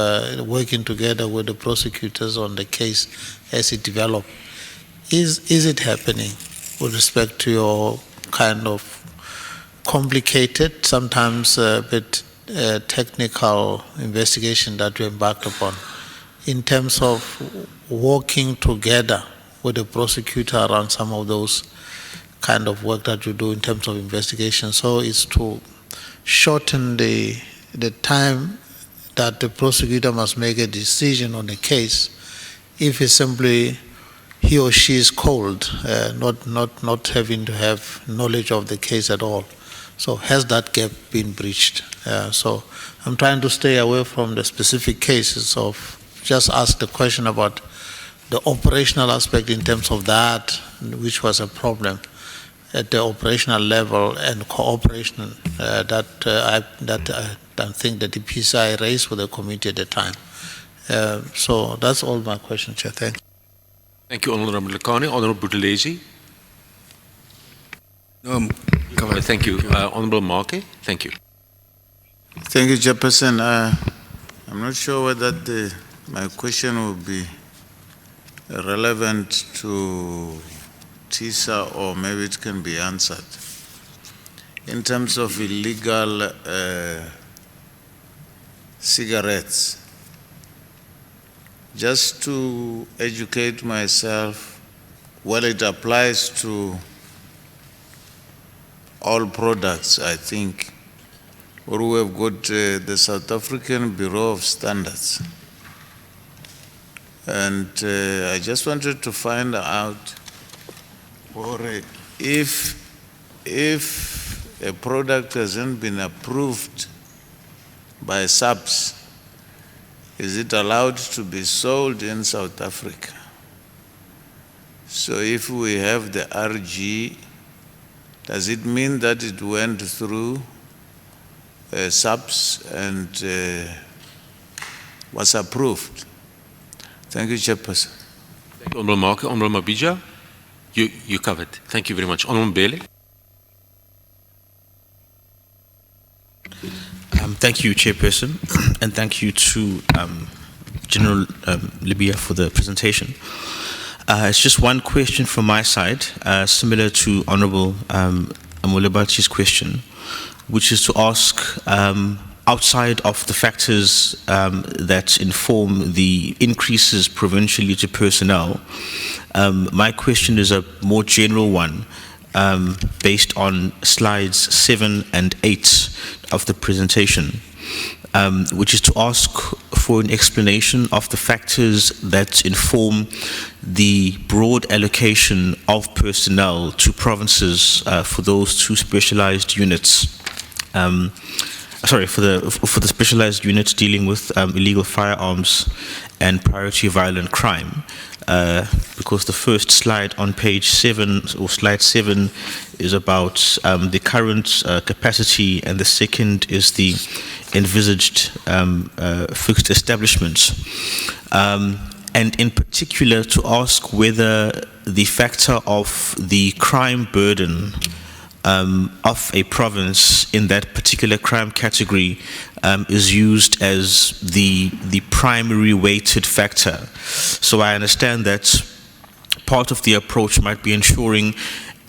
working together with the prosecutors on the case as it develops. Is it happening with respect to your kind of complicated, sometimes a bit technical investigation that you embarked upon, in terms of working together with the prosecutor around some of those kind of work that you do in terms of investigation? So it's to shorten the time that the prosecutor must make a decision on a case if it's simply he or she is cold, not having to have knowledge of the case at all. So has that gap been breached? So I'm trying to stay away from the specific cases of, just ask the question about the operational aspect in terms of that, which was a problem at the operational level, and cooperation that I think that the PCI raised with the committee at the time. So that's all my questions, Chair. Thank you. Thank you, Honourable Lekane. Honourable Buthelezi. Thank you. Honourable Marke. Thank you. Thank you, Chairperson. I'm not sure whether my question will be relevant to TISA or maybe it can be answered. In terms of illegal cigarettes, just to educate myself, well, it applies to all products, I think. Or we have got the South African Bureau of Standards. And I just wanted to find out if a product hasn't been approved by SAPS, is it allowed to be sold in South Africa? So if we have the RG, does it mean that it went through SAPS and was approved? Thank you, Chairperson. Thank you, Honourable Marke. Honourable Mabija, you covered. Thank you very much. Honourable Mbele. Thank you, Chairperson, and thank you to General Libya for the presentation. It's just one question from my side, similar to Honourable Amulabati's question, which is to ask, outside of the factors that inform the increases provincially to personnel, my question is a more general one, based on slides 7 and 8 of the presentation, which is to ask for an explanation of the factors that inform the broad allocation of personnel to provinces for those two specialized units. For the specialized units dealing with illegal firearms and priority violent crime, because the first slide on page 7, or slide 7, is about the current capacity, and the second is the envisaged fixed establishments. And in particular to ask whether the factor of the crime burden of a province in that particular crime category is used as the primary weighted factor. So I understand that part of the approach might be ensuring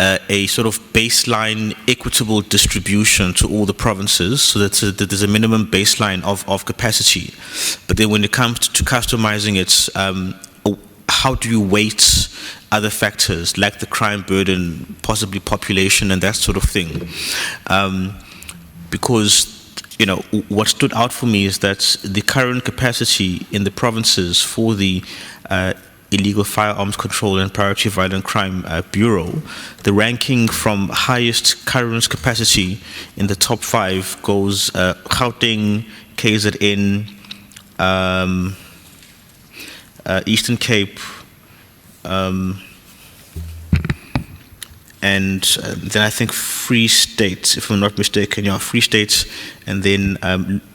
a sort of baseline equitable distribution to all the provinces, so that there's a minimum baseline of capacity. But then when it comes to customizing it, how do you weight other factors like the crime burden, possibly population, and that sort of thing? Because, you know, what stood out for me is that the current capacity in the provinces for the Illegal Firearms Control and Priority Violent Crime Bureau, the ranking from highest current capacity in the top 5 goes Gauteng, KZN, Eastern Cape, and then I think Free State, if I'm not mistaken, yeah, Free State, and then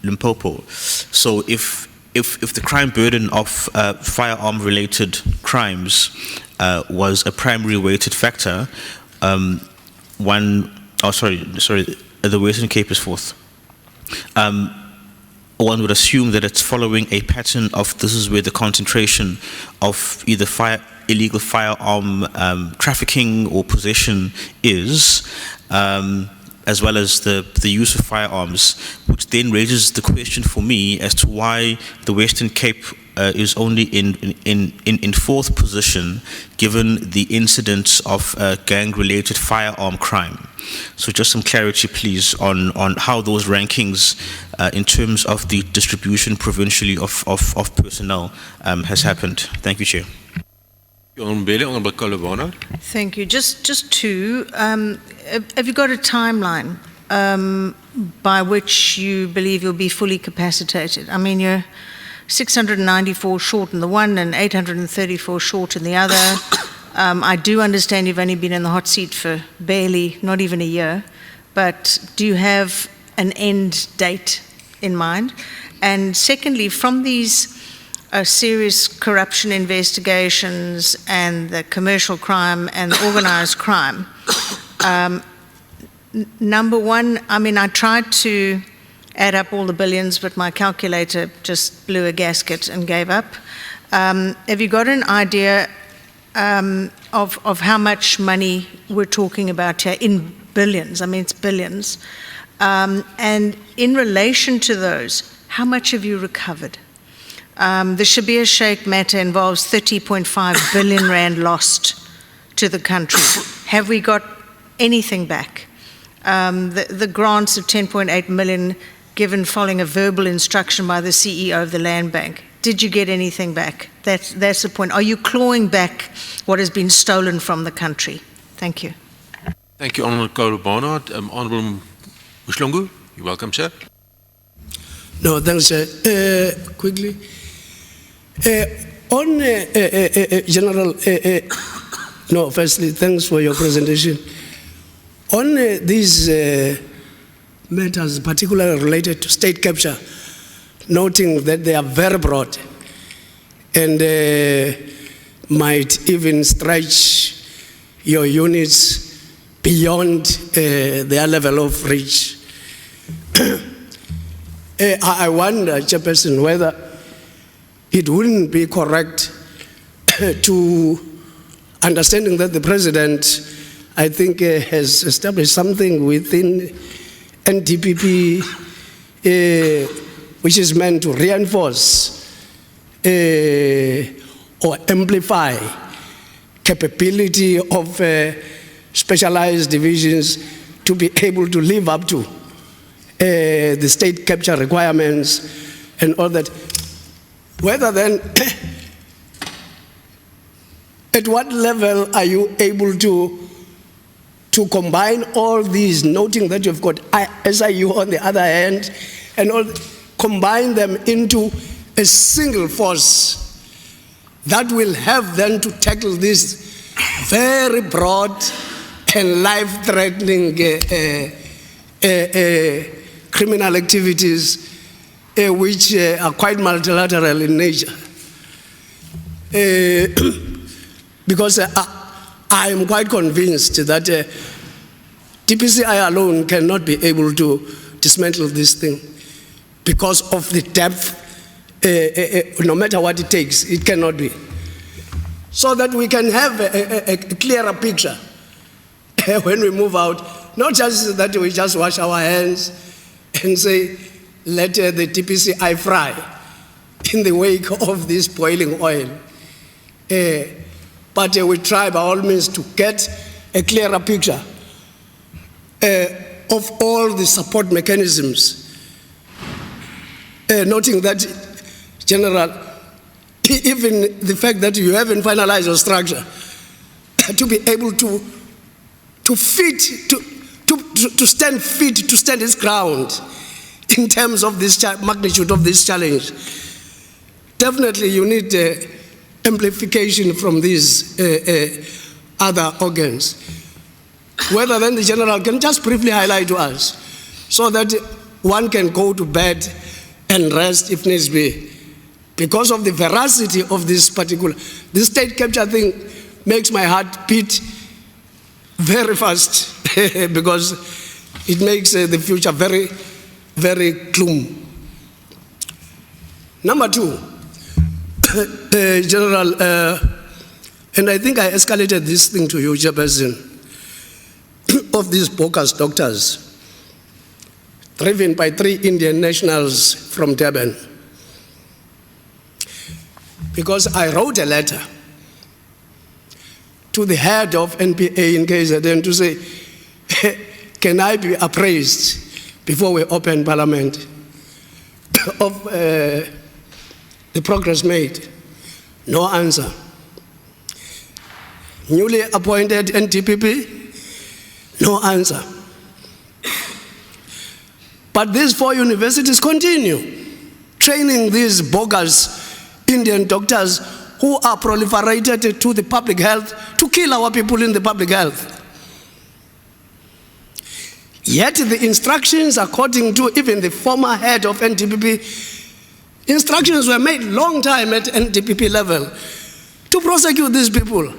Limpopo. So if the crime burden of firearm-related crimes was a primary weighted factor, the Western Cape is 4th. One would assume that it's following a pattern of this is where the concentration of either illegal firearm trafficking or possession is, as well as the use of firearms, which then raises the question for me as to why the Western Cape is only in 4th position, given the incidence of gang-related firearm crime. So just some clarity, please, on how those rankings, in terms of the distribution provincially of personnel, has happened. Thank you, Chair. Thank you. Just two. Have you got a timeline by which you believe you'll be fully capacitated? I mean, you're 694 short in the one and 834 short in the other. I do understand you've only been in the hot seat for barely, not even a year, but do you have an end date in mind? And secondly, from these serious corruption investigations and the commercial crime and the organized crime, number one, I mean, I tried to add up all the billions, but my calculator just blew a gasket and gave up. Have you got an idea of how much money we're talking about here in billions? I mean, it's billions. And in relation to those, how much have you recovered? The Shabir Sheikh matter involves 30.5 billion rand lost to the country. Have we got anything back? The grants of 10.8 million given following a verbal instruction by the CEO of the Land Bank. Did you get anything back? That's the point. Are you clawing back what has been stolen from the country? Thank you. Thank you, Honourable Kolo Barnard. Honourable Mhlongo, you're welcome, sir. No, thanks, sir. Quickly. On General, no, firstly, thanks for your presentation. On these matters, particularly related to state capture, noting that they are very broad and might even stretch your units beyond their level of reach. I wonder, Chairperson, whether it wouldn't be correct to understanding that the President, I think, has established something within NTPP which is meant to reinforce or amplify capability of specialized divisions to be able to live up to the state capture requirements and all that. Whether then, at what level are you able to combine all these, noting that you've got SIU on the other hand, and all, combine them into a single force that will have then to tackle this very broad and life-threatening criminal activities which are quite multilateral in nature. Because I am quite convinced that DPCI alone cannot be able to dismantle this thing because of the depth, no matter what it takes, it cannot be. So that we can have a clearer picture when we move out, not just that we just wash our hands and say, let the DPCI fry in the wake of this boiling oil. But we try by all means to get a clearer picture of all the support mechanisms, noting that, General, even the fact that you haven't finalized your structure, to be able to stand fit, to stand its ground in terms of this magnitude of this challenge. Definitely you need amplification from these other organs. Whether then the General can just briefly highlight to us so that one can go to bed and rest if needs be. Because of the veracity of this state capture thing makes my heart beat very fast because it makes the future very, very gloom. Number two, General, and I think I escalated this thing to you, Chairperson, of these bogus doctors driven by 3 Indian nationals from Durban. Because I wrote a letter to the head of NPA in KZN to say, can I be appraised before we open Parliament of the progress made? No answer. Newly appointed NTPP, no answer. But these 4 universities continue training these bogus Indian doctors who are proliferated to the public health to kill our people in the public health. Yet the instructions, according to even the former head of NTPP, instructions were made long time at NTPP level to prosecute these people.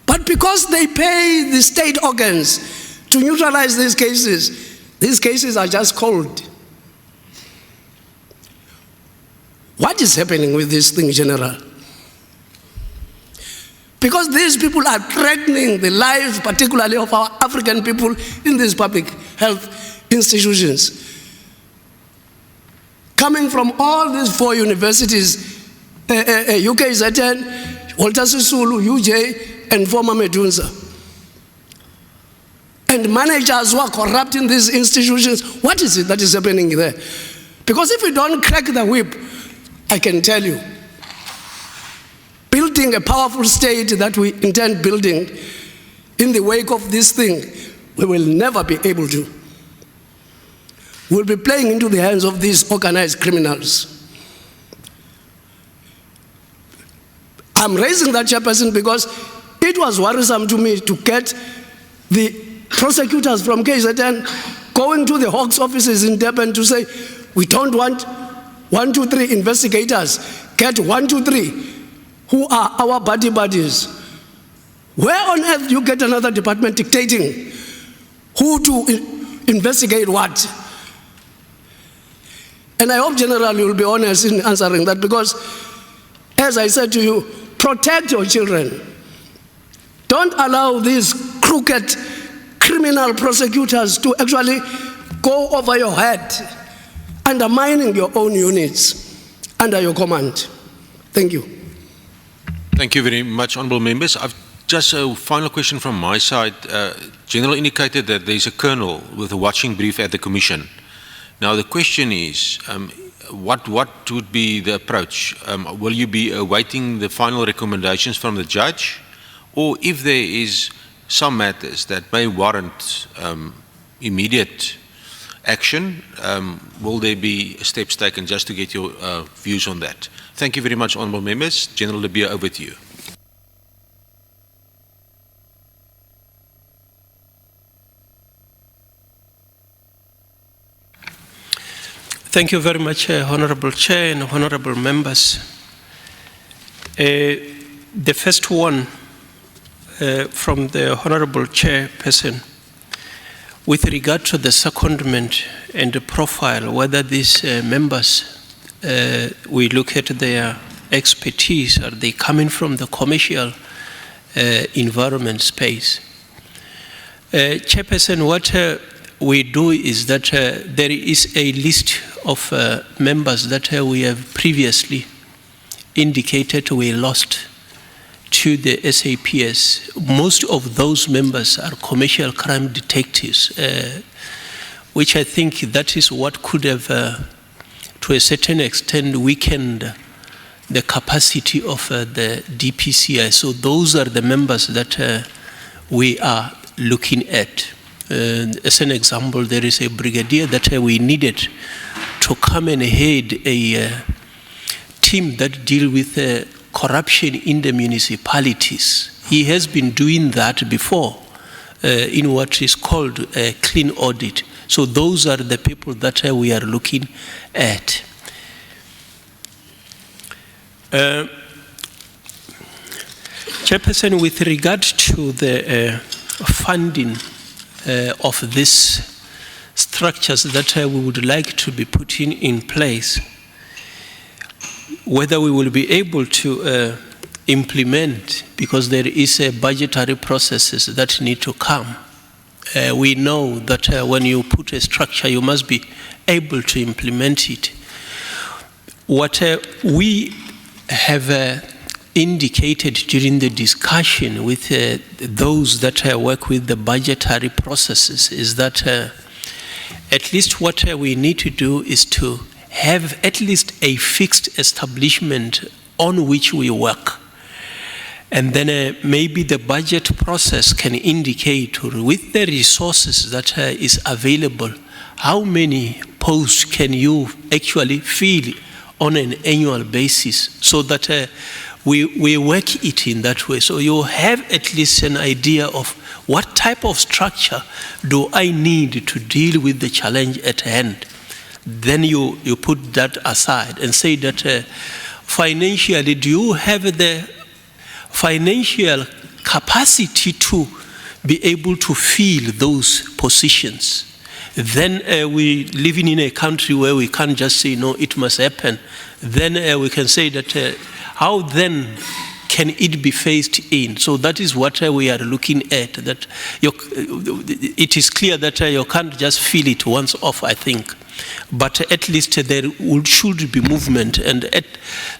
But because they pay the state organs to neutralize these cases are just cold. What is happening with this thing, General? Because these people are threatening the lives, particularly of our African people in these public health institutions. Coming from all these 4 universities, UKZN, Walter Sisulu, UJ, and former Medunsa. And managers who are corrupting these institutions, what is it that is happening there? Because if we don't crack the whip, I can tell you, building a powerful state that we intend building in the wake of this thing, we will never be able to. We'll be playing into the hands of these organized criminals. I'm raising that, Chairperson, because it was worrisome to me to get the prosecutors from KZN going to the Haws offices in Durban to say, we don't want 1, 2, 3 investigators, get 1, 2, 3 who are our buddies. Where on earth do you get another department dictating who to investigate what? And I hope, General, you will be honest in answering that, because, as I said to you, protect your children. Don't allow these crooked criminal prosecutors to actually go over your head, undermining your own units under your command. Thank you. Thank you very much, honourable members. I've just a final question from my side. General indicated that there's a colonel with a watching brief at the Commission. Now the question is, what would be the approach? Will you be awaiting the final recommendations from the judge? Or if there is some matters that may warrant immediate action. Will there be steps taken, just to get your views on that? Thank you very much, honourable members. General De Beer, over to you. Thank you very much, Honourable Chair and Honourable members. The first one from the Honourable Chairperson, with regard to the secondment and the profile, whether these members, we look at their expertise, are they coming from the commercial environment space? Chairperson, what we do is that there is a list of members that we have previously indicated we lost to the SAPS. Most of those members are commercial crime detectives, which I think that is what could have, to a certain extent, weakened the capacity of the DPCI. So those are the members that we are looking at. As an example, there is a brigadier that we needed to come and head a team that deal with corruption in the municipalities. He has been doing that before in what is called a clean audit. So those are the people that we are looking at. Chairperson, with regard to the funding of these structures that we would like to be putting in place, whether we will be able to implement, because there is a budgetary processes that need to come. We know that when you put a structure, you must be able to implement it. What we have indicated during the discussion with those that work with the budgetary processes is that at least what we need to do is to have at least a fixed establishment on which we work. And then maybe the budget process can indicate, with the resources that is available, how many posts can you actually fill on an annual basis, so that we work it in that way. So you have at least an idea of what type of structure do I need to deal with the challenge at hand. Then you put that aside and say that financially, do you have the financial capacity to be able to fill those positions? Then we living in a country where we can't just say, no, it must happen. Then we can say that how then can it be phased in? So that is what we are looking at. That it is clear that you can't just fill it once off, I think. But at least there should be movement, and at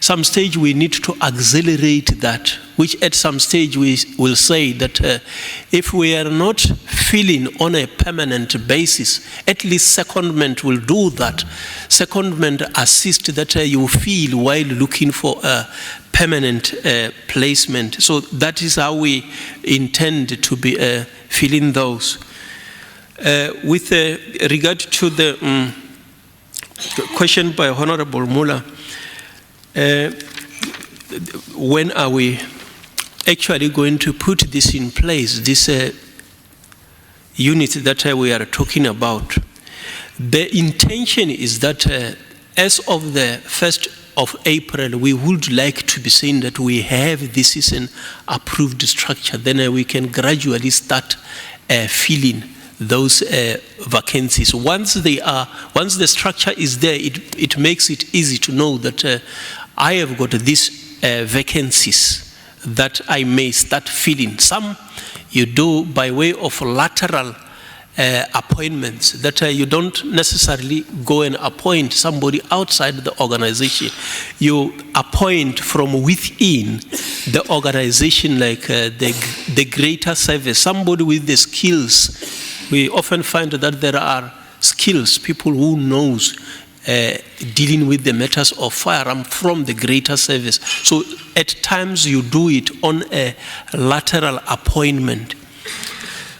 some stage we need to accelerate that, which at some stage we will say that if we are not filling on a permanent basis, at least secondment will do that. Secondment assist that you feel while looking for a permanent placement. So that is how we intend to be filling those. With regard to the question by Honorable Muller, when are we actually going to put this in place, this unit that we are talking about? The intention is that as of the 1st of April, we would like to be saying that we have this is an approved structure. Then we can gradually start filling those vacancies. Once the structure is there, it makes it easy to know that I have got these vacancies that I may start filling. Some you do by way of lateral appointments, that you don't necessarily go and appoint somebody outside the organization. You appoint from within the organization, like the greater service, somebody with the skills. We often find that there are skills, people who knows dealing with the matters of firearm from the greater service. So at times you do it on a lateral appointment.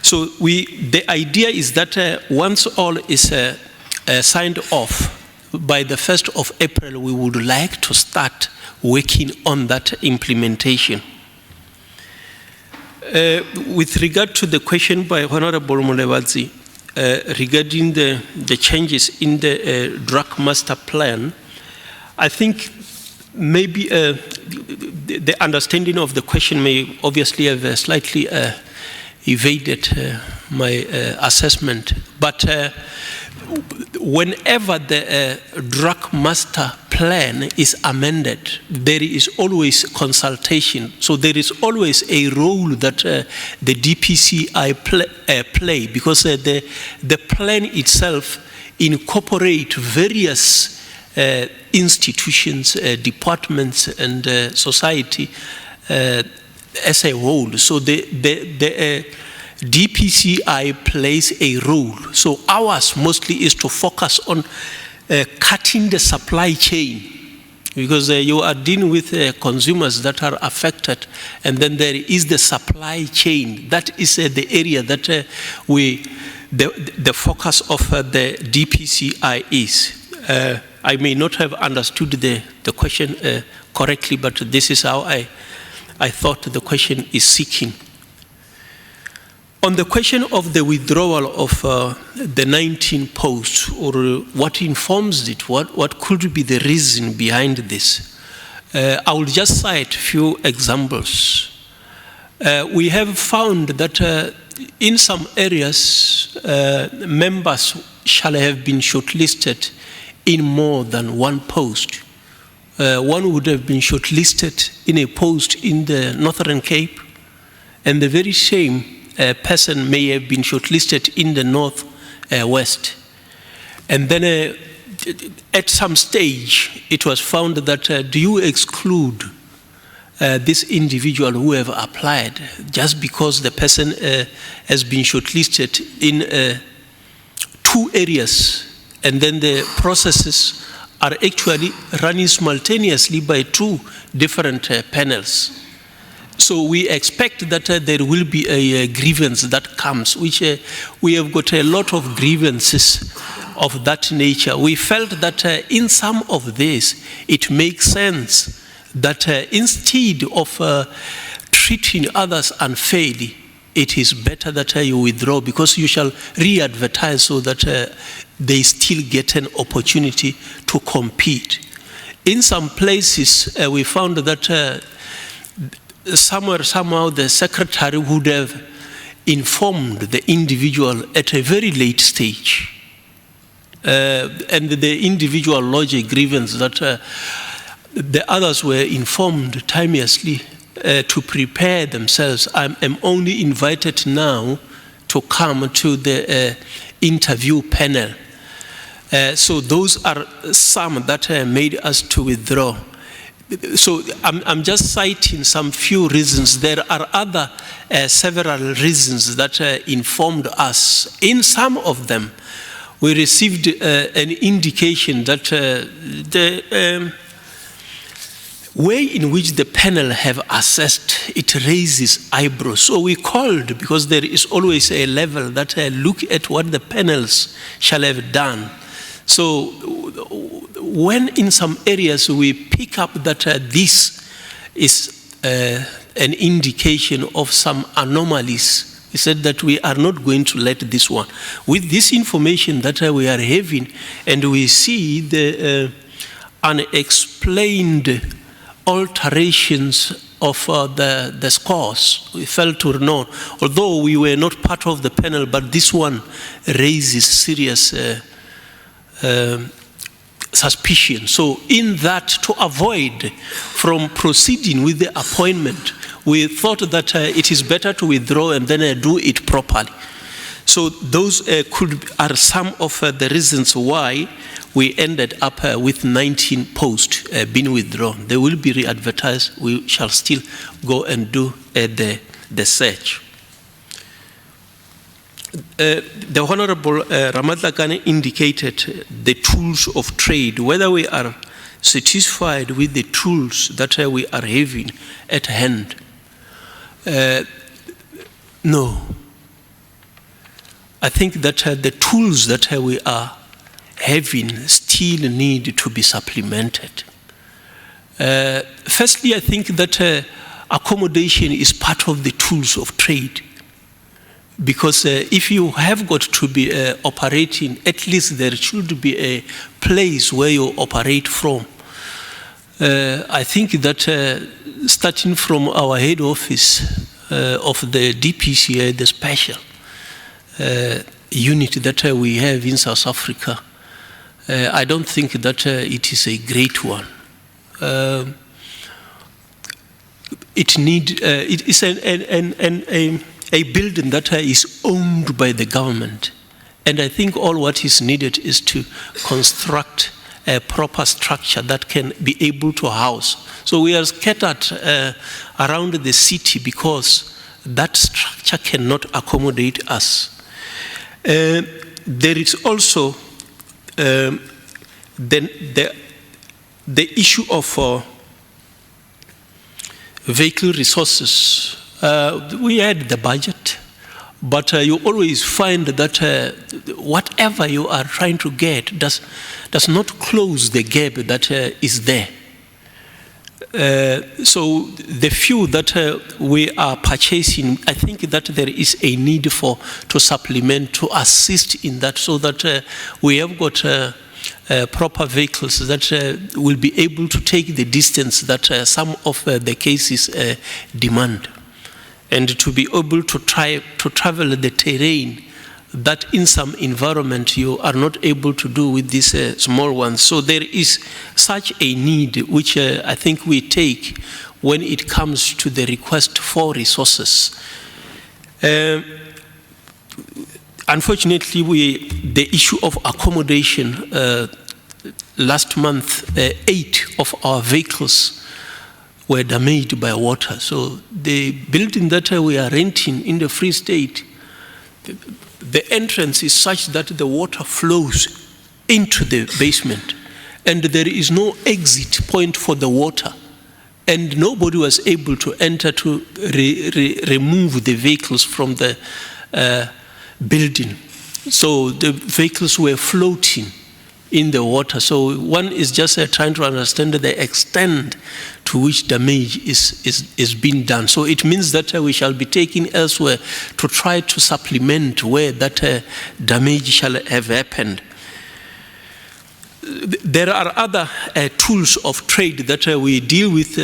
So the idea is that once all is signed off, by the 1st of April, we would like to start working on that implementation. With regard to the question by Honorable Mulevadzi regarding the changes in the drug master plan, I think maybe the understanding of the question may obviously have slightly evaded my assessment. But whenever the drug master plan is amended, there is always consultation. So there is always a role that the DPCI play, because the plan itself incorporates various institutions, departments, and society as a whole. So the DPCI plays a role. So ours mostly is to focus on cutting the supply chain, because you are dealing with consumers that are affected, and then there is the supply chain. That is the area that the focus of the DPCI is. I may not have understood the question correctly, but this is how I thought the question is seeking. On the question of the withdrawal of the 19 posts, or what informs it, what could be the reason behind this, I will just cite a few examples. We have found that in some areas, members shall have been shortlisted in more than one post. One would have been shortlisted in a post in the Northern Cape, and the very same person may have been shortlisted in the North West. And then at some stage, it was found that do you exclude this individual who have applied just because the person has been shortlisted in 2 areas, and then the processes are actually running simultaneously by 2 different panels. So we expect that there will be a grievance that comes, which we have got a lot of grievances of that nature. We felt that in some of this, it makes sense that instead of treating others unfairly, it is better that you withdraw, because you shall re-advertise so that they still get an opportunity to compete. In some places, we found that somehow the secretary would have informed the individual at a very late stage. And the individual lodged a grievance that the others were informed timeously to prepare themselves. I'm only invited now to come to the interview panel. So those are some that made us to withdraw. So I'm just citing some few reasons. There are other several reasons that informed us. In some of them, we received an indication that the way in which the panel have assessed it raises eyebrows. So we called, because there is always a level that look at what the panels shall have done. So when in some areas we pick up that this is an indication of some anomalies, we said that we are not going to let this one. With this information that we are having, and we see the unexplained alterations of the scores, we felt to know, although we were not part of the panel, but this one raises serious suspicion. So in that, to avoid from proceeding with the appointment, we thought that it is better to withdraw and then do it properly. So those are some of the reasons why we ended up with 19 posts being withdrawn. They will be re-advertised. We shall still go and do the search. The Honorable Ramatlakane indicated the tools of trade, whether we are satisfied with the tools that we are having at hand. No. I think that the tools that we are having still need to be supplemented. Firstly, I think that accommodation is part of the tools of trade. Because if you have got to be operating, at least there should be a place where you operate from. I think that starting from our head office of the DPCA, the special unit that we have in South Africa, I don't think that it is a great one. It is a building that is owned by the government. And I think all what is needed is to construct a proper structure that can be able to house. So we are scattered around the city because that structure cannot accommodate us. There is also the issue of vehicle resources. We had the budget, but you always find that whatever you are trying to get does not close the gap that is there. So the few that we are purchasing, I think that there is a need to supplement, to assist in that, so that we have got proper vehicles that will be able to take the distance that some of the cases demand, and to be able to travel the terrain that in some environment you are not able to do with these small ones. So there is such a need, which I think we take when it comes to the request for resources. Unfortunately, the issue of accommodation, last month, 8 of our vehicles were damaged by water. So the building that we are renting in the Free State, the entrance is such that the water flows into the basement, and there is no exit point for the water. And nobody was able to enter to remove the vehicles from the building. So the vehicles were floating in the water. So one is just trying to understand the extent to which damage is being done. So it means that we shall be taking elsewhere to try to supplement where that damage shall have happened. There are other tools of trade that we deal with,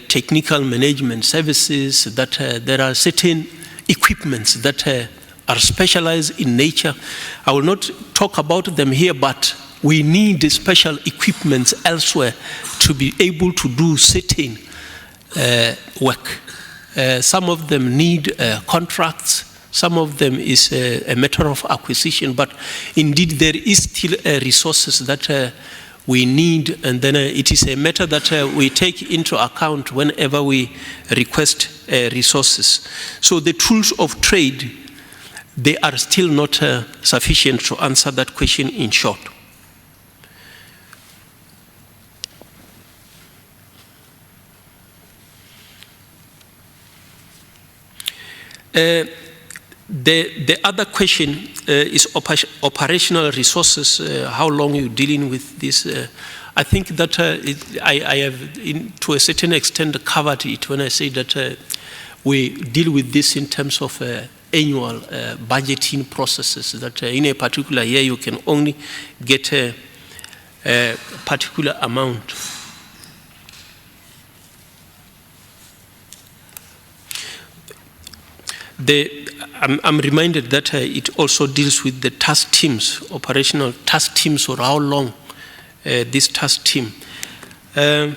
technical management services, that there are certain equipments that are specialized in nature. I will not talk about them here, but we need special equipments elsewhere to be able to do certain work. Some of them need contracts. Some of them is a matter of acquisition, but indeed there is still resources that we need, and then it is a matter that we take into account whenever we request resources. So the tools of trade, they are still not sufficient to answer that question in short. The other question is operational resources, how long you're dealing with this. I think that I have, to a certain extent, covered it when I say that we deal with this in terms of annual budgeting processes, that in a particular year you can only get a particular amount. I'm reminded that it also deals with the task teams, operational task teams, or how long this task team. The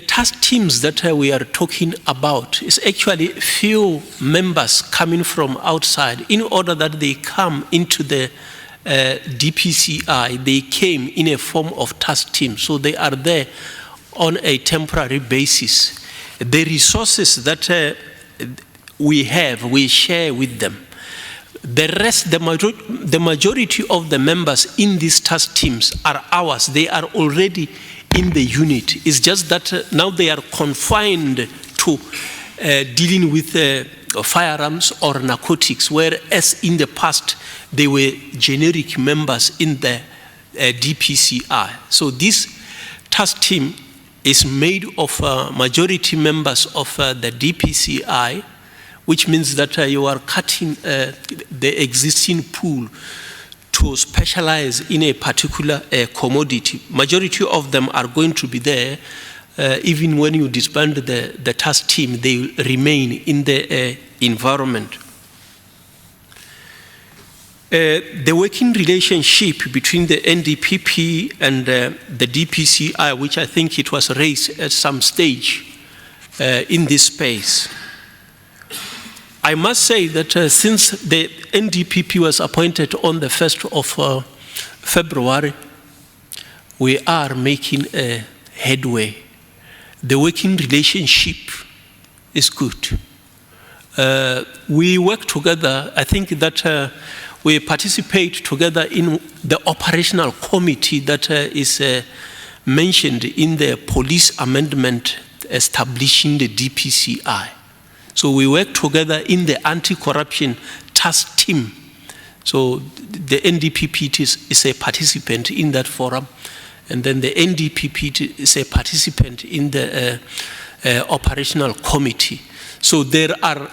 task teams that we are talking about is actually few members coming from outside. In order that they come into the DPCI, they came in a form of task team. So they are there on a temporary basis. The resources that we have, we share with them. The rest, the majority of the members in these task teams are ours. They are already in the unit. It's just that now they are confined to dealing with firearms or narcotics, whereas in the past they were generic members in the DPCI. So this task team is made of majority members of the DPCI, which means that you are cutting the existing pool to specialize in a particular commodity. Majority of them are going to be there. Even when you disband the task team, they remain in the environment. The working relationship between the NDPP and the DPCI, which I think it was raised at some stage in this space. I must say that since the NDPP was appointed on the 1st of February, we are making a headway. The working relationship is good. We work together. I think that we participate together in the operational committee that is mentioned in the police amendment establishing the DPCI. So we work together in the anti-corruption task team. So the NDPP is a participant in that forum, and then the NDPP is a participant in the operational committee. So there are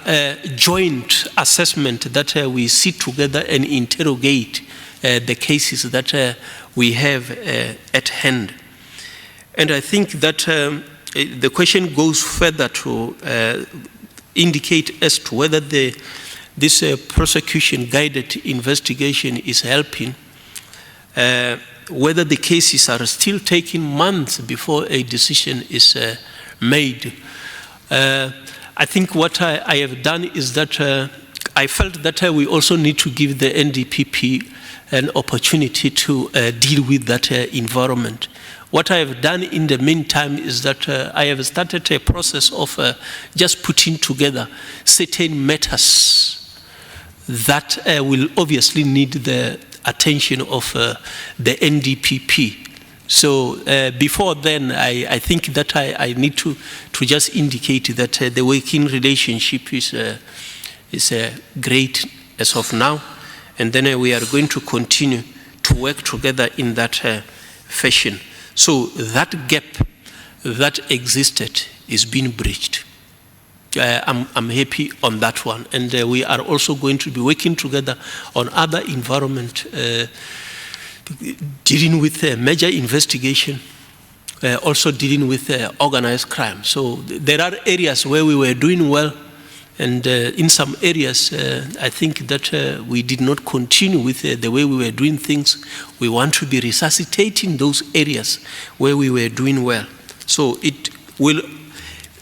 joint assessment that we sit together and interrogate the cases that we have at hand. And I think that the question goes further to indicate as to whether this prosecution-guided investigation is helping, whether the cases are still taking months before a decision is made. I think what I have done is that I felt that we also need to give the NDPP an opportunity to deal with that environment. What I have done in the meantime is that I have started a process of just putting together certain matters that will obviously need the attention of the NDPP. So before then, I think that I need to just indicate that the working relationship is great as of now, and then we are going to continue to work together in that fashion. So that gap that existed is being bridged. I'm happy on that one, and we are also going to be working together on other environment dealing with major investigation, also dealing with organized crime. So there are areas where we were doing well, and in some areas I think that we did not continue with the way we were doing things. We want to be resuscitating those areas where we were doing well. So it will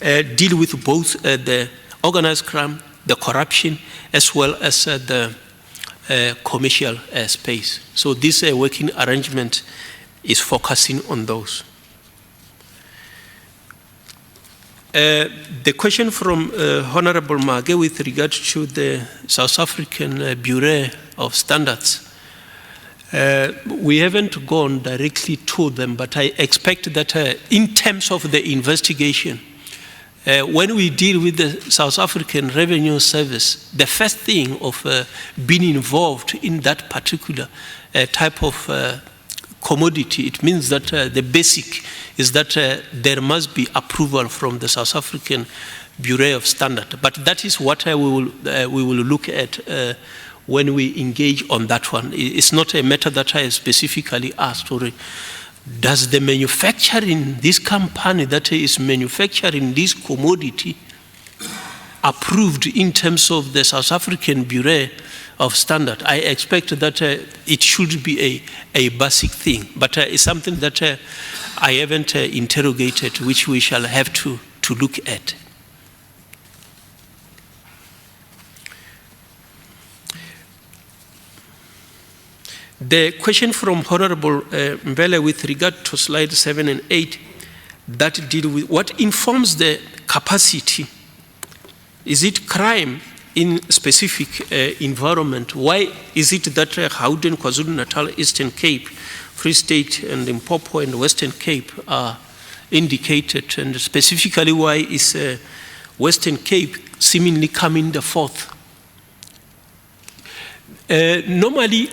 deal with both the organized crime, the corruption, as well as the commercial space. So this working arrangement is focusing on those. The question from Honorable Mage with regard to the South African Bureau of Standards. We haven't gone directly to them, but I expect that in terms of the investigation, when we deal with the South African Revenue Service, the first thing of being involved in that particular type of commodity, it means that the basic is that there must be approval from the South African Bureau of Standards. But that is what we will look at when we engage on that one. It's not a matter that I specifically asked. Or does the manufacturing, this company that is manufacturing this commodity, approved in terms of the South African Bureau of Standards? I expect that it should be a basic thing, but it's something that I haven't interrogated, which we shall have to look at. The question from Honorable Mbele with regard to slide 7 and 8 that deal with what informs the capacity. Is it crime in specific environment? Why is it that Gauteng, KwaZulu-Natal, Eastern Cape, Free State, and Limpopo and Western Cape are indicated? And specifically, why is Western Cape seemingly coming the fourth. Normally,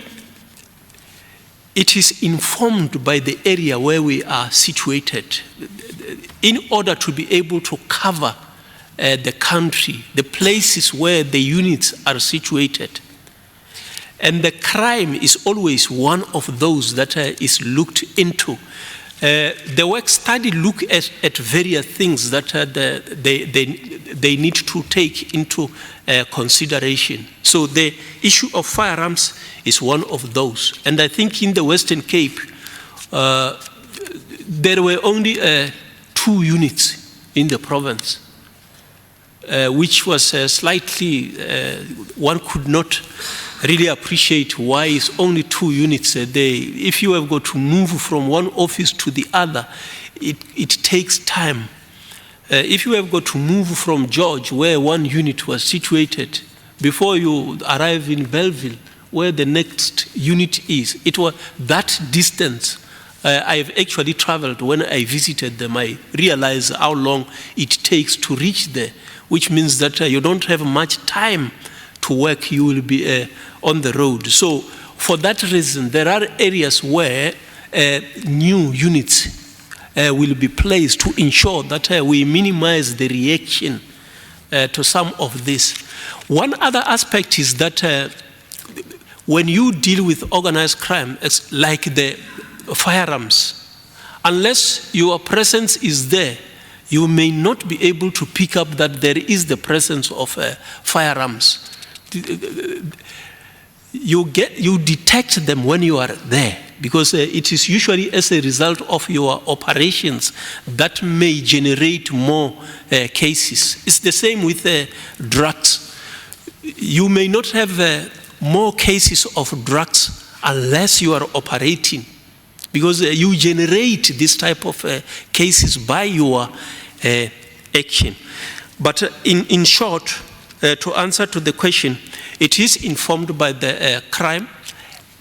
it is informed by the area where we are situated in order to be able to cover the country, the places where the units are situated. And the crime is always one of those that is looked into. The work study look at various things that they need to take into consideration. So the issue of firearms is one of those. And I think in the Western Cape, there were only 2 units in the province, which was slightly, one could not really appreciate why it's only 2 units a day. If you have got to move from one office to the other, it takes time. If you have got to move from George, where 1 unit was situated, before you arrive in Belleville, where the next unit is, it was that distance. I have actually traveled. When I visited them, I realized how long it takes to reach there, which means that you don't have much time to work. You will be on the road. So for that reason, there are areas where new units will be placed to ensure that we minimize the reaction to some of this. One other aspect is that when you deal with organized crime, it's like the firearms. Unless your presence is there, you may not be able to pick up that there is the presence of firearms. You detect them when you are there, because it is usually as a result of your operations that may generate more cases. It's the same with drugs. You may not have more cases of drugs unless you are operating, because you generate this type of cases by your action. But in short, to answer to the question, it is informed by the crime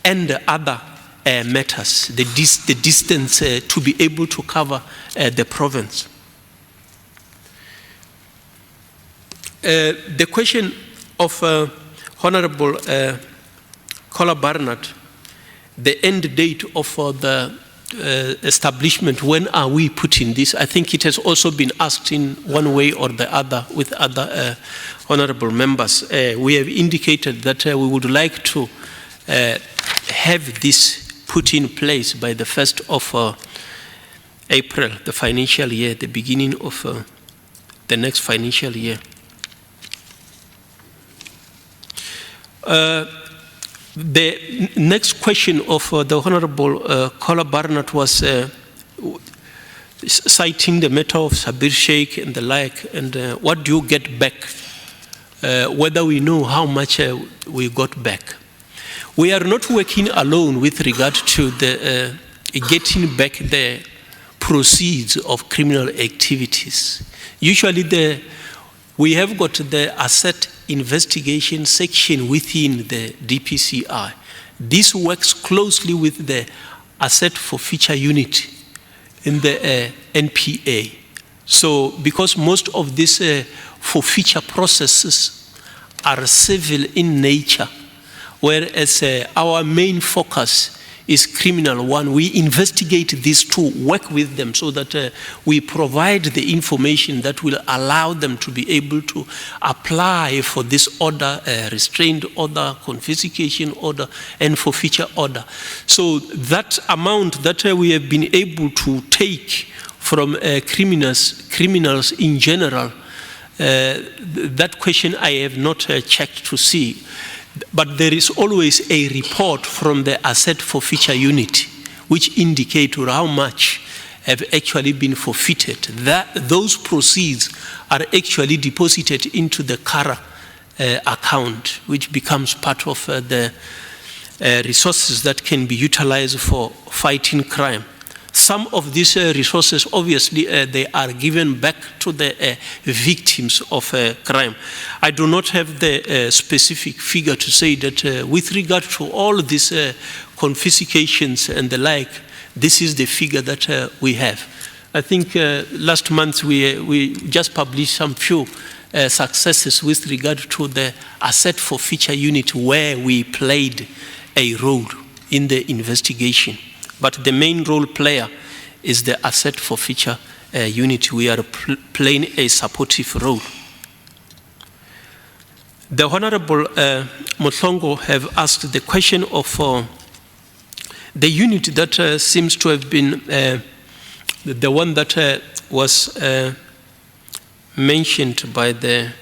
and the other matters, the distance to be able to cover the province. The question of Honorable Kola Barnard, the end date of the establishment, when are we putting this? I think it has also been asked in one way or the other with other honorable members. We have indicated that we would like to have this put in place by the 1st of April, the financial year, the beginning of the next financial year. The next question of the Honorable Kola Barnard was citing the matter of Sabir Sheikh and the like, and what do you get back, whether we know how much we got back. We are not working alone with regard to the getting back the proceeds of criminal activities. Usually we have got the asset investigation section within the DPCI. This works closely with the asset forfeiture unit in the NPA. So because most of these forfeiture processes are civil in nature, whereas our main focus is criminal one, we investigate these to work with them so that we provide the information that will allow them to be able to apply for this order, restrained order, confiscation order, and forfeiture order. So that amount that we have been able to take from criminals in general, that question I have not checked to see. But there is always a report from the asset forfeiture unit which indicates how much have actually been forfeited. Those proceeds are actually deposited into the CARA account, which becomes part of the resources that can be utilized for fighting crime. Some of these resources, obviously, they are given back to the victims of crime. I do not have the specific figure to say that with regard to all these confiscations and the like, this is the figure that we have. I think last month we just published some few successes with regard to the asset forfeiture unit where we played a role in the investigation. But the main role player is the asset forfeiture unit. We are playing a supportive role. The Honorable Motlongo have asked the question of the unit that seems to have been the one that was mentioned by the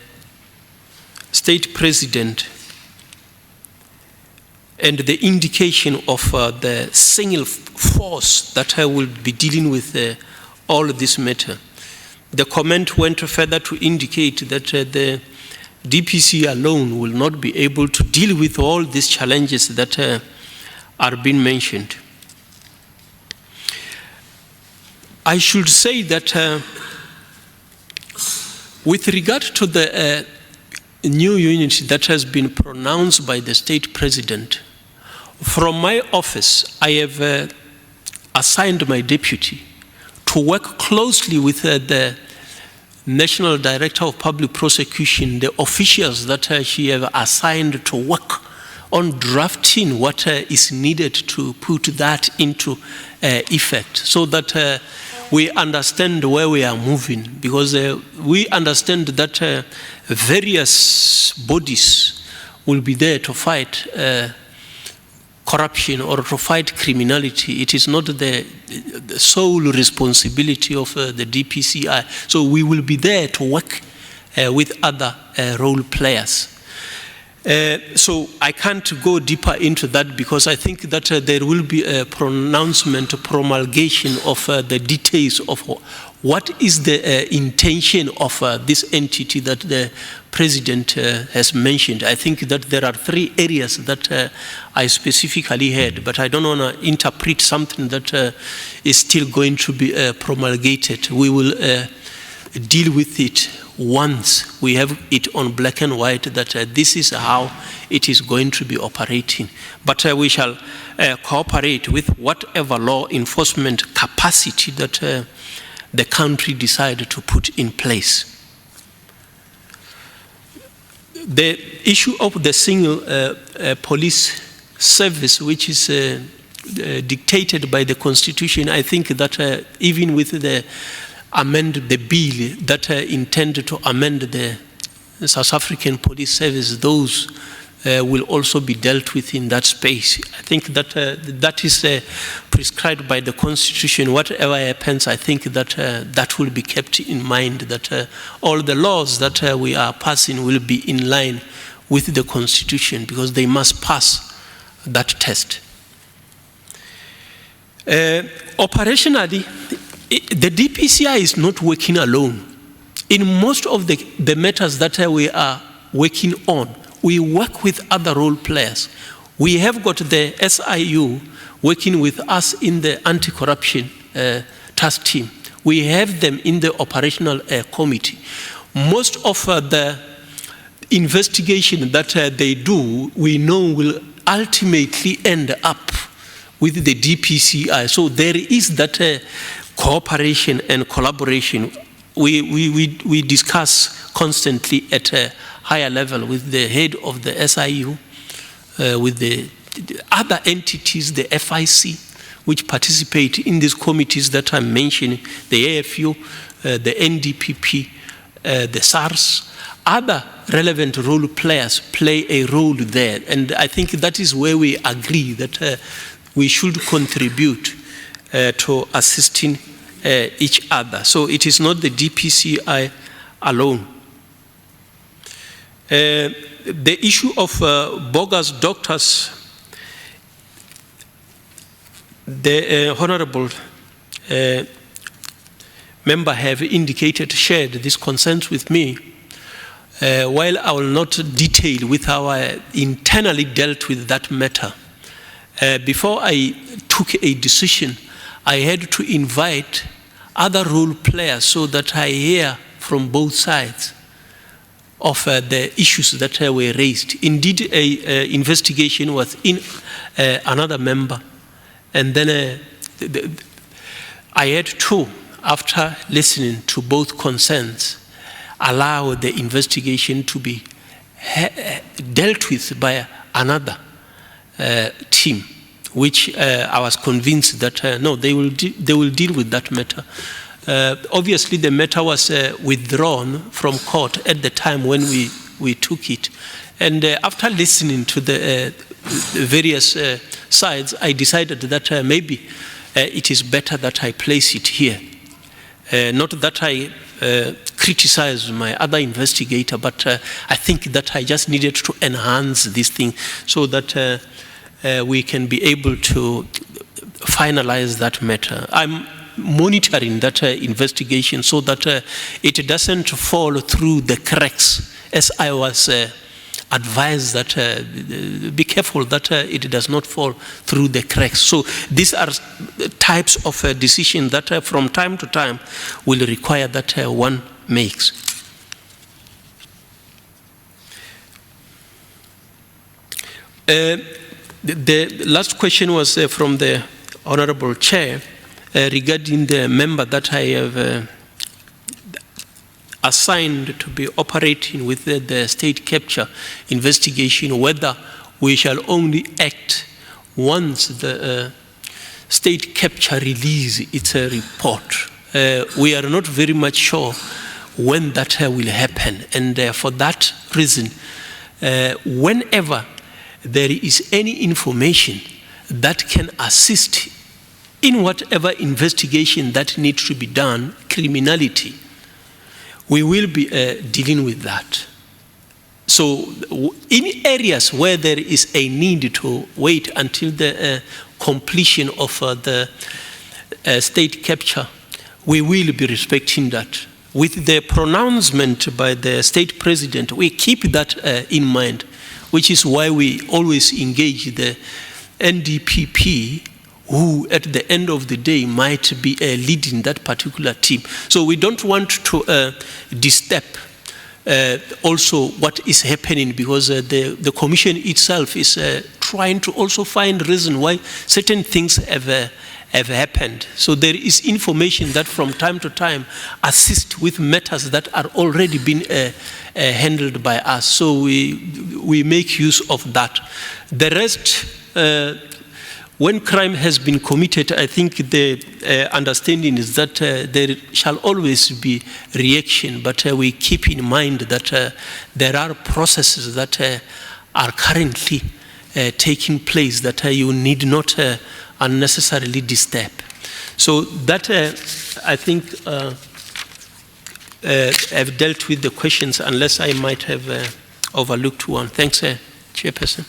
state president, and the indication of the single force that will be dealing with all this matter. The comment went further to indicate that the DPC alone will not be able to deal with all these challenges that are being mentioned. I should say that with regard to the new unit that has been pronounced by the state president, from my office, I have assigned my deputy to work closely with the National Director of Public Prosecution, the officials that she have assigned to work on drafting what is needed to put that into effect, so that we understand where we are moving, because we understand that various bodies will be there to fight corruption or to fight criminality. It is not the sole responsibility of the DPCI. So we will be there to work with other role players. So I can't go deeper into that, because I think that there will be a pronouncement, a promulgation of the details of what is the intention of this entity that the President has mentioned. I think that there are 3 areas that I specifically had, but I don't want to interpret something that is still going to be promulgated. We will deal with it once we have it on black and white that this is how it is going to be operating. But we shall cooperate with whatever law enforcement capacity that the country decided to put in place. The issue of the single police service, which is dictated by the Constitution, I think that even with the bill that intended to amend the South African Police Service, those will also be dealt with in that space. I think that that is prescribed by the Constitution. Whatever happens, I think that that will be kept in mind, that all the laws that we are passing will be in line with the Constitution, because they must pass that test. Operationally, the DPCI is not working alone. In most of the matters that we are working on, we work with other role players. We have got the SIU working with us in the anti-corruption task team. We have them in the operational committee. Most of the investigation that they do, we know will ultimately end up with the DPCI. So there is that cooperation and collaboration. We discuss constantly at a higher level with the head of the SIU, with the other entities, the FIC, which participate in these committees that I'm mentioning, the AFU, the NDPP, the SARS. Other relevant role players play a role there. And I think that is where we agree that we should contribute to assisting each other. So it is not the DPCI alone. The issue of bogus doctors, the honorable member have indicated, shared these concerns with me. While I will not detail with how I internally dealt with that matter, before I took a decision, I had to invite other role players so that I hear from both sides of the issues that were raised. Indeed, an investigation was in another member, and then I had to after listening to both concerns, allow the investigation to be dealt with by another team, which I was convinced that no, they will deal with that matter. Obviously, the matter was withdrawn from court at the time when we took it. And after listening to the various sides, I decided that maybe it is better that I place it here. Not that I criticize my other investigator, but I think that I just needed to enhance this thing so that we can be able to finalize that matter. I'm monitoring that investigation so that it doesn't fall through the cracks, as I was advised that be careful that it does not fall through the cracks. So these are types of decisions that from time to time will require that one makes. The last question was from the Honorable Chair regarding the member that I have assigned to be operating with the state capture investigation, whether we shall only act once the state capture release its report. We are not very much sure when that will happen, and for that reason, whenever there is any information that can assist in whatever investigation that needs to be done, criminality, we will be dealing with that. So in areas where there is a need to wait until the completion of the state capture, we will be respecting that. With the pronouncement by the state president, we keep that in mind, which is why we always engage the NDPP, who at the end of the day might be leading that particular team. So we don't want to disturb also what is happening, because the commission itself is trying to also find reason why certain things have happened. So there is information that from time to time assist with matters that are already been handled by us. So we make use of that. The rest, when crime has been committed, I think the understanding is that there shall always be reaction, but we keep in mind that there are processes that are currently taking place that you need not unnecessarily disturb. So that I think I've dealt with the questions, unless I might have overlooked one. Thanks, Chairperson.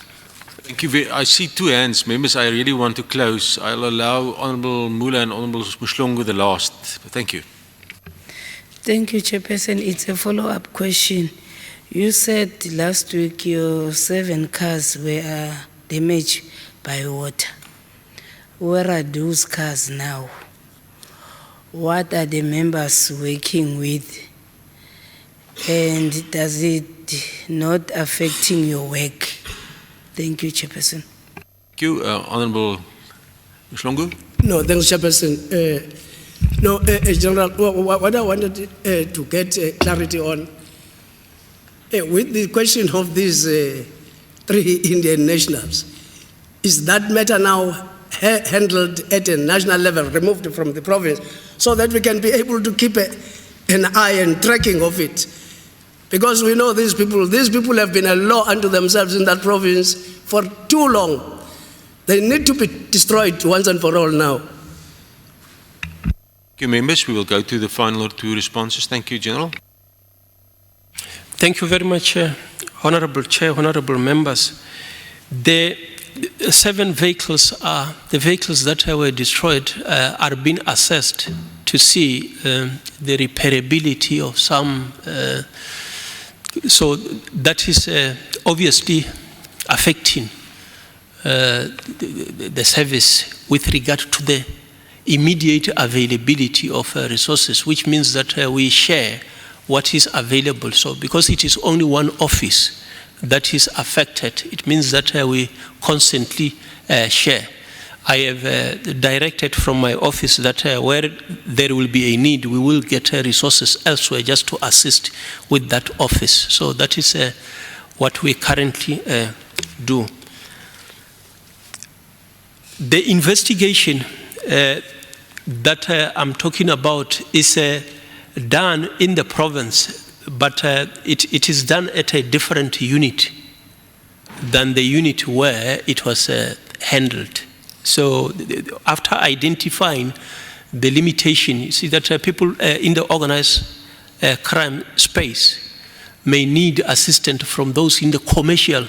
Thank you. I see two hands. Members, I really want to close. I'll allow Honourable Mula and Honourable Mhlongo the last. Thank you. Thank you, Chairperson. It's a follow-up question. You said last week your 7 cars were damaged by water. Where are those cars now? What are the members working with? And does it not affecting your work? Thank you, Chairperson. Thank you. Honourable Mhlongo? No, thanks, Chairperson. General, what I wanted to get clarity on, with the question of these 3 Indian nationals, is that matter now handled at a national level, removed from the province, so that we can be able to keep an eye and tracking of it? Because we know these people have been a law unto themselves in that province for too long. They need to be destroyed once and for all now. Thank you, members. We will go to the final 2 responses. Thank you, General. Thank you very much, Honourable Chair, Honourable members. The 7 vehicles are the vehicles that were destroyed are being assessed to see the repairability of some. So that is obviously affecting the service with regard to the immediate availability of resources, which means that we share what is available. So because it is only one office that is affected, it means that we constantly share. I have directed from my office that where there will be a need, we will get resources elsewhere just to assist with that office. So that is what we currently do. The investigation that I'm talking about is done in the province, but it is done at a different unit than the unit where it was handled. So after identifying the limitation, you see that people in the organized crime space may need assistance from those in the commercial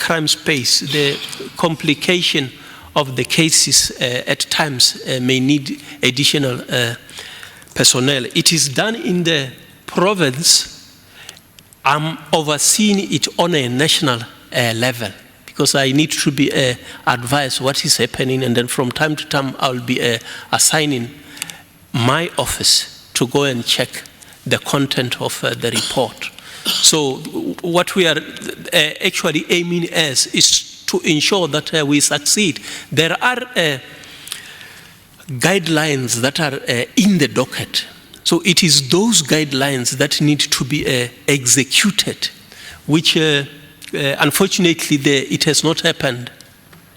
crime space. The complication of the cases at times may need additional personnel. It is done in the province. I'm overseeing it on a national level because I need to be advised what is happening, and then from time to time I'll be assigning my office to go and check the content of the report. So what we are actually aiming at is to ensure that we succeed. There are guidelines that are in the docket. So it is those guidelines that need to be executed, which unfortunately it has not happened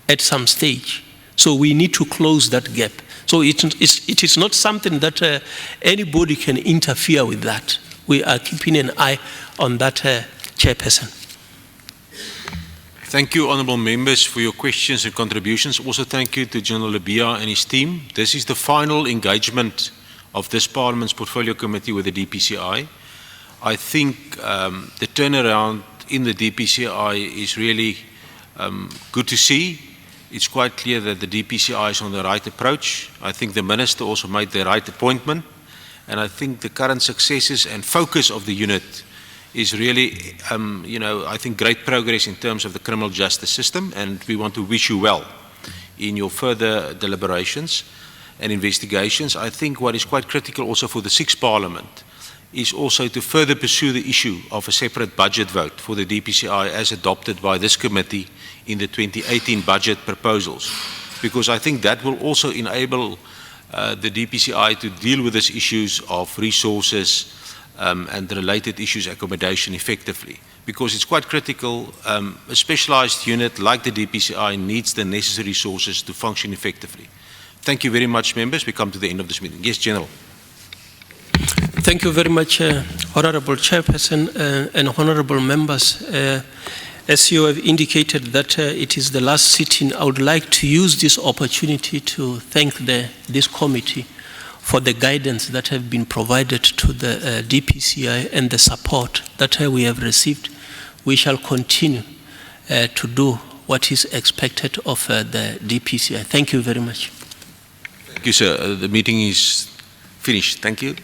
at some stage. So we need to close that gap. So it is not something that anybody can interfere with that. We are keeping an eye on that, Chairperson. Thank you, honourable members, for your questions and contributions. Also thank you to General Labia and his team. This is the final engagement of this Parliament's Portfolio Committee with the DPCI. I think the turnaround in the DPCI is really good to see. It's quite clear that the DPCI is on the right approach. I think the Minister also made the right appointment. And I think the current successes and focus of the unit is really, I think great progress in terms of the criminal justice system, and we want to wish you well in your further deliberations and investigations. I think what is quite critical also for the sixth Parliament is also to further pursue the issue of a separate budget vote for the DPCI as adopted by this committee in the 2018 budget proposals, because I think that will also enable the DPCI to deal with these issues of resources and the related issues accommodation effectively, because it's quite critical. A specialized unit like the DPCI needs the necessary resources to function effectively. Thank you very much, members. We come to the end of this meeting. Yes, General. Thank you very much, Honourable Chairperson and Honourable members. As you have indicated that it is the last sitting, I would like to use this opportunity to thank this committee for the guidance that have been provided to the DPCI and the support that we have received. We shall continue to do what is expected of the DPCI. Thank you very much. Thank you, sir. The meeting is finished. Thank you.